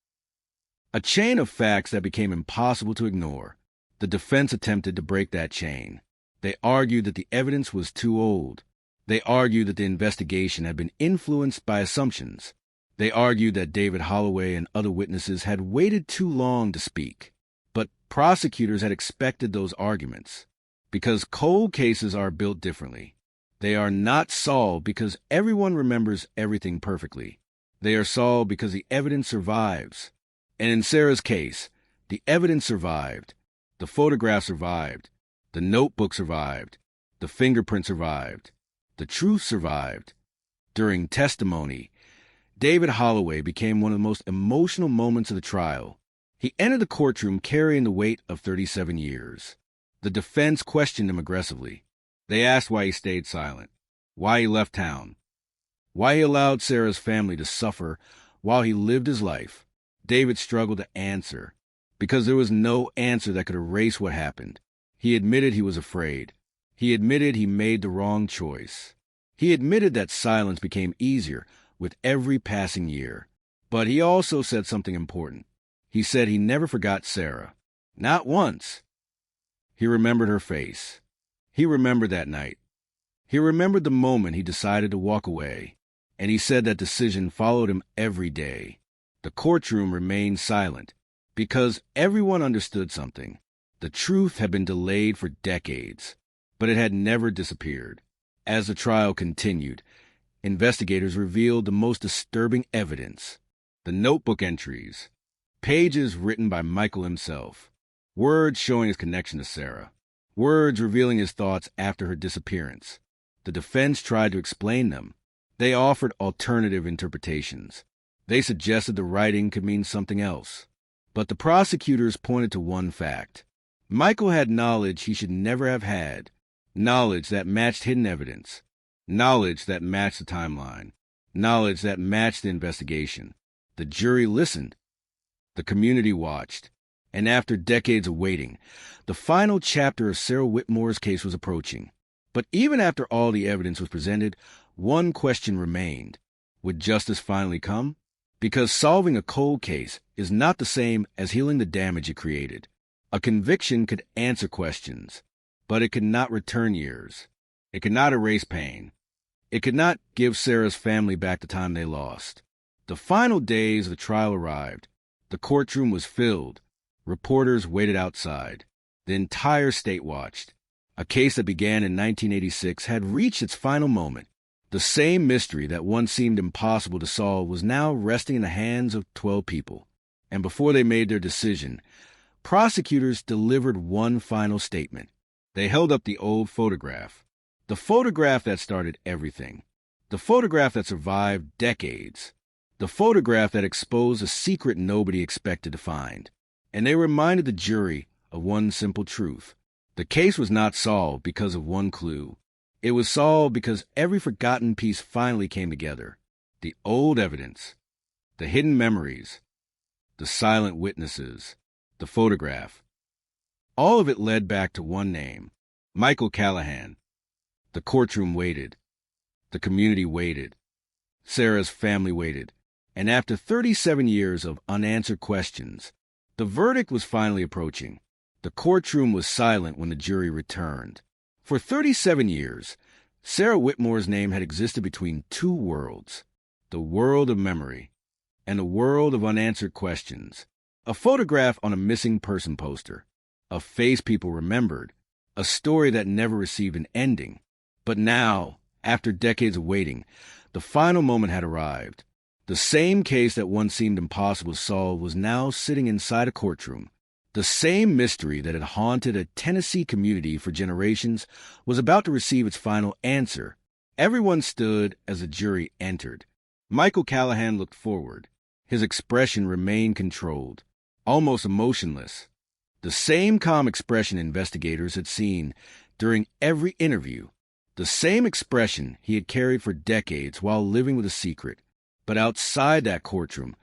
A chain of facts that became impossible to ignore. The defense attempted to break that chain. They argued that the evidence was too old. They argued that the investigation had been influenced by assumptions. They argued that David Holloway and other witnesses had waited too long to speak. But prosecutors had expected those arguments, because cold cases are built differently. They are not solved because everyone remembers everything perfectly. They are solved because the evidence survives. And in Sarah's case, the evidence survived. The photograph survived. The notebook survived. The fingerprint survived. The truth survived. During testimony, David Holloway became one of the most emotional moments of the trial. He entered the courtroom carrying the weight of 37 years. The defense questioned him aggressively. They asked why he stayed silent, why he left town, why he allowed Sarah's family to suffer while he lived his life. David struggled to answer, because there was no answer that could erase what happened. He admitted he was afraid. He admitted he made the wrong choice. He admitted that silence became easier with every passing year. But he also said something important. He said he never forgot Sarah. Not once. He remembered her face. He remembered that night. He remembered the moment he decided to walk away. And he said that decision followed him every day. The courtroom remained silent because everyone understood something. The truth had been delayed for decades, but it had never disappeared. As the trial continued, investigators revealed the most disturbing evidence. The notebook entries, pages written by Michael himself, words showing his connection to Sarah, words revealing his thoughts after her disappearance. The defense tried to explain them. They offered alternative interpretations. They suggested the writing could mean something else. But the prosecutors pointed to one fact. Michael had knowledge he should never have had, knowledge that matched hidden evidence, knowledge that matched the timeline, knowledge that matched the investigation. The jury listened. The community watched. And after decades of waiting, the final chapter of Sarah Whitmore's case was approaching. But even after all the evidence was presented, one question remained. Would justice finally come? Because solving a cold case is not the same as healing the damage it created. A conviction could answer questions, but it could not return years. It could not erase pain. It could not give Sarah's family back the time they lost. The final days of the trial arrived. The courtroom was filled. Reporters waited outside. The entire state watched. A case that began in 1986 had reached its final moment. The same mystery that once seemed impossible to solve was now resting in the hands of 12 people. And before they made their decision, prosecutors delivered one final statement. They held up the old photograph. The photograph that started everything. The photograph that survived decades. The photograph that exposed a secret nobody expected to find. And they reminded the jury of one simple truth. The case was not solved because of one clue. It was solved because every forgotten piece finally came together. The old evidence, the hidden memories, the silent witnesses, the photograph. All of it led back to one name, Michael Callahan. The courtroom waited. The community waited. Sarah's family waited. And after 37 years of unanswered questions, the verdict was finally approaching. The courtroom was silent when the jury returned. For 37 years, Sarah Whitmore's name had existed between two worlds, the world of memory and the world of unanswered questions. A photograph on a missing person poster, a face people remembered, a story that never received an ending. But now, after decades of waiting, the final moment had arrived. The same case that once seemed impossible to solve was now sitting inside a courtroom. The same mystery that had haunted a Tennessee community for generations was about to receive its final answer. Everyone stood as the jury entered. Michael Callahan looked forward. His expression remained controlled, almost emotionless. The same calm expression investigators had seen during every interview. The same expression he had carried for decades while living with a secret. But outside that courtroom,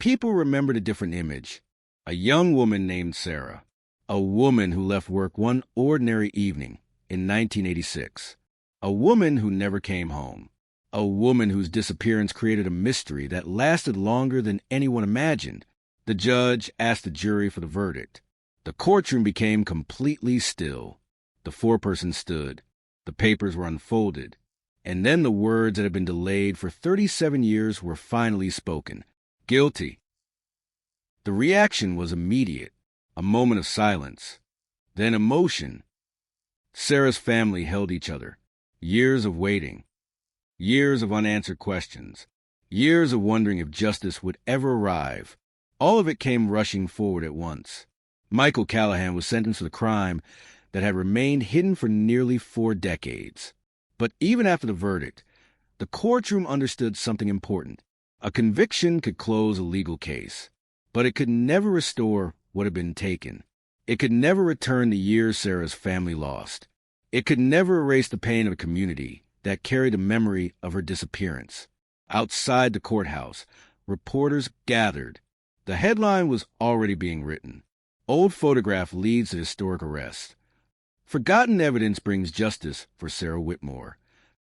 people remembered a different image. A young woman named Sarah. A woman who left work one ordinary evening in 1986. A woman who never came home. A woman whose disappearance created a mystery that lasted longer than anyone imagined. The judge asked the jury for the verdict. The courtroom became completely still. The foreperson stood. The papers were unfolded. And then the words that had been delayed for 37 years were finally spoken. Guilty. The reaction was immediate. A moment of silence. Then emotion. Sarah's family held each other. Years of waiting. Years of unanswered questions. Years of wondering if justice would ever arrive. All of it came rushing forward at once. Michael Callahan was sentenced for the crime that had remained hidden for nearly 4 decades. But even after the verdict, the courtroom understood something important. A conviction could close a legal case, but it could never restore what had been taken. It could never return the years Sarah's family lost. It could never erase the pain of a community that carried the memory of her disappearance. Outside the courthouse, reporters gathered. The headline was already being written. Old photograph leads to historic arrest. Forgotten evidence brings justice for Sarah Whitmore.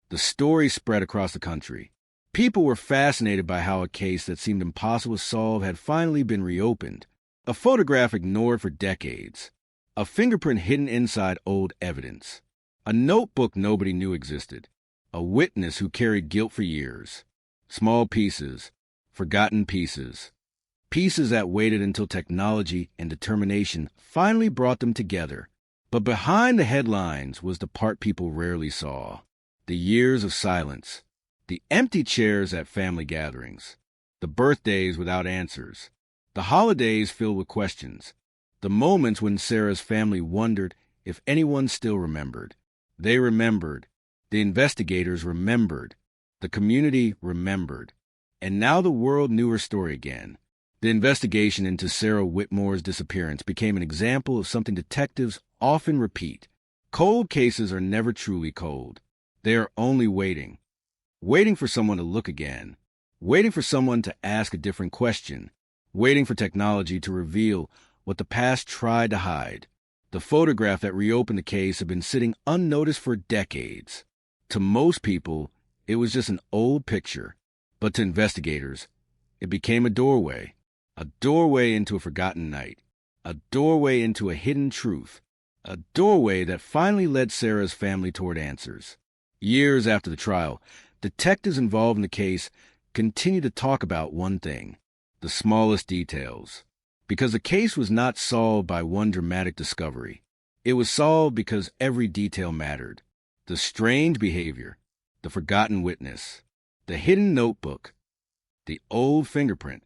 The story spread across the country. People were fascinated by how a case that seemed impossible to solve had finally been reopened. A photograph ignored for decades. A fingerprint hidden inside old evidence. A notebook nobody knew existed. A witness who carried guilt for years. Small pieces, forgotten pieces. Pieces that waited until technology and determination finally brought them together. But behind the headlines was the part people rarely saw. The years of silence. The empty chairs at family gatherings. The birthdays without answers. The holidays filled with questions. The moments when Sarah's family wondered if anyone still remembered. They remembered. The investigators remembered. The community remembered. And now the world knew her story again. The investigation into Sarah Whitmore's disappearance became an example of something detectives often repeat. Cold cases are never truly cold. They are only waiting. Waiting for someone to look again. Waiting for someone to ask a different question. Waiting for technology to reveal what the past tried to hide. The photograph that reopened the case had been sitting unnoticed for decades. To most people, it was just an old picture. But to investigators, it became a doorway into a forgotten night, a doorway into a hidden truth, a doorway that finally led Sarah's family toward answers. Years after the trial, detectives involved in the case continued to talk about one thing, the smallest details. Because the case was not solved by one dramatic discovery. It was solved because every detail mattered. The strange behavior, the forgotten witness, the hidden notebook, the old fingerprint,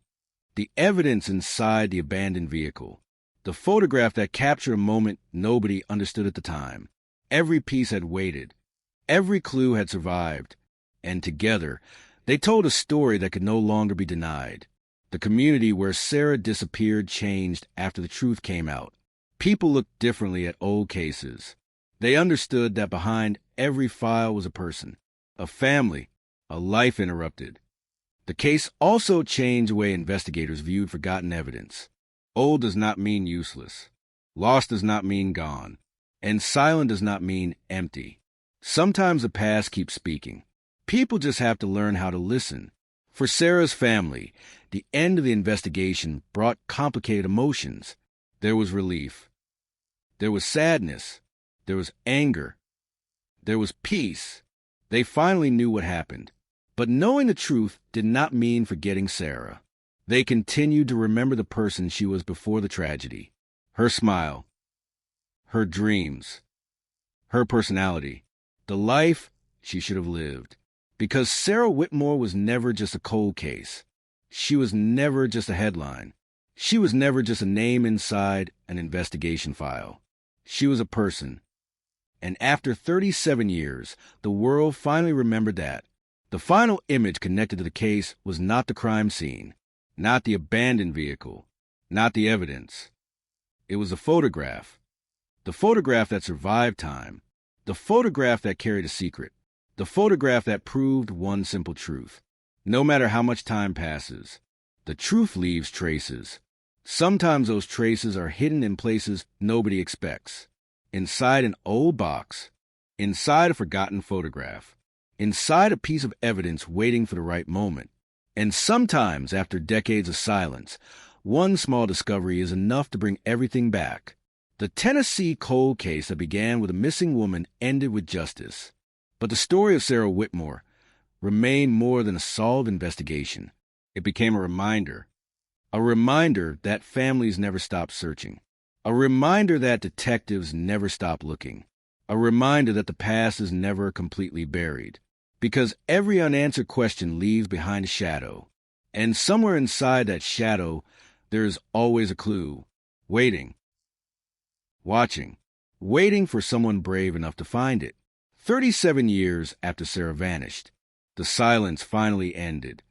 the evidence inside the abandoned vehicle, the photograph that captured a moment nobody understood at the time. Every piece had waited. Every clue had survived. And together, they told a story that could no longer be denied. The community where Sarah disappeared changed after the truth came out. People looked differently at old cases. They understood that behind every file was a person, a family, a life interrupted. The case also changed the way investigators viewed forgotten evidence. Old does not mean useless. Lost does not mean gone. And silent does not mean empty. Sometimes the past keeps speaking. People just have to learn how to listen. For Sarah's family, the end of the investigation brought complicated emotions. There was relief. There was sadness. There was anger. There was peace. They finally knew what happened. But knowing the truth did not mean forgetting Sarah. They continued to remember the person she was before the tragedy. Her smile. Her dreams. Her personality. The life she should have lived. Because Sarah Whitmore was never just a cold case. She was never just a headline. She was never just a name inside an investigation file. She was a person. And after 37 years, the world finally remembered that. The final image connected to the case was not the crime scene, not the abandoned vehicle, not the evidence. It was a photograph. The photograph that survived time. The photograph that carried a secret. The photograph that proved one simple truth. No matter how much time passes, the truth leaves traces. Sometimes those traces are hidden in places nobody expects. Inside an old box. Inside a forgotten photograph. Inside a piece of evidence waiting for the right moment. And sometimes, after decades of silence, one small discovery is enough to bring everything back. The Tennessee cold case that began with a missing woman ended with justice. But the story of Sarah Whitmore remained more than a solved investigation. It became a reminder that families never stop searching. A reminder that detectives never stop looking. A reminder that the past is never completely buried. Because every unanswered question leaves behind a shadow. And somewhere inside that shadow, there is always a clue. Waiting. Watching. Waiting for someone brave enough to find it. 37 years after Sarah vanished, the silence finally ended.